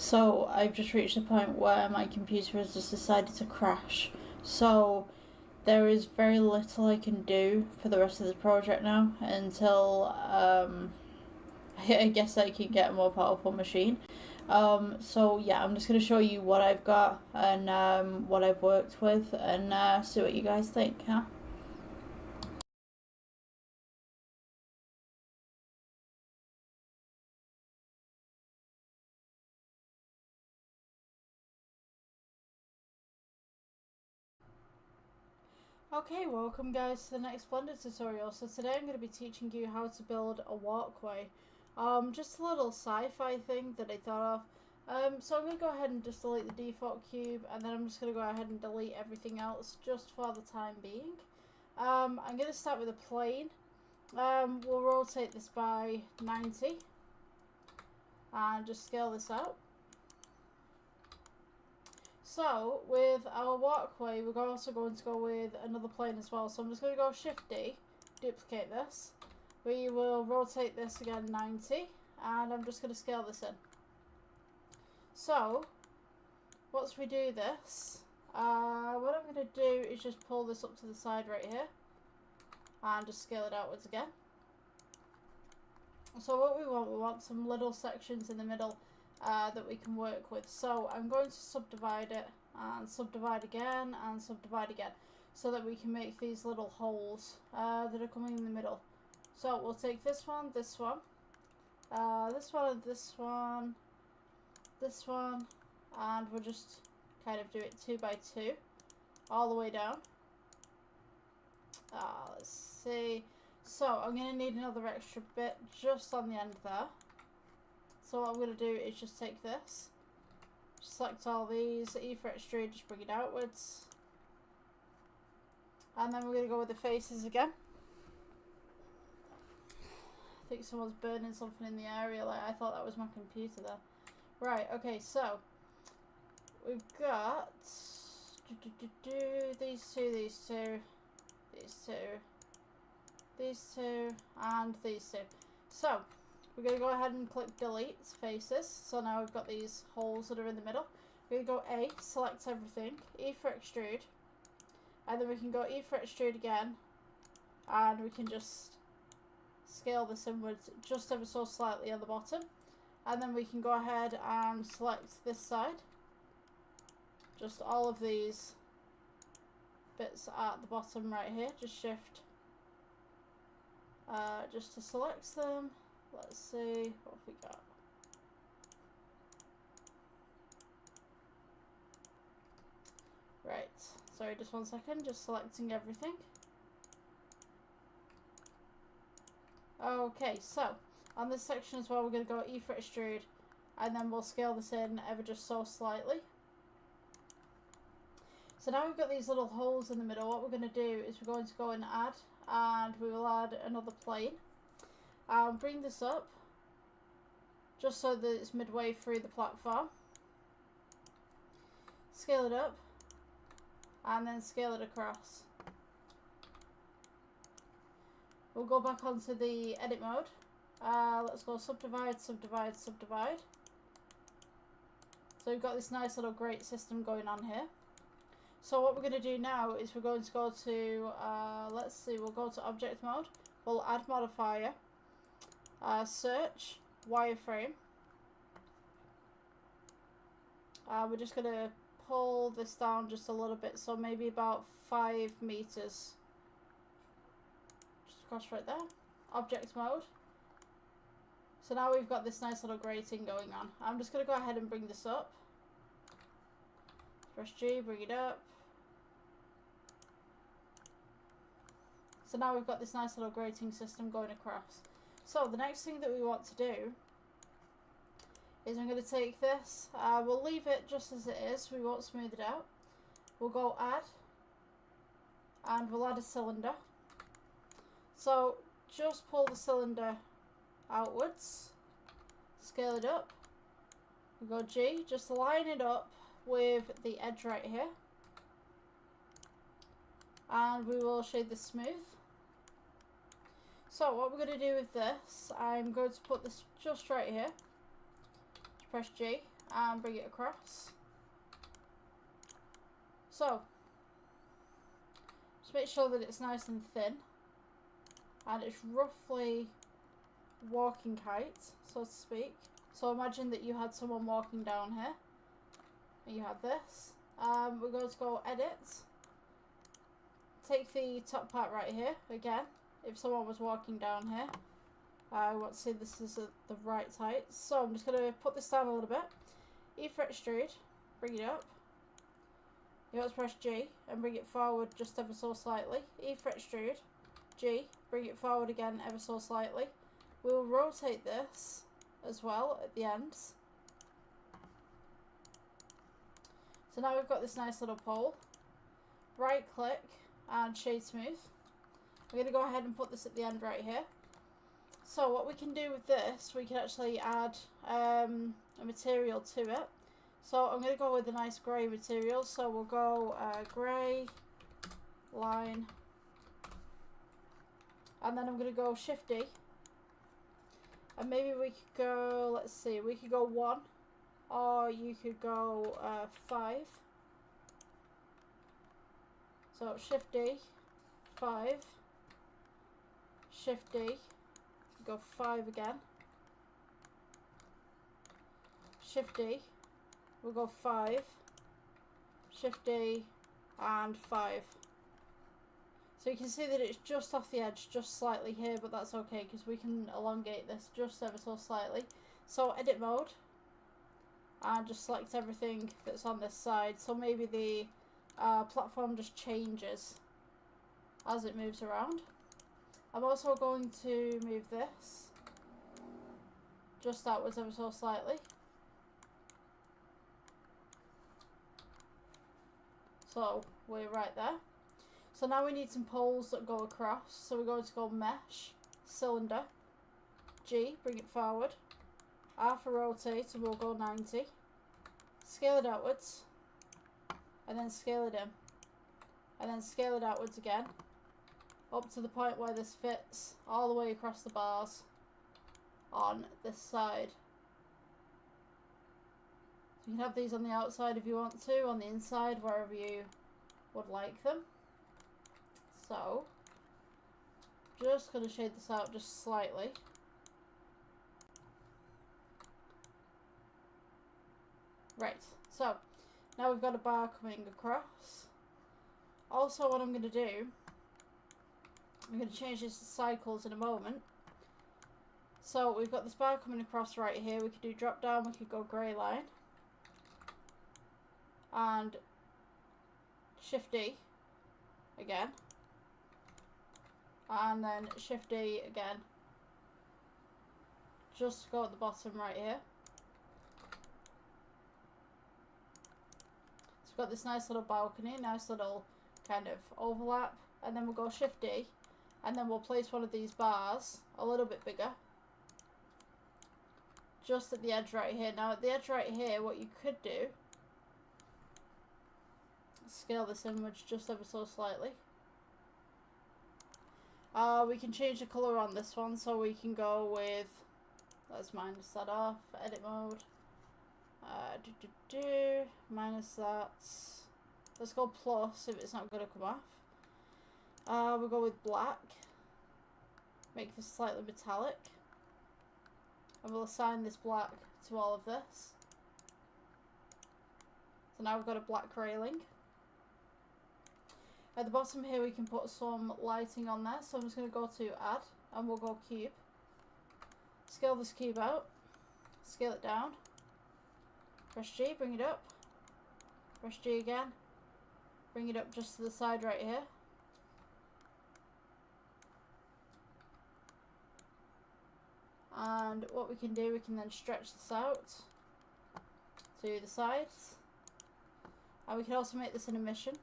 So I've just reached the point where my computer has just decided to crash. So there is very little I can do for the rest of the project now until I guess I can get a more powerful machine. So yeah, I'm just going to show you what I've got and what I've worked with and see what you guys think, huh? Okay, welcome guys to the next Blender tutorial. So today I'm going to be teaching you how to build a walkway. Just a little sci-fi thing that I thought of. So I'm going to go ahead and just delete the default cube, and then I'm just going to go ahead and delete everything else just for the time being. I'm going to start with a plane. We'll rotate this by 90 and just scale this out. So, with our walkway, we're also going to go with another plane as well. So I'm just going to go Shift D, duplicate this. We will rotate this again 90, and I'm just going to scale this in. So, once we do this, what I'm going to do is just pull this up to the side right here, and just scale it outwards again. So what we want some little sections in the middle that we can work with. So I'm going to subdivide it and subdivide again and subdivide again so that we can make these little holes that are coming in the middle. So we'll take this one, this one, this one, this one, this one, and we'll just kind of do it 2 by 2 all the way down. Let's see. So I'm going to need another extra bit just on the end there. So what I'm going to do is just take this, select all these, E for extrude, just bring it outwards. And then we're going to go with the faces again. I think someone's burning something in the area, like I thought that was my computer there. Right, okay, so we've got these two, these two, these two, these two, and these two. So we're going to go ahead and click delete faces. So now we've got these holes that are in the middle. We're going to go A, select everything, E for extrude, and then we can go E for extrude again, and we can just scale this inwards just ever so slightly on the bottom. And then we can go ahead and select this side, just all of these bits at the bottom right here, just shift just to select them. Let's see what we got. Right, sorry, just 1 second, just selecting everything. Okay, so on this section as well, we're going to go E for extrude, and then we'll scale this in ever just so slightly. So now we've got these little holes in the middle. What we're going to do is we're going to go and add, and we will add another plane. Bring this up just so that it's midway through the platform. Scale it up and then scale it across. We'll go back onto the edit mode. Let's go subdivide, subdivide, subdivide. So we've got this nice little grate system going on here. So what we're going to do now is we're going to go to, let's see, we'll go to object mode. We'll add modifier. Search, wireframe. We're just going to pull this down just a little bit, so maybe about 5 meters. Just across right there. Object mode. So now we've got this nice little grating going on. I'm just going to go ahead and bring this up. Press G, bring it up. So now we've got this nice little grating system going across. So the next thing that we want to do is I'm going to take this, we'll leave it just as it is, we won't smooth it out. We'll go add, and we'll add a cylinder. So just pull the cylinder outwards, scale it up, we go G, just line it up with the edge right here, and we will shade this smooth. So what we're going to do with this, I'm going to put this just right here. Press G, and bring it across. So, just make sure that it's nice and thin, and it's roughly walking height, so to speak. So imagine that you had someone walking down here, and you had this. We're going to go edit, take the top part right here again. If someone was walking down here, I want to see this is the right height. So I'm just going to put this down a little bit. E-for extrude, bring it up. You want to press G and bring it forward just ever so slightly. E-for extrude, G, bring it forward again ever so slightly. We'll rotate this as well at the ends. So now we've got this nice little pole. Right click and shade smooth. We're going to go ahead and put this at the end right here. So what we can do with this, we can actually add a material to it. So I'm going to go with a nice grey material. So we'll go grey line, and then I'm going to go Shift D, and maybe we could go, let's see, we could go 1, or you could go 5. So Shift D, 5, Shift D, go 5 again, Shift D, we'll go 5, Shift D, and 5. So you can see that it's just off the edge, just slightly here, but that's okay because we can elongate this just ever so slightly. So edit mode, and just select everything that's on this side. So maybe the platform just changes as it moves around. I'm also going to move this just outwards ever so slightly. So we're right there. So now we need some poles that go across. So we're going to go mesh, cylinder, G, bring it forward, R for rotate, and we'll go 90. Scale it outwards, and then scale it in, and then scale it outwards again, up to the point where this fits all the way across the bars on this side. You can have these on the outside if you want to, on the inside, wherever you would like them. So, just going to shade this out just slightly. Right, so now we've got a bar coming across. Also, what I'm going to do, I'm going to change this to cycles in a moment. So we've got this bar coming across right here. We could do drop down, we could go grey line, and Shift D again, and then Shift D again. Just go at the bottom right here. So we've got this nice little balcony, nice little kind of overlap, and then we'll go Shift D, and then we'll place one of these bars a little bit bigger, just at the edge right here. Now at the edge right here, what you could do, scale this inwards just ever so slightly. We can change the colour on this one, so we can go with, let's minus that off, edit mode, minus that, let's go plus if it's not going to come off. We'll go with black, make this slightly metallic, and we'll assign this black to all of this. So now we've got a black railing. At the bottom here we can put some lighting on there, so I'm just going to go to add, and we'll go cube. Scale this cube out, scale it down, press G, bring it up, press G again, bring it up just to the side right here. And what we can do, we can then stretch this out to the sides, and we can also make this an emission.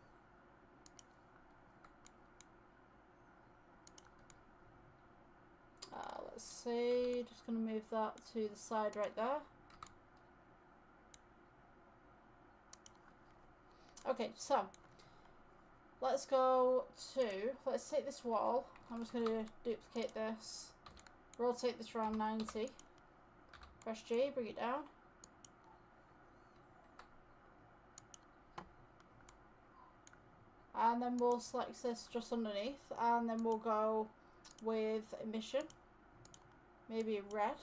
Let's see, just going to move that to the side right there. Okay, so let's go to, let's take this wall, I'm just going to duplicate this, rotate this around 90, press G, bring it down, And then we'll select this just underneath, and then we'll go with emission, maybe red.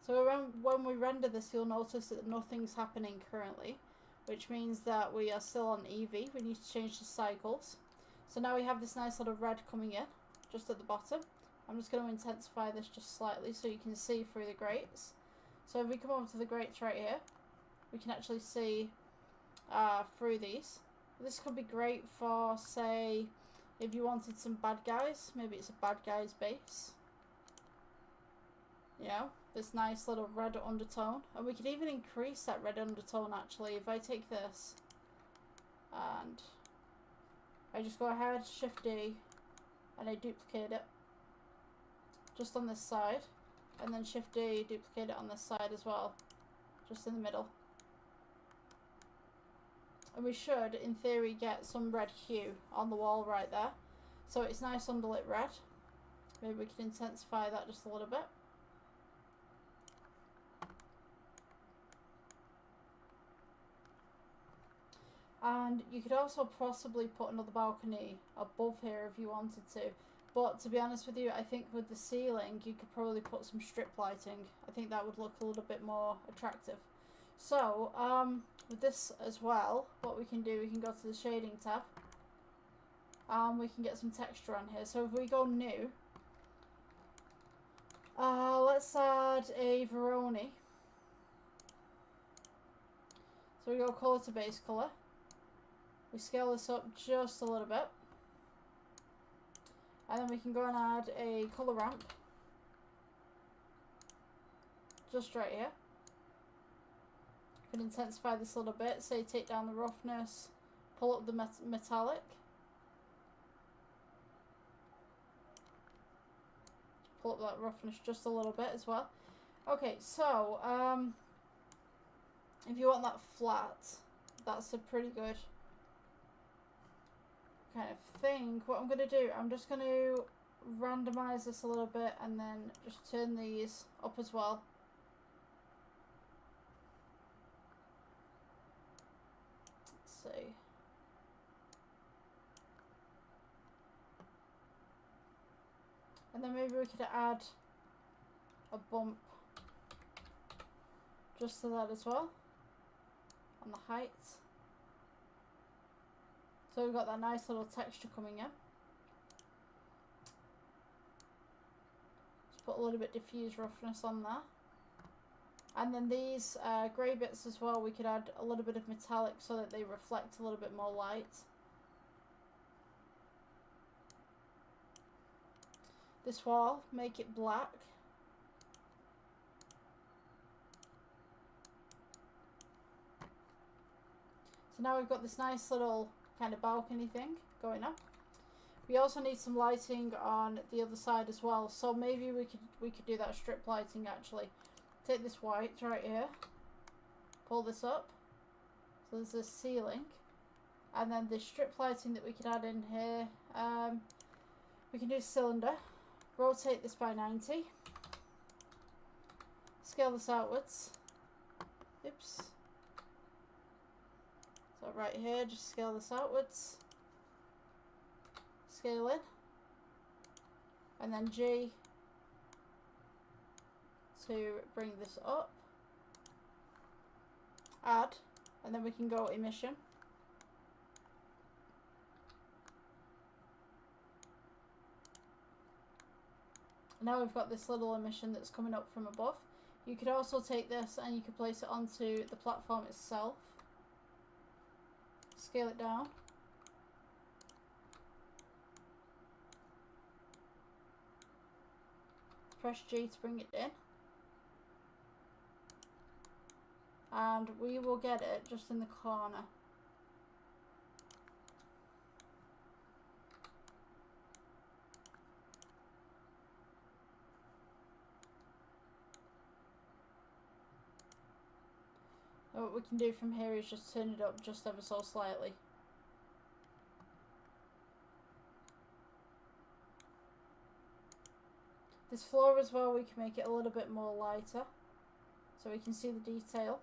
So when we render this, you'll notice that nothing's happening currently, which means that we are still on EV. We need to change the cycles. So now we have this nice little red coming in, just at the bottom. I'm just going to intensify this just slightly so you can see through the grates. So if we come over to the grates right here, we can actually see through these. This could be great for, say, if you wanted some bad guys. Maybe it's a bad guys base. You know, this nice little red undertone. And we could even increase that red undertone actually. If I take this and I just go ahead, Shift D, and I duplicate it just on this side, and then Shift D, duplicate it on this side as well, just in the middle. And we should, in theory, get some red hue on the wall right there. So it's nice underlit red. Maybe we can intensify that just a little bit. And you could also possibly put another balcony above here if you wanted to. But to be honest with you, I think with the ceiling, you could probably put some strip lighting. I think that would look a little bit more attractive. So, with this as well, what we can do, we can go to the shading tab. We can get some texture on here. So if we go new, let's add a Veroni. So we go color to base color. We scale this up just a little bit. And then we can go and add a color ramp. Just right here. We can intensify this a little bit. Say take down the roughness. Pull up the metallic. Pull up that roughness just a little bit as well. Okay, so if you want that flat, that's a pretty good kind of thing. What I'm going to do, I'm just going to randomize this a little bit and then just turn these up as well. Let's see. And then maybe we could add a bump just to that as well on the height. So we've got that nice little texture coming in. Just put a little bit diffuse roughness on there. And then these grey bits as well, we could add a little bit of metallic so that they reflect a little bit more light. This wall, make it black. So now we've got this nice little kind of balcony thing going up. We also need some lighting on the other side as well. So maybe we could do that strip lighting actually. Take this white right here, pull this up. So there's a ceiling, and then the strip lighting that we could add in here. We can do cylinder. Rotate this by 90. Scale this outwards. Oops. So right here, just scale this outwards. Scale in. And then G to bring this up. Add. And then we can go emission. Now we've got this little emission that's coming up from above. You could also take this and you could place it onto the platform itself. Scale it down. Press G to bring it in. And we will get it just in the corner. And what we can do from here is just turn it up just ever so slightly. This floor as well, we can make it a little bit more lighter so we can see the detail.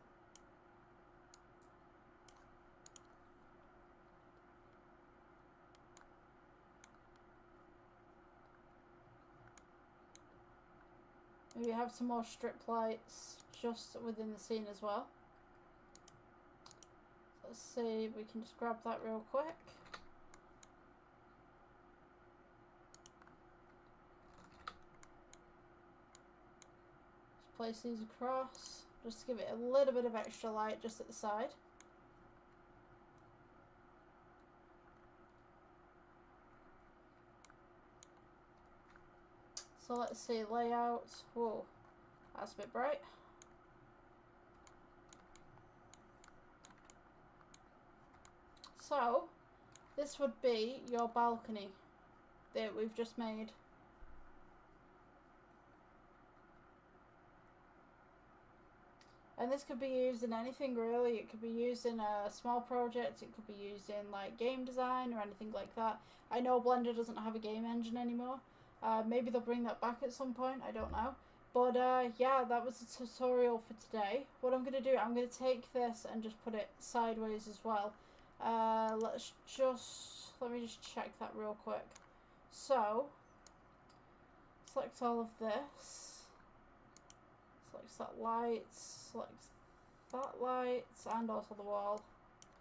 Maybe have some more strip lights just within the scene as well. Let's see if we can just grab that real quick. Just place these across, just to give it a little bit of extra light just at the side. So let's see, layout. Whoa, that's a bit bright. So, this would be your balcony that we've just made. And this could be used in anything really. It could be used in a small project, it could be used in like game design or anything like that. I know Blender doesn't have a game engine anymore. Maybe they'll bring that back at some point, I don't know. But yeah, that was the tutorial for today. What I'm going to do, I'm going to take this and just put it sideways as well. Let me just check that real quick. So, select all of this. Select that light, select that light, and also the wall.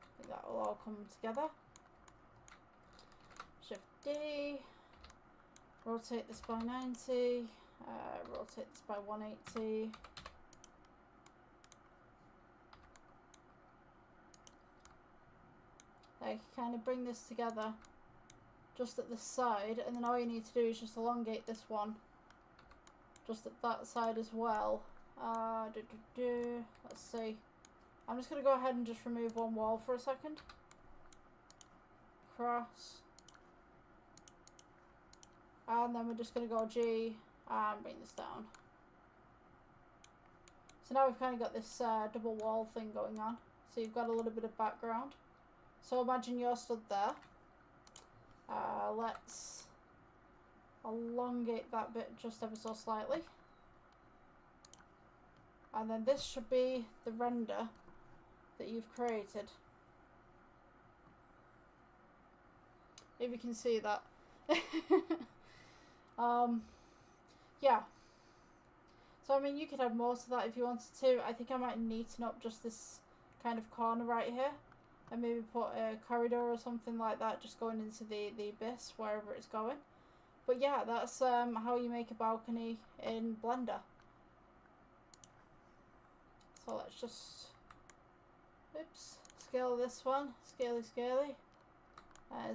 I think that will all come together. Shift D. Rotate this by 90, rotate this by 180. I can kind of bring this together just at the side, and then all you need to do is just elongate this one just at that side as well. Let's see. I'm just going to go ahead and just remove one wall for a second. Cross. And then we're just going to go G and bring this down. So now we've kind of got this double wall thing going on. So you've got a little bit of background. So imagine you're stood there. Let's elongate that bit just ever so slightly. And then this should be the render that you've created. If you can see that. Yeah. So I mean, you could add more to that if you wanted to. I think I might neaten up just this kind of corner right here, and maybe put a corridor or something like that, just going into the abyss wherever it's going. But yeah, that's how you make a balcony in Blender. So let's just, oops, scale this one, scaly,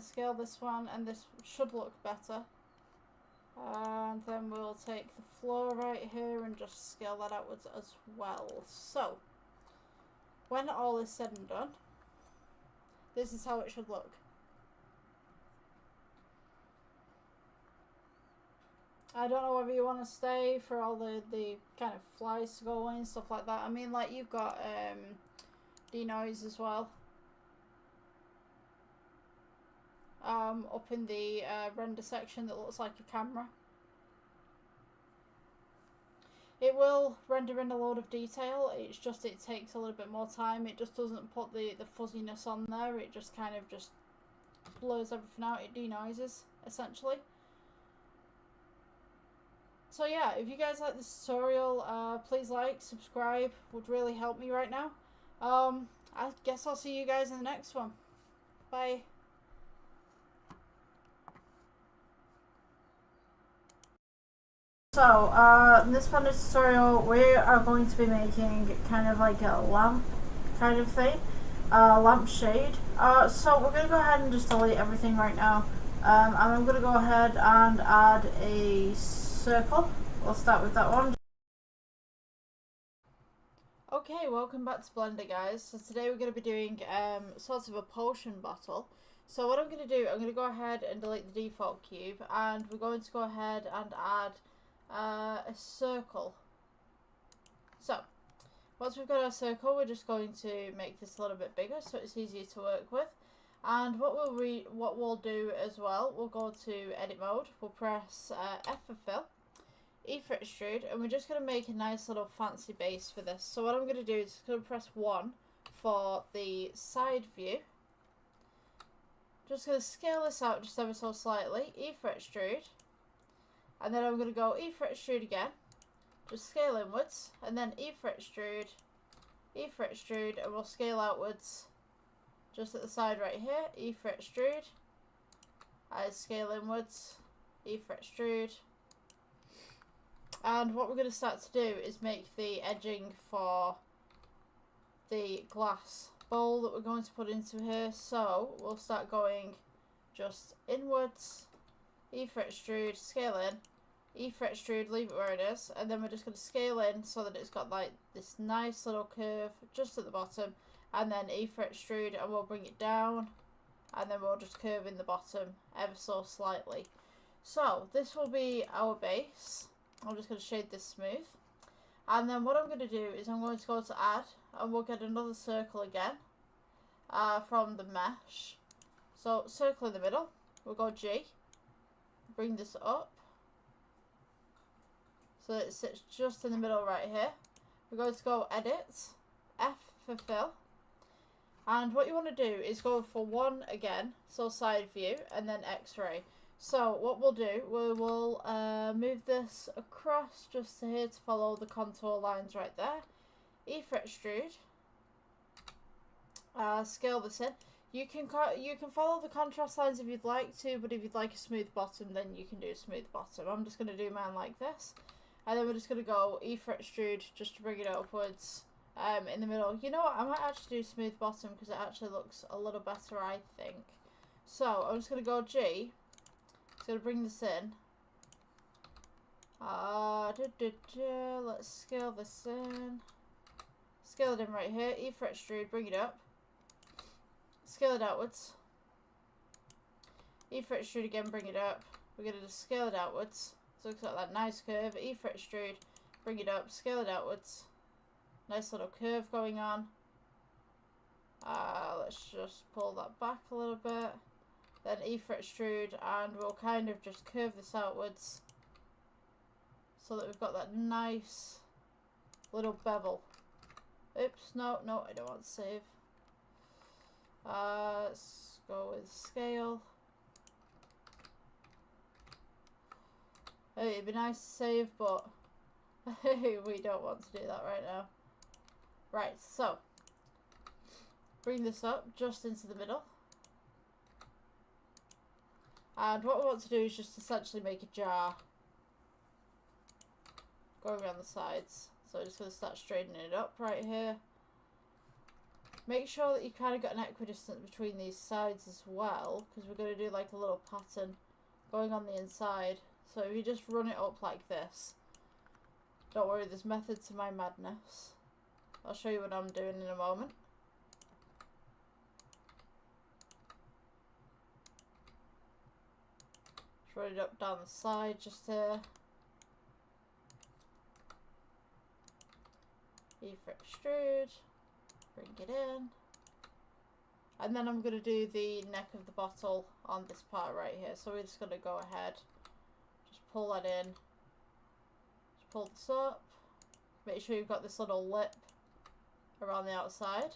scale this one, and this should look better. And then we'll take the floor right here and just scale that outwards as well. So, when all is said and done, this is how it should look. I don't know whether you want to stay for all the kind of flies to go in, stuff like that. I mean, like, you've got denoise as well. Up in the render section that looks like a camera. It will render in a load of detail, it's just it takes a little bit more time. It just doesn't put the fuzziness on there, it just kind of just blurs everything out, it denoises, essentially. So yeah, if you guys like this tutorial, please like, subscribe, would really help me right now. I guess I'll see you guys in the next one. Bye. So, in this Blender tutorial, we are going to be making kind of like a lamp kind of thing, lamp shade. So we're going to go ahead and just delete everything right now, and I'm going to go ahead and add a circle. We'll start with that one. Okay, welcome back to Blender, guys. So today we're going to be doing sort of a potion bottle. So what I'm going to do, I'm going to go ahead and delete the default cube, and we're going to go ahead and add a circle. So once we've got our circle, we're just going to make this a little bit bigger so it's easier to work with. And what we'll do as well, we'll go to edit mode, we'll press F for fill, E for extrude, and we're just going to make a nice little fancy base for this. So what I'm going to do is just going to press 1 for the side view. Just going to scale this out just ever so slightly, E for extrude. And then I'm going to go E for extrude again, just scale inwards, and then E for extrude, and we'll scale outwards just at the side right here. E for extrude, I scale inwards, E for extrude. And what we're going to start to do is make the edging for the glass bowl that we're going to put into here. So we'll start going just inwards, E for extrude, scale in, E for extrude, leave it where it is, and then we're just going to scale in so that it's got like this nice little curve just at the bottom, and then E for extrude, and we'll bring it down, and then we'll just curve in the bottom ever so slightly. So this will be our base. I'm just going to shade this smooth. And then what I'm going to do is I'm going to go to add, and we'll get another circle again from the mesh. So circle in the middle, we'll go G, bring this up so that it sits just in the middle right here. We're going to go edit, F for fill. And what you want to do is go for 1 again, so side view, and then X-ray. So what we'll do, we will move this across just to here to follow the contour lines right there. E for extrude. Scale this in. You can follow the contrast lines if you'd like to, but if you'd like a smooth bottom, then you can do a smooth bottom. I'm just going to do mine like this. And then we're just going to go E for extrude just to bring it upwards in the middle. You know what, I might actually do smooth bottom because it actually looks a little better, I think. So I'm just going to go G. Just going to bring this in. Let's scale this in. Scale it in right here. E for extrude, bring it up. Scale it outwards. E for extrude again, bring it up. We're going to just scale it outwards. So it's got that nice curve. E for extrude, bring it up, scale it outwards. Nice little curve going on. Let's just pull that back a little bit. Then E for extrude, and we'll kind of just curve this outwards so that we've got that nice little bevel. Oops, no, I don't want to save. Let's go with scale. It'd be nice to save, but we don't want to do that right now. Right, so bring this up just into the middle. And what we want to do is just essentially make a jar going around the sides. So I'm just going to start straightening it up right here. Make sure that you kind of got an equidistance between these sides as well, because we're going to do like a little pattern going on the inside. So if you just run it up like this, don't worry, there's method to my madness. I'll show you what I'm doing in a moment. Just run it up down the side just here. E for extrude, bring it in. And then I'm going to do the neck of the bottle on this part right here. So we're just going to go ahead, just pull that in. Just pull this up. Make sure you've got this little lip around the outside.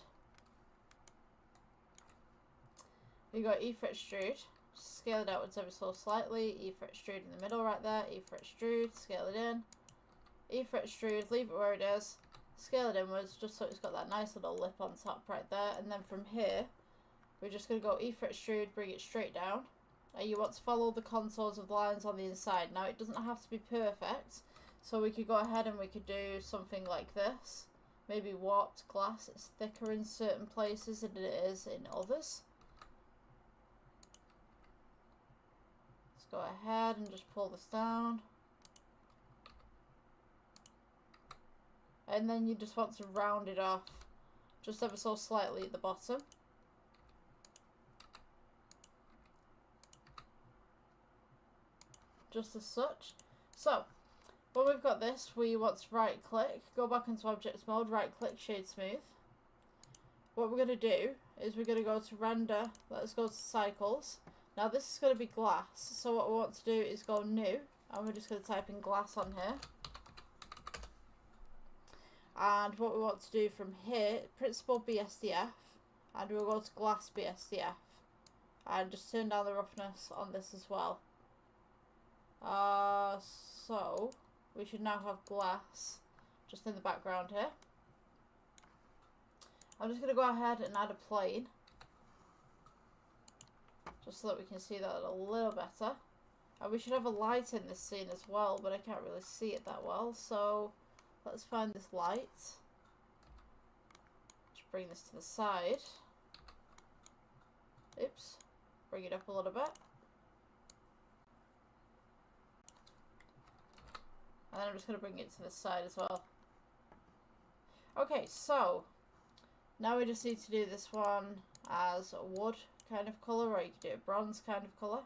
You got E for extrude, scale it outwards ever so slightly. E for extrude in the middle right there. E for extrude, scale it in. E for extrude, leave it where it is. Scale it inwards just so it's got that nice little lip on top right there. And then from here, we're just going to go E for extrude, bring it straight down. And you want to follow the contours of the lines on the inside. Now it doesn't have to be perfect, so we could go ahead and we could do something like this. Maybe warped glass, it's thicker in certain places than it is in others. Let's go ahead and just pull this down. And then you just want to round it off just ever so slightly at the bottom. Just as such. So, when we've got this, we want to right click, go back into object mode, right click, shade smooth. What we're going to do is we're going to go to render, let's go to cycles. Now this is going to be glass, so what we want to do is go new, and we're just going to type in glass on here. And what we want to do from here, principal BSDF, and we'll go to glass BSDF, and just turn down the roughness on this as well. So we should now have glass just in the background here. I'm just going to go ahead and add a plane, just so that we can see that a little better. And we should have a light in this scene as well, but I can't really see it that well, so let's find this light. Just bring this to the side. Oops. Bring it up a little bit. And then I'm just going to bring it to the side as well. Okay, so now we just need to do this one as a wood kind of colour, or you can do a bronze kind of colour.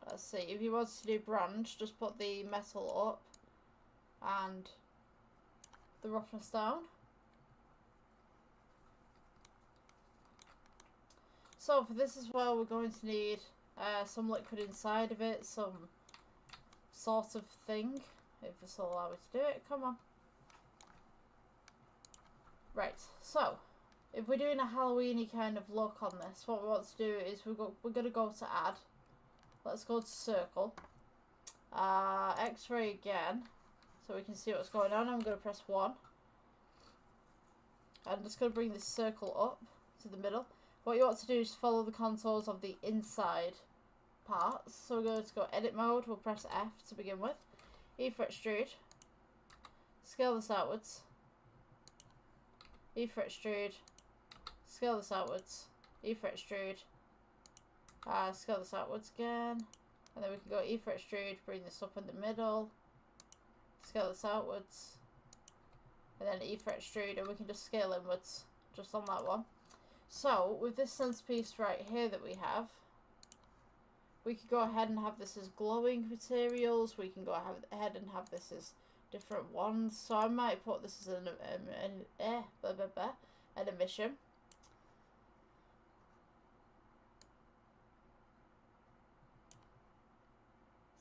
Let's see, if you want to do bronze, just put the metal up and the roughness down. So for this as well, we're going to need some liquid inside of it, some sort of thing, if this will allow me to do it. Come on. Right, so if we're doing a Halloweeny kind of look on this, what we want to do is we're going to go to add. Let's go to circle. X-ray again, so we can see what's going on. I'm going to press 1. I'm just going to bring this circle up to the middle. What you want to do is follow the contours of the inside parts. So we're going to go edit mode. We'll press F to begin with. E for extrude. Scale this outwards. E for extrude. Scale this outwards. E for extrude. Scale this outwards again. And then we can go E for extrude. Bring this up in the middle. Scale this outwards. And then E for extrude. And we can just scale inwards. Just on that one. So, with this centerpiece right here that we have, we could go ahead and have this as glowing materials. We can go ahead and have this as different ones. So I might put this as an emission.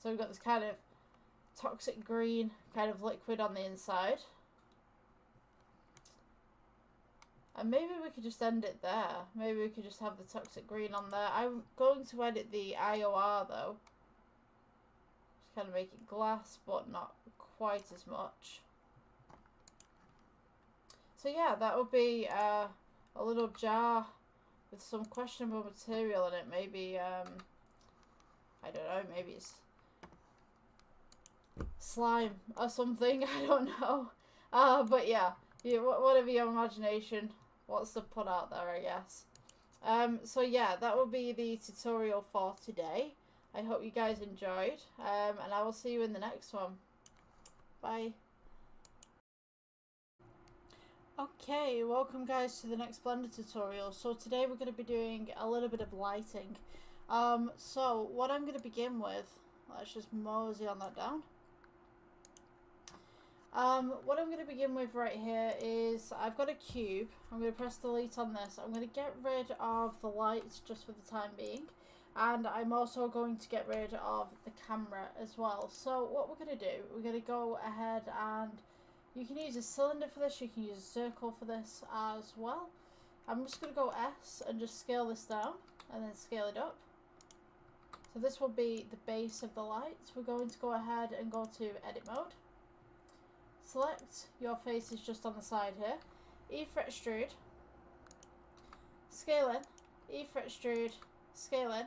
So we've got this kind of toxic green kind of liquid on the inside. And maybe we could just end it there. Maybe we could just have the toxic green on there. I'm going to edit the IOR though. Just kind of make it glass, but not quite as much. So yeah, that would be a little jar with some questionable material in it. Maybe, I don't know, maybe it's slime or something. I don't know. But yeah, whatever your imagination wants to put out there, I guess. So yeah, that will be the tutorial for today. I hope you guys enjoyed, and I will see you in the next one. Bye. Okay, welcome guys to the next Blender tutorial. So today we're going to be doing a little bit of lighting. So what I'm going to begin with, let's just mosey on that down. What I'm going to begin with right here is I've got a cube. I'm going to press delete on this. I'm going to get rid of the lights just for the time being. And I'm also going to get rid of the camera as well. So what we're going to do, we're going to go ahead and you can use a cylinder for this. You can use a circle for this as well. I'm just going to go S and just scale this down and then scale it up. So this will be the base of the lights. We're going to go ahead and go to edit mode. Select your faces just on the side here. E for extrude. Scale in. E for extrude. Scale in.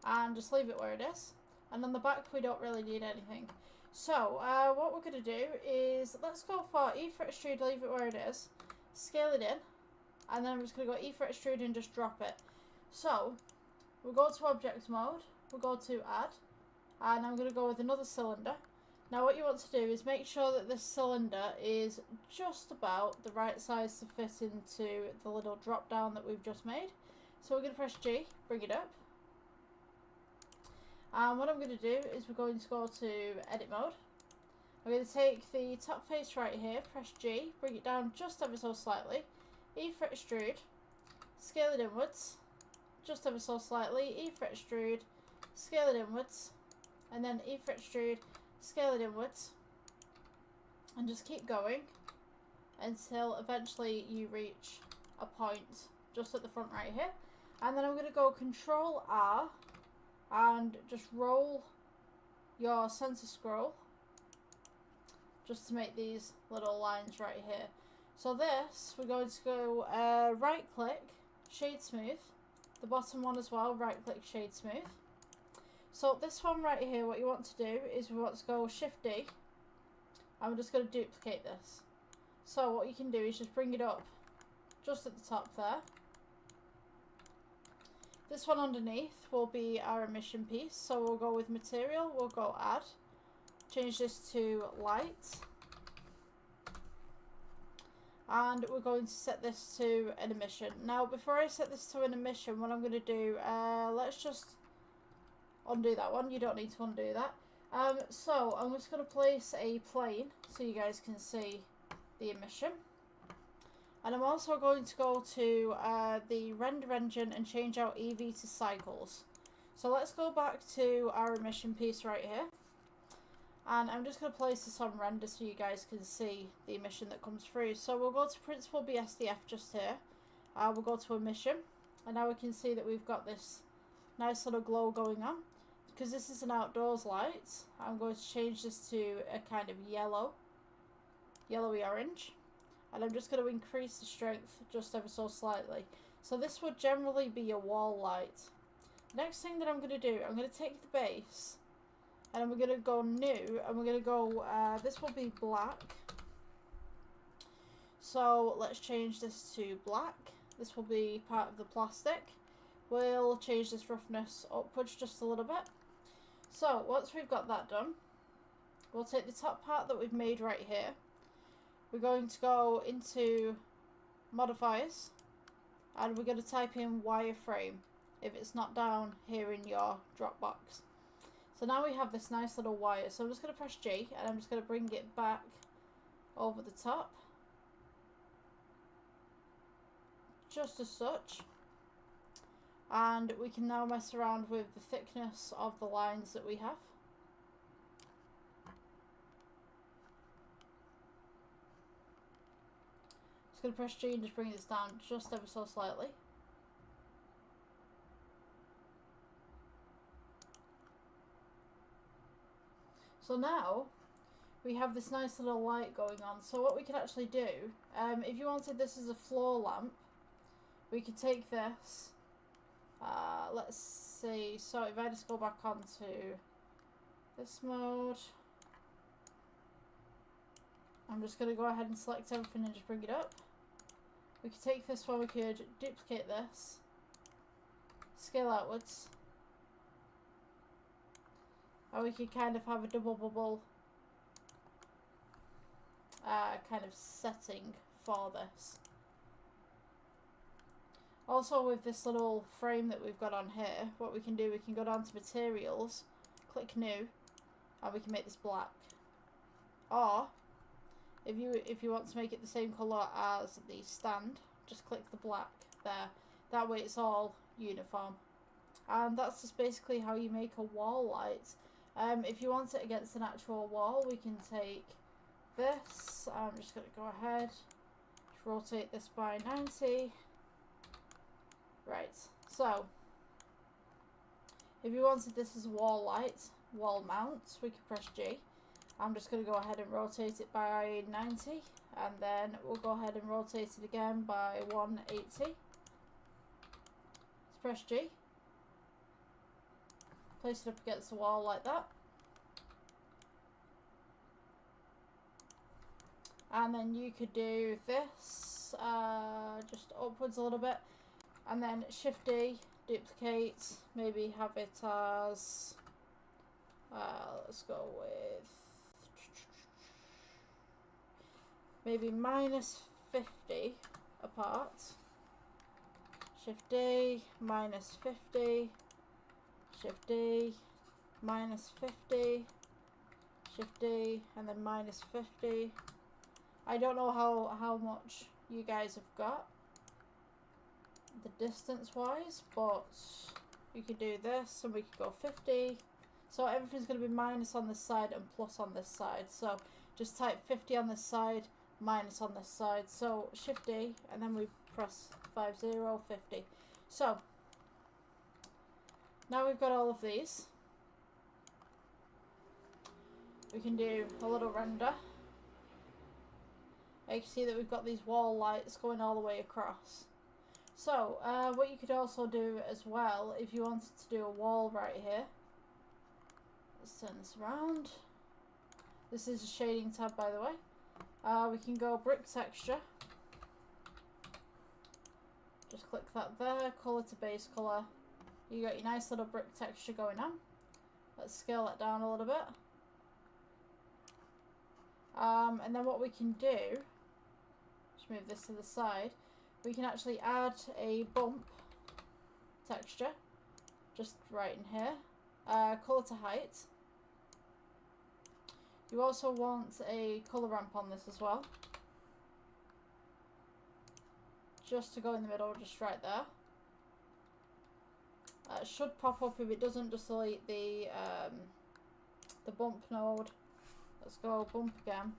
And just leave it where it is. And on the back we don't really need anything. So what we're going to do is let's go for E for extrude, leave it where it is. Scale it in. And then I'm just going to go E for extrude and just drop it. So we'll go to object mode. We'll go to add. And I'm going to go with another cylinder. Now what you want to do is make sure that this cylinder is just about the right size to fit into the little drop down that we've just made. So we're going to press G, bring it up. And what I'm going to do is we're going to go to edit mode. I'm going to take the top face right here, press G, bring it down just ever so slightly. E for extrude, scale it inwards, just ever so slightly. E for extrude, scale it inwards, and then E for extrude, scale it inwards, and just keep going until eventually you reach a point just at the front right here. And then I'm going to go Control R and just roll your center scroll just to make these little lines right here. So this, we're going to go right click, shade smooth. The bottom one as well, right click, shade smooth. So this one right here, what you want to do is we want to go Shift D. I'm just going to duplicate this. So what you can do is just bring it up just at the top there. This one underneath will be our emission piece. So we'll go with material, we'll go add. Change this to light. And we're going to set this to an emission. Now before I set this to an emission, what I'm going to do, let's just undo that one. You don't need to undo that. So I'm just going to place a plane so you guys can see the emission. And I'm also going to go to the render engine and change out EV to cycles. So let's go back to our emission piece right here. And I'm just going to place this on render so you guys can see the emission that comes through. So we'll go to Principled BSDF just here. We'll go to emission. And now we can see that we've got this nice little glow going on. Because this is an outdoors light, I'm going to change this to a kind of yellowy orange. And I'm just going to increase the strength just ever so slightly. So this would generally be a wall light. Next thing that I'm going to do, I'm going to take the base and we're going to go new and we're going to go, this will be black. So let's change this to black. This will be part of the plastic. We'll change this roughness upwards just a little bit. So once we've got that done, we'll take the top part that we've made right here. We're going to go into modifiers and we're going to type in wireframe if it's not down here in your Dropbox. So now we have this nice little wire. So I'm just going to press G and I'm just going to bring it back over the top. Just as such. And we can now mess around with the thickness of the lines that we have. Just going to press G and just bring this down just ever so slightly. So now we have this nice little light going on. So what we can actually do, if you wanted this as a floor lamp, we could take this. Let's see, so if I just go back onto this mode, I'm just going to go ahead and select everything and just bring it up. We could take this one, we could duplicate this, scale outwards, and we could kind of have a double bubble kind of setting for this. Also with this little frame that we've got on here, what we can do, we can go down to materials, click new, and we can make this black. Or if you want to make it the same colour as the stand, just click the black there. That way it's all uniform. And that's just basically how you make a wall light. If you want it against an actual wall, we can take this. I'm just going to go ahead, just rotate this by 90. Right, so if you wanted this as a wall light, wall mount, we could press G. I'm just going to go ahead and rotate it by 90, and then we'll go ahead and rotate it again by 180. Let's press G. Place it up against the wall like that. And then you could do this, just upwards a little bit. And then Shift D, duplicate, maybe have it as, let's go with, maybe minus 50 apart. Shift D, minus 50, Shift D, minus 50, Shift D, and then minus 50. I don't know how much you guys have got, the distance wise, but you could do this and we could go 50. So everything's going to be minus on this side and plus on this side. So just type 50 on this side, minus on this side. So Shift D and then we press 50. So now we've got all of these. We can do a little render you can see that we've got these wall lights going all the way across. So, what you could also do as well, if you wanted to do a wall right here, let's turn this around. This is a shading tab, by the way. We can go brick texture. Just click that there, colour to base colour. You got your nice little brick texture going on. Let's scale it down a little bit. And then what we can do, just move this to the side, we can actually add a bump texture, just right in here. Colour to height. You also want a colour ramp on this as well. Just to go in the middle, just right there. It should pop up. If it doesn't, just delete the bump node. Let's go bump again.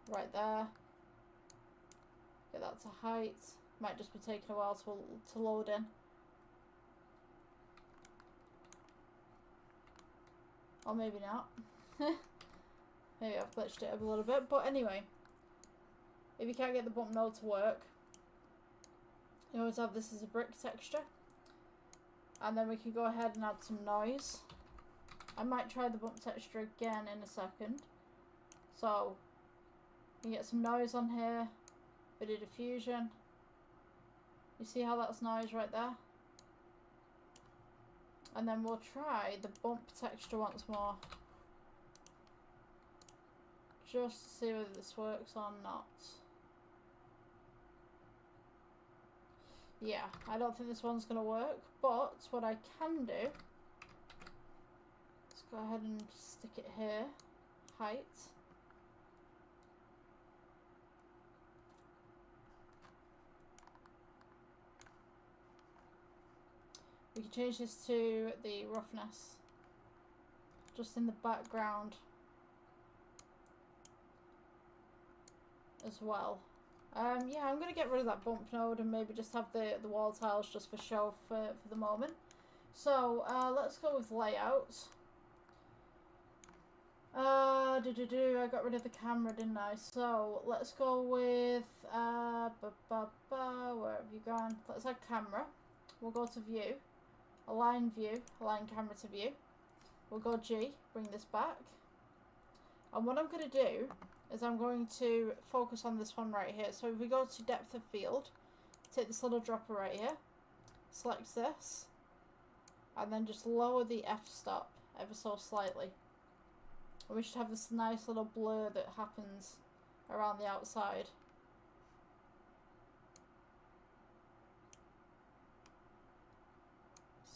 Right there. Get that to height. Might just be taking a while to load in. Or maybe not. Maybe I've glitched it up a little bit. But anyway, if you can't get the bump node to work, you always have this as a brick texture. And then we can go ahead and add some noise. I might try the bump texture again in a second. So, you can get some noise on here. Bit of diffusion. You see how that's noise right there? And then we'll try the bump texture once more. Just to see whether this works or not. Yeah, I don't think this one's going to work, but what I can do, let's go ahead and stick it here, height. We can change this to the roughness, just in the background as well. Yeah, I'm going to get rid of that bump node and maybe just have the wall tiles just for show for the moment. So, let's go with layout. I got rid of the camera, didn't I? So, let's go with, where have you gone? Let's add camera. We'll go to view, align camera to view. We'll go G, bring this back. And what I'm going to do is I'm going to focus on this one right here. So if we go to depth of field, take this little dropper right here, select this, and then just lower the f-stop ever so slightly. And we should have this nice little blur that happens around the outside.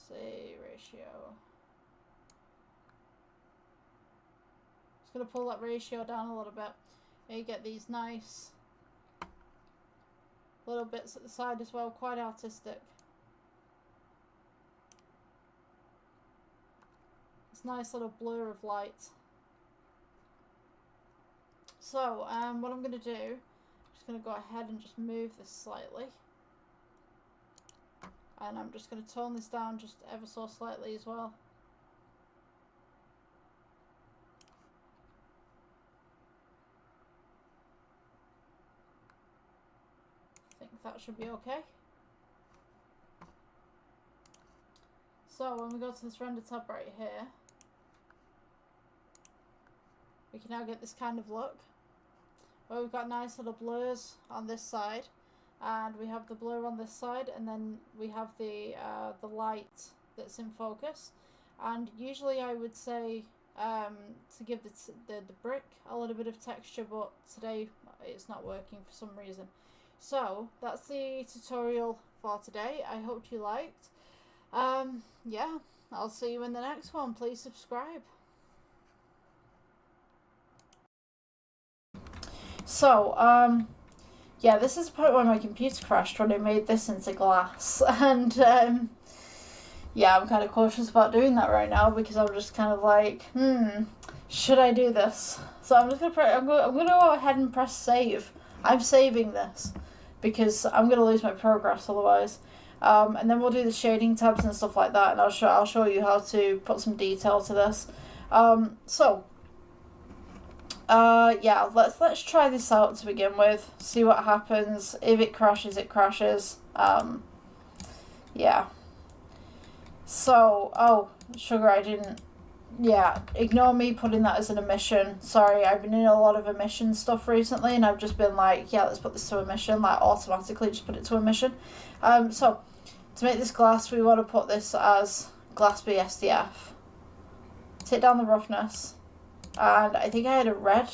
See, ratio. Just going to pull that ratio down a little bit. And you get these nice little bits at the side as well, quite artistic. This nice little blur of light. So, what I'm going to do, I'm just going to go ahead and just move this slightly. And I'm just going to tone this down just ever so slightly as well. That should be okay. So when we go to this render tab right here, we can now get this kind of look where we've got nice little blurs on this side, and we have the blur on this side, and then we have the light that's in focus. And usually I would say to give the brick a little bit of texture, but today it's not working for some reason. So that's the tutorial for today. I hope you liked. Yeah, I'll see you in the next one. Please subscribe. So, yeah, this is the part where my computer crashed when I made this into glass. And, yeah, I'm kind of cautious about doing that right now because I'm just kind of like, should I do this? So I'm just going to I'm going to go ahead and press save. I'm saving this because I'm going to lose my progress otherwise. And then we'll do the shading tabs and stuff like that, and I'll show you how to put some detail to this. So Yeah, let's try this out to begin with. See what happens. If it crashes, it crashes. Yeah. So, oh, sugar, I didn't... Yeah, ignore me putting that as an omission. Sorry, I've been in a lot of omission stuff recently, and I've just been like, yeah, let's put this to omission, like, automatically just put it to omission. So, to make this glass, we want to put this as glass BSDF. Take down the roughness. And I think I had a red.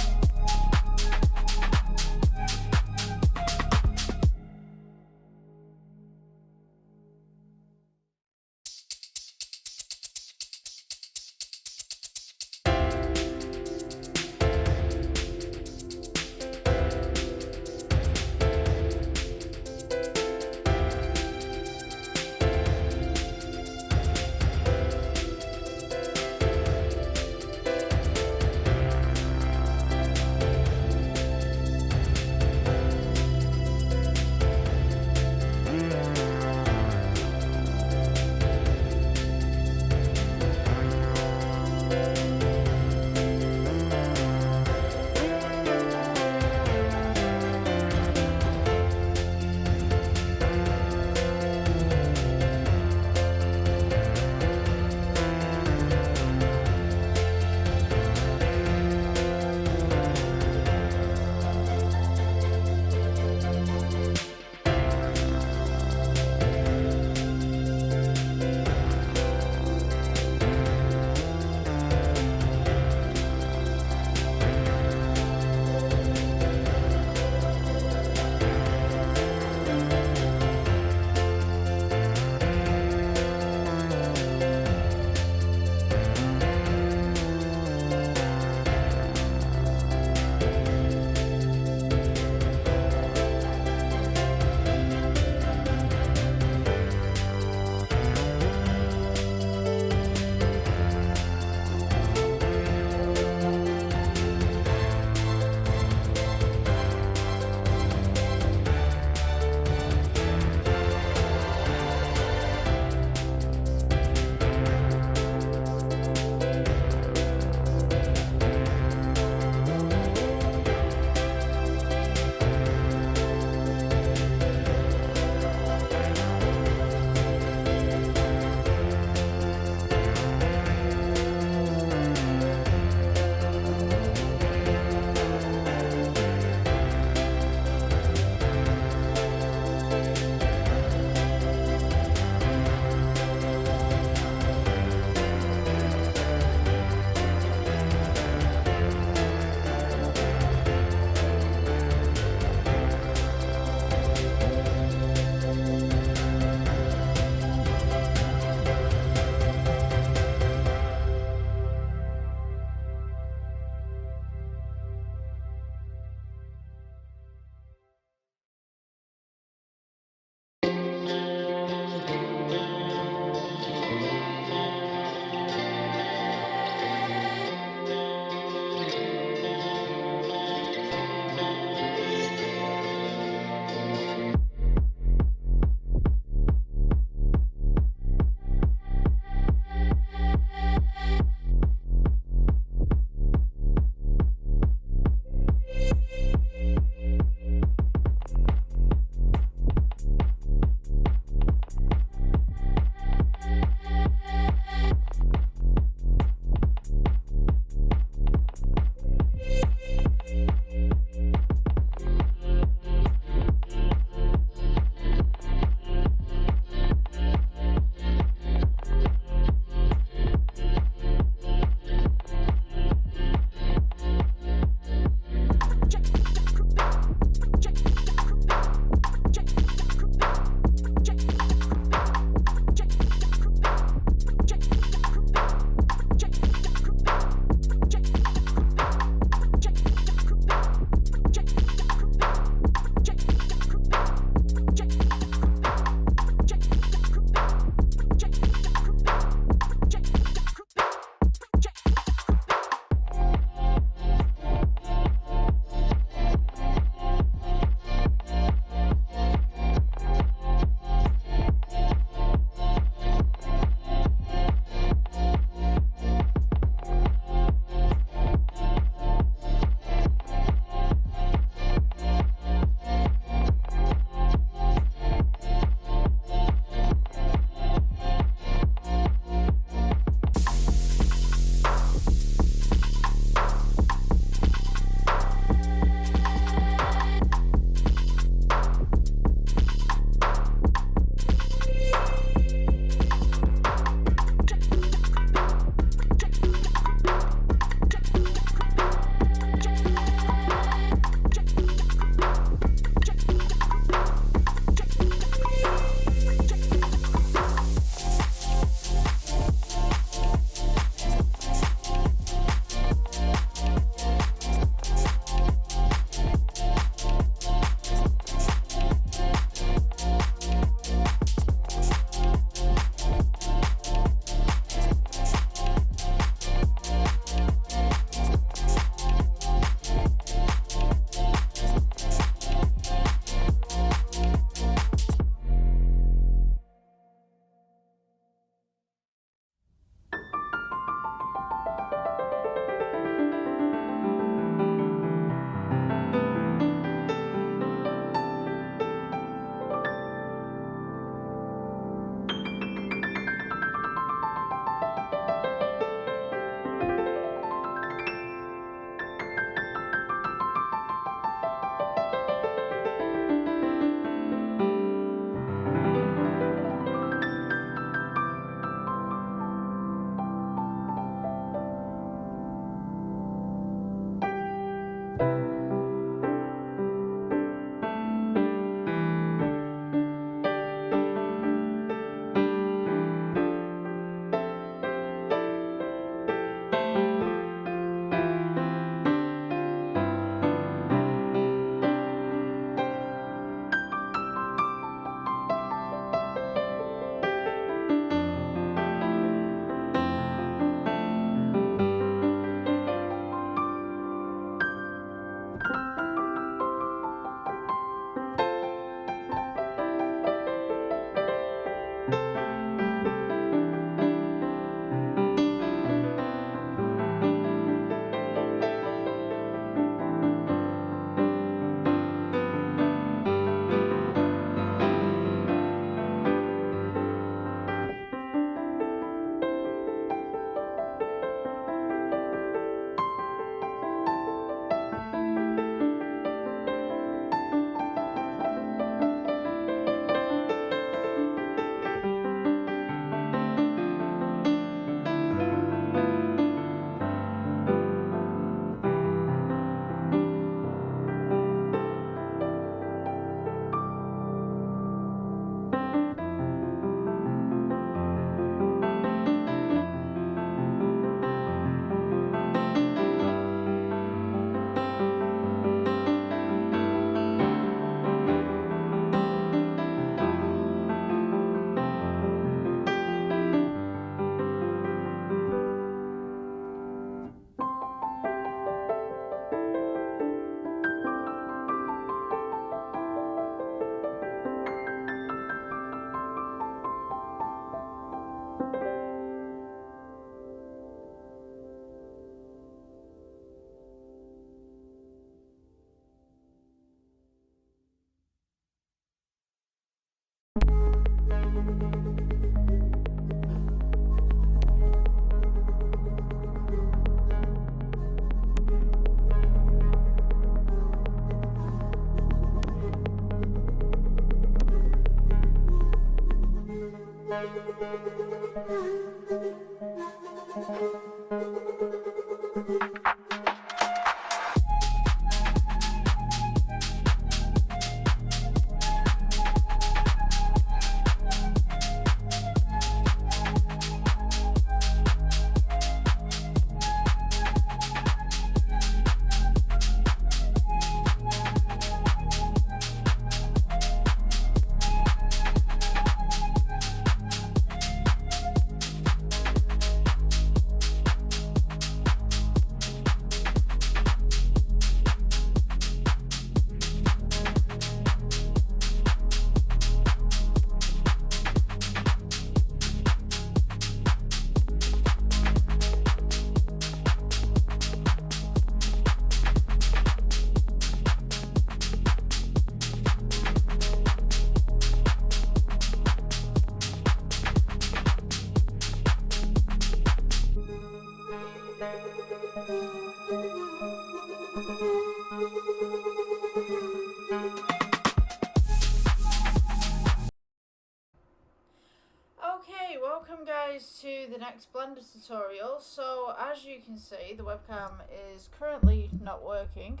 Okay, welcome guys to the next Blender tutorial. So as you can see, the webcam is currently not working.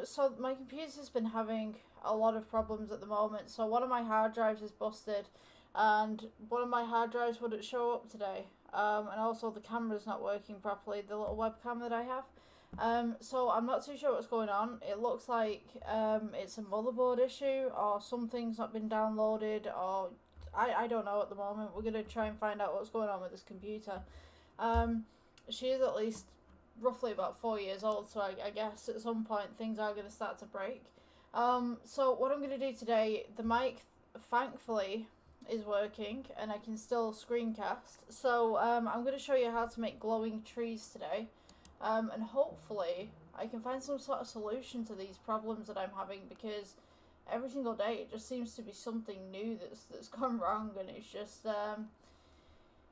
So my computer's been having a lot of problems at the moment. So one of my hard drives is busted and one of my hard drives wouldn't show up today. And also the camera's not working properly, the little webcam that I have. So I'm not too sure what's going on. It looks like it's a motherboard issue or something's not been downloaded, or I don't know at the moment. We're going to try and find out what's going on with this computer. She is at least roughly about 4 years old, so I guess at some point things are going to start to break. So what I'm going to do today, the mic thankfully is working and I can still screencast. So I'm going to show you how to make glowing trees today. And hopefully I can find some sort of solution to these problems that I'm having, because every single day it just seems to be something new that's gone wrong, and it's just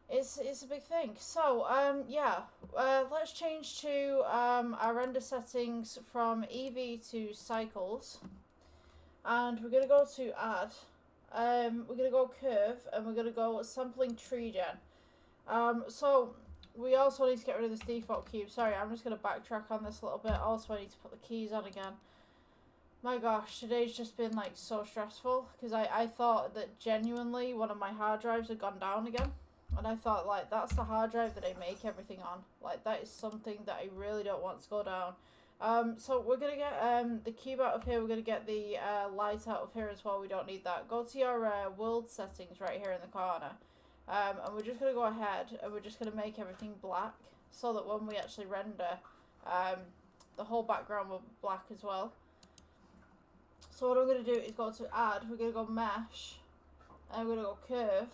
it's a big thing. So yeah, let's change to our render settings from Eevee to cycles, and we're gonna go to add. We're gonna go curve, and we're gonna go sampling tree gen. So we also need to get rid of this default cube. Sorry, I'm just gonna backtrack on this a little bit. Also, I need to put the keys on again. My gosh, today's just been like so stressful, because I thought that genuinely one of my hard drives had gone down again, and I thought, like, that's the hard drive that I make everything on. Like, that is something that I really don't want to go down. So we're gonna get the cube out of here. We're gonna get the light out of here as well. We don't need that. Go to your world settings right here in the corner, and we're just gonna go ahead and we're just gonna make everything black, so that when we actually render, the whole background will be black as well. So what I'm going to do is go to add, we're going to go mesh, and we're going to go curve.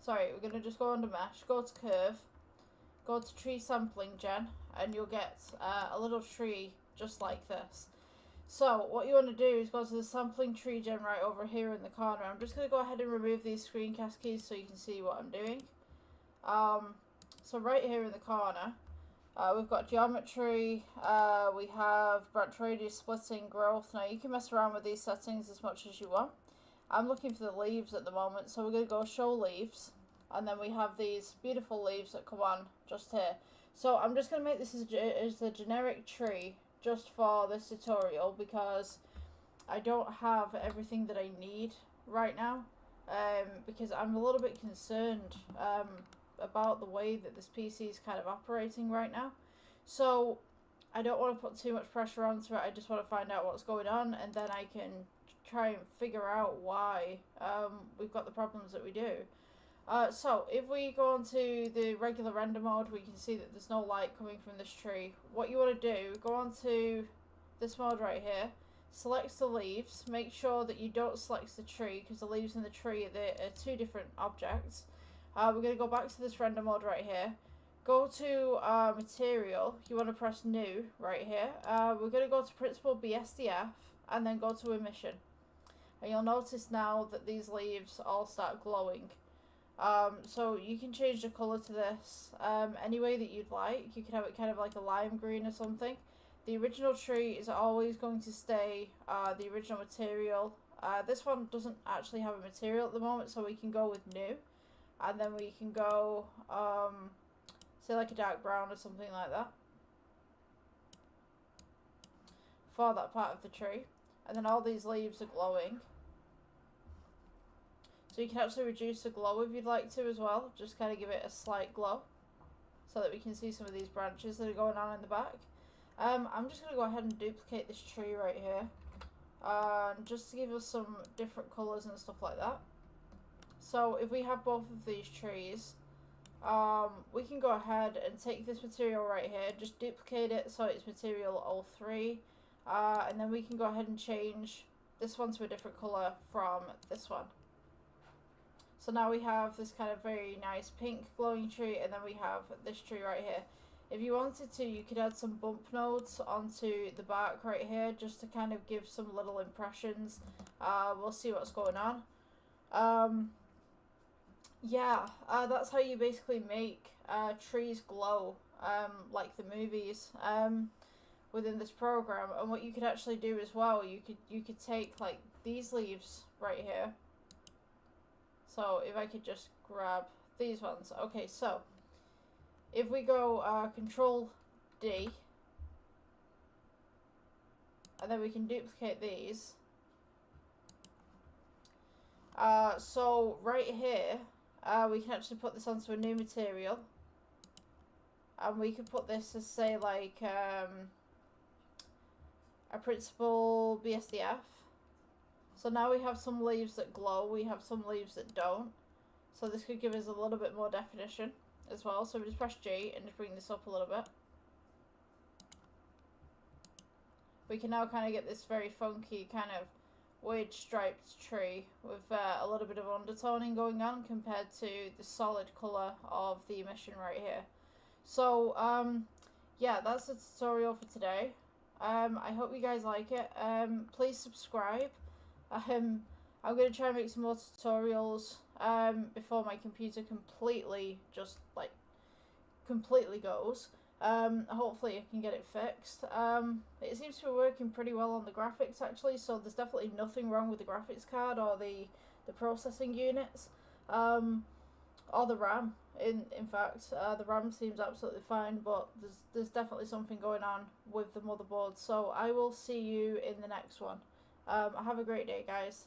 Sorry, we're going to just go under mesh, go to curve, go to tree sampling gen, and you'll get a little tree just like this. So what you want to do is go to the sampling tree gen right over here in the corner. I'm just going to go ahead and remove these screencast keys so you can see what I'm doing. So right here in the corner, we've got geometry, we have branch radius, splitting, growth. Now you can mess around with these settings as much as you want. I'm looking for the leaves at the moment, so we're going to go show leaves, and then we have these beautiful leaves that come on just here. So I'm just going to make this as a generic tree just for this tutorial because I don't have everything that I need right now, because I'm a little bit concerned about the way that this PC is kind of operating right now. So I don't want to put too much pressure onto it. I just want to find out what's going on, and then I can try and figure out why we've got the problems that we do. So if we go on to the regular render mode, we can see that there's no light coming from this tree. What you want to do, go on to this mode right here, select the leaves, make sure that you don't select the tree because the leaves and the tree are two different objects. We're going to go back to this render mode right here, go to material, you want to press new right here. We're going to go to principal BSDF and then go to emission. And you'll notice now that these leaves all start glowing. So you can change the colour to this any way that you'd like. You can have it kind of like a lime green or something. The original tree is always going to stay the original material. This one doesn't actually have a material at the moment, so we can go with new. And then we can go, say like a dark brown or something like that for that part of the tree. And then all these leaves are glowing. So you can actually reduce the glow if you'd like to as well. Just kind of give it a slight glow so that we can see some of these branches that are going on in the back. I'm just going to go ahead and duplicate this tree right here. Just to give us some different colours and stuff like that. So if we have both of these trees, we can go ahead and take this material right here, just duplicate it so it's material 03, and then we can go ahead and change this one to a different colour from this one. So now we have this kind of very nice pink glowing tree, and then we have this tree right here. If you wanted to, you could add some bump nodes onto the back right here just to kind of give some little impressions. We'll see what's going on. Yeah, that's how you basically make trees glow, like the movies, within this program. And what you could actually do as well, you could take like these leaves right here. So if I could just grab these ones. Okay, so if we go Control D, and then we can duplicate these. So right here, we can actually put this onto a new material, and we could put this as, say, like a principal BSDF. So now we have some leaves that glow, we have some leaves that don't. So this could give us a little bit more definition as well. So we just press G and just bring this up a little bit. We can now kind of get this very funky kind of weird striped tree with a little bit of undertoning going on compared to the solid colour of the emission right here. So yeah, that's the tutorial for today. I hope you guys like it. Please subscribe. I'm going to try and make some more tutorials before my computer completely goes. Hopefully I can get it fixed. It seems to be working pretty well on the graphics actually, so there's definitely nothing wrong with the graphics card or the processing units, or the RAM. In fact, the RAM seems absolutely fine, but there's definitely something going on with the motherboard. So I will see you in the next one. Have a great day, guys.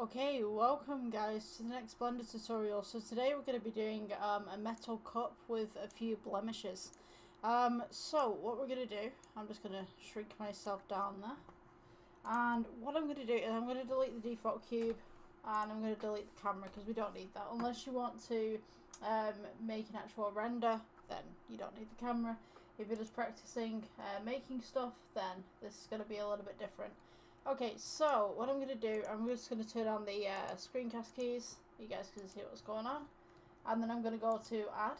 Okay, welcome guys to the next Blender tutorial. So today we're going to be doing a metal cup with a few blemishes. So what we're going to do, I'm just going to shrink myself down there. And what I'm going to do is I'm going to delete the default cube and I'm going to delete the camera because we don't need that. Unless you want to make an actual render, then you don't need the camera. If you're just practicing making stuff, then this is going to be a little bit different. Okay, so what I'm going to do, I'm just going to turn on the screencast keys. You guys can see what's going on. And then I'm going to go to add.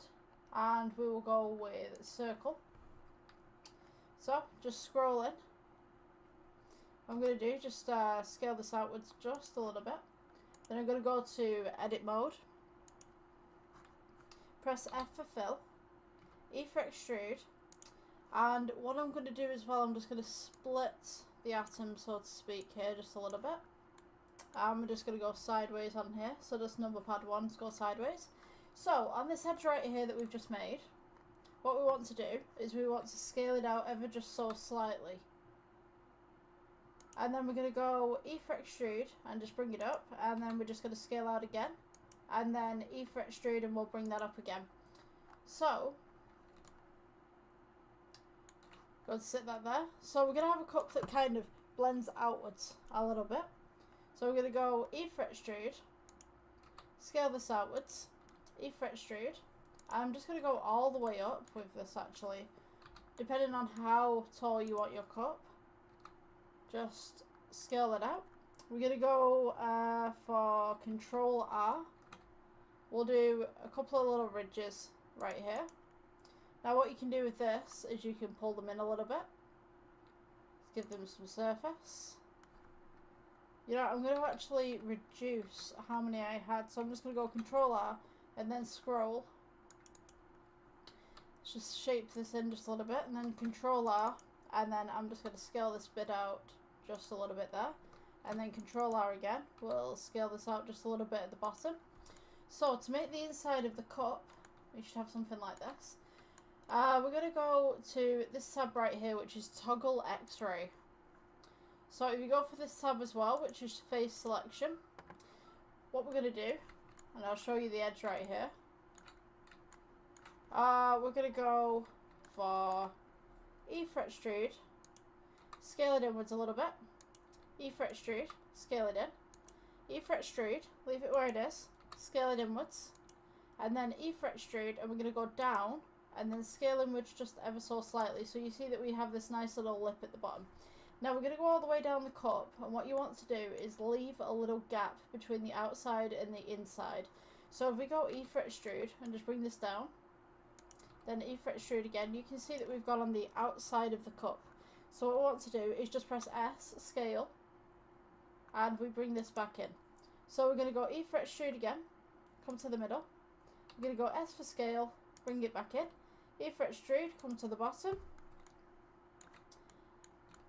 And we will go with circle. So, just scroll in. What I'm going to do, just scale this outwards just a little bit. Then I'm going to go to edit mode. Press F for fill. E for extrude. And what I'm going to do as well, I'm just going to split the atom, so to speak, here just a little bit. We're just going to go sideways on here, so just number pad 1 go sideways. So on this edge right here that we've just made, what we want to do is we want to scale it out ever just so slightly. And then we're going to go E for extrude and just bring it up, and then we're just going to scale out again, and then E for extrude and we'll bring that up again. So go to sit that there. So we're going to have a cup that kind of blends outwards a little bit. So we're going to go E for extrude, scale this outwards, E for extrude. I'm just going to go all the way up with this actually, depending on how tall you want your cup. Just scale it out. We're going to go for Control R. We'll do a couple of little ridges right here. Now what you can do with this is you can pull them in a little bit. Let's give them some surface. You know, I'm going to actually reduce how many I had. So I'm just going to go Control R and then scroll. Just shape this in just a little bit and then Control R. And then I'm just going to scale this bit out just a little bit there. And then Control R again. We'll scale this out just a little bit at the bottom. So to make the inside of the cup, we should have something like this. We're going to go to this tab right here, which is Toggle X-Ray. So if you go for this tab as well, which is Face Selection, what we're going to do, and I'll show you the edge right here, we're going to go for E for Extrude, scale it inwards a little bit, E for Extrude, scale it in, E for Extrude, leave it where it is, scale it inwards, and then E for Extrude, and we're going to go down, and then scale inwards just ever so slightly. So you see that we have this nice little lip at the bottom. Now we're going to go all the way down the cup, and what you want to do is leave a little gap between the outside and the inside. So if we go E for extrude and just bring this down, then E for extrude again, you can see that we've gone on the outside of the cup. So what we want to do is just press S, scale, and we bring this back in. So we're going to go E for extrude again, come to the middle. We're going to go S for scale, bring it back in. E for extrude, come to the bottom.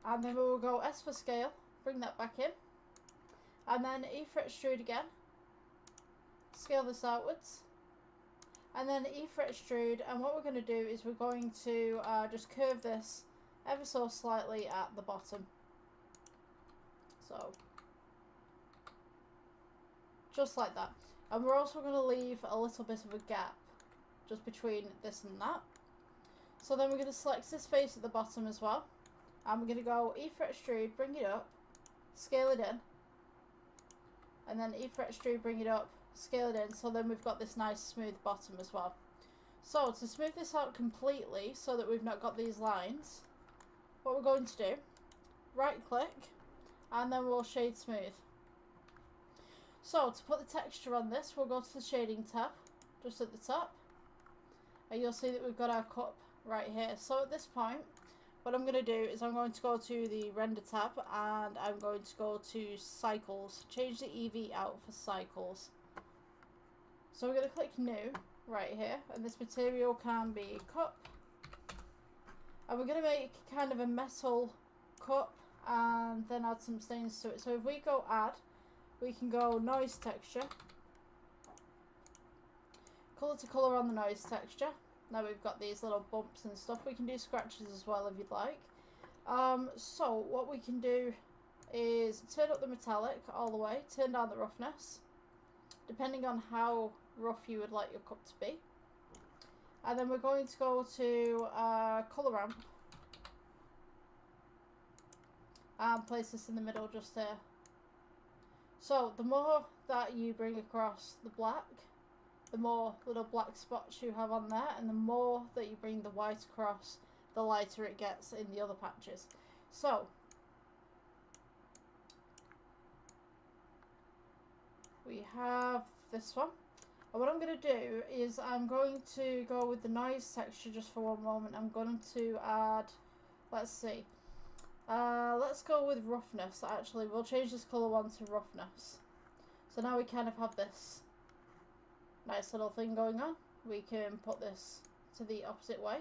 And then we will go S for scale, bring that back in. And then E for extrude again. Scale this outwards. And then E for extrude. And what we're going to do is we're going to just curve this ever so slightly at the bottom. So, just like that. And we're also going to leave a little bit of a gap just between this and that. So then we're going to select this face at the bottom as well. And we're going to go E for extrude, bring it up, scale it in. And then E for extrude, bring it up, scale it in. So then we've got this nice smooth bottom as well. So to smooth this out completely so that we've not got these lines, what we're going to do, right click, and then we'll shade smooth. So to put the texture on this, we'll go to the shading tab, just at the top. And you'll see that we've got our cup right here. So at this point, what I'm going to do is I'm going to go to the render tab and I'm going to go to cycles, change the EV out for cycles. So we're going to click new right here, and this material can be cup. And we're going to make kind of a metal cup and then add some stains to it. So if we go add, we can go noise texture, colour to colour on the noise texture. Now we've got these little bumps and stuff. We can do scratches as well if you'd like. So what we can do is turn up the metallic all the way, turn down the roughness, depending on how rough you would like your cup to be. And then we're going to go to colour ramp and place this in the middle just here. So the more that you bring across the black, the more little black spots you have on there, and the more that you bring the white across, the lighter it gets in the other patches. So we have this one, and what I'm going to do is I'm going to go with the noise texture just for one moment. I'm going to add, let's see, let's go with roughness. Actually, we'll change this colour one to roughness. So now we kind of have this nice little thing going on. We can put this to the opposite way.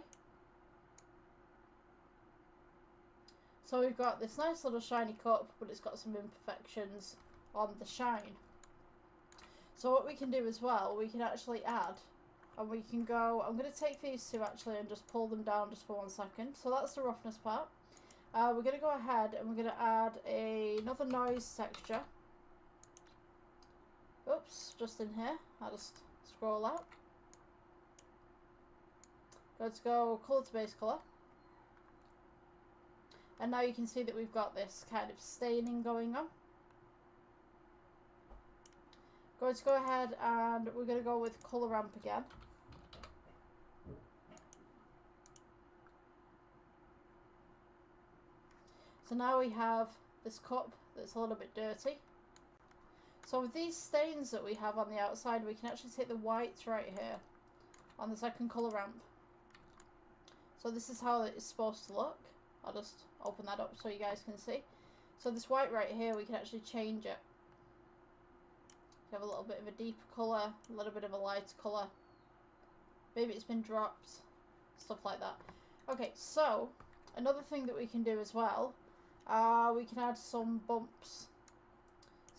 So we've got this nice little shiny cup, but it's got some imperfections on the shine. So what we can do as well, we can actually add, and we can go, I'm going to take these two actually and just pull them down just for 1 second. So that's the roughness part. We're going to go ahead and we're going to add another noise texture. Oops, just in here. I'll just scroll out. Let's go colour to base colour. And now you can see that we've got this kind of staining going on. Going to go ahead and we're going to go with colour ramp again. So now we have this cup that's a little bit dirty. So with these stains that we have on the outside, we can actually take the whites right here on the second colour ramp. So this is how it's supposed to look. I'll just open that up so you guys can see. So this white right here, we can actually change it. You have a little bit of a deeper colour, a little bit of a lighter colour. Maybe it's been dropped, stuff like that. Okay, so another thing that we can do as well, we can add some bumps.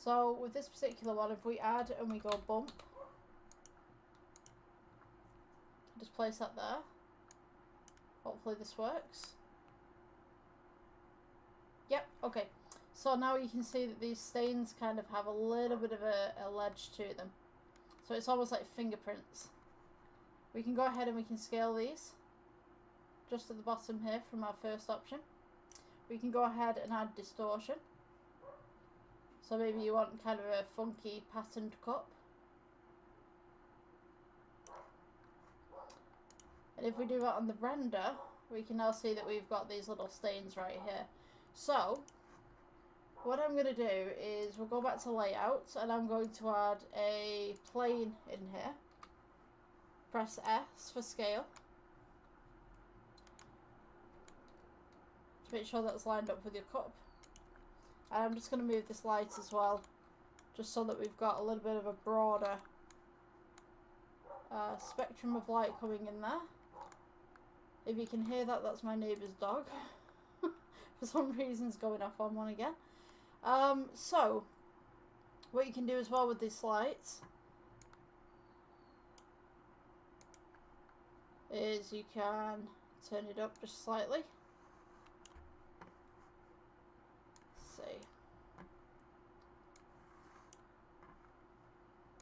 So with this particular one, if we add and we go bump, just place that there. Hopefully this works. Yep, okay. So now you can see that these stains kind of have a little bit of a ledge to them. So it's almost like fingerprints. We can go ahead and we can scale these. Just at the bottom here from our first option. We can go ahead and add distortion. So maybe you want kind of a funky patterned cup. And if we do that on the render, we can now see that we've got these little stains right here. So what I'm going to do is we'll go back to layout and I'm going to add a plane in here. Press S for scale. To make sure that's lined up with your cup. And I'm just going to move this light as well, just so that we've got a little bit of a broader spectrum of light coming in there. If you can hear that, that's my neighbour's dog. For some reason it's going off on one again. So what you can do as well with these lights is you can turn it up just slightly. Let's see.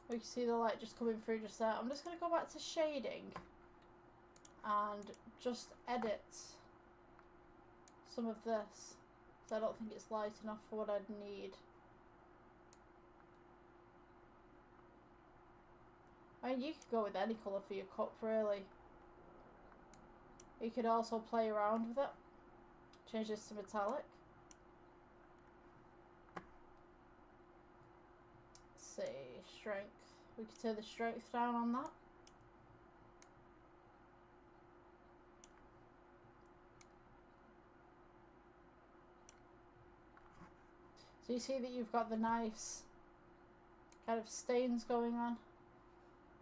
We can see the light just coming through just there. I'm just going to go back to shading and just edit some of this. So I don't think it's light enough for what I'd need. I mean, you could go with any colour for your cup, really. You could also play around with it. Change this to metallic. Let's see, strength. We could turn the strength down on that. So you see that you've got the nice kind of stains going on.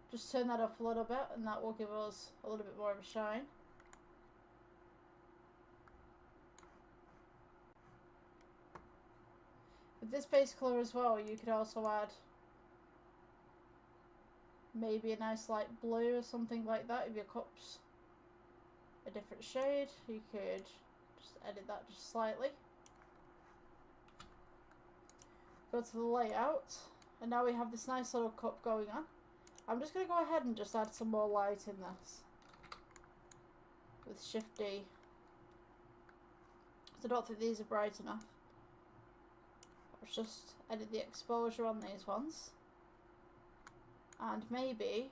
Just turn that up a little bit and that will give us a little bit more of a shine. With this base colour as well, you could also add maybe a nice light blue or something like that. If your cup's a different shade, you could just edit that just slightly. Go to the layout, and now we have this nice little cup going on. I'm just going to go ahead and just add some more light in this with Shift D. I don't think these are bright enough. Let's just edit the exposure on these ones. And maybe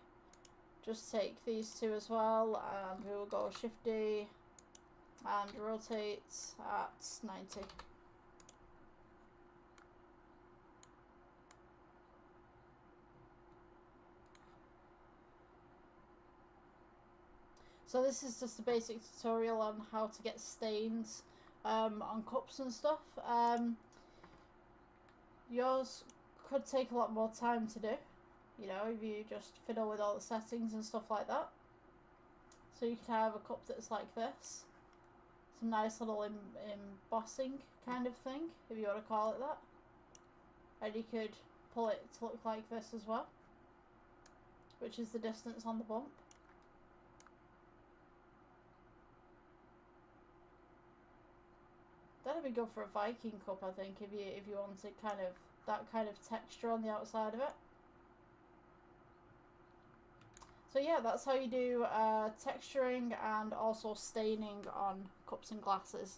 just take these two as well, and we will go Shift D and rotate at 90. So this is just a basic tutorial on how to get stains on cups and stuff. Yours could take a lot more time to do, you know, if you just fiddle with all the settings and stuff like that. So you could have a cup that's like this, some nice little embossing kind of thing, if you want to call it that. And you could pull it to look like this as well, which is the distance on the bump. That'd be good for a Viking cup, I think, if you wanted kind of that kind of texture on the outside of it. So yeah, that's how you do texturing and also staining on cups and glasses.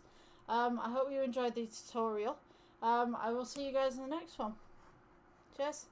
I hope you enjoyed the tutorial. I will see you guys in the next one. Cheers.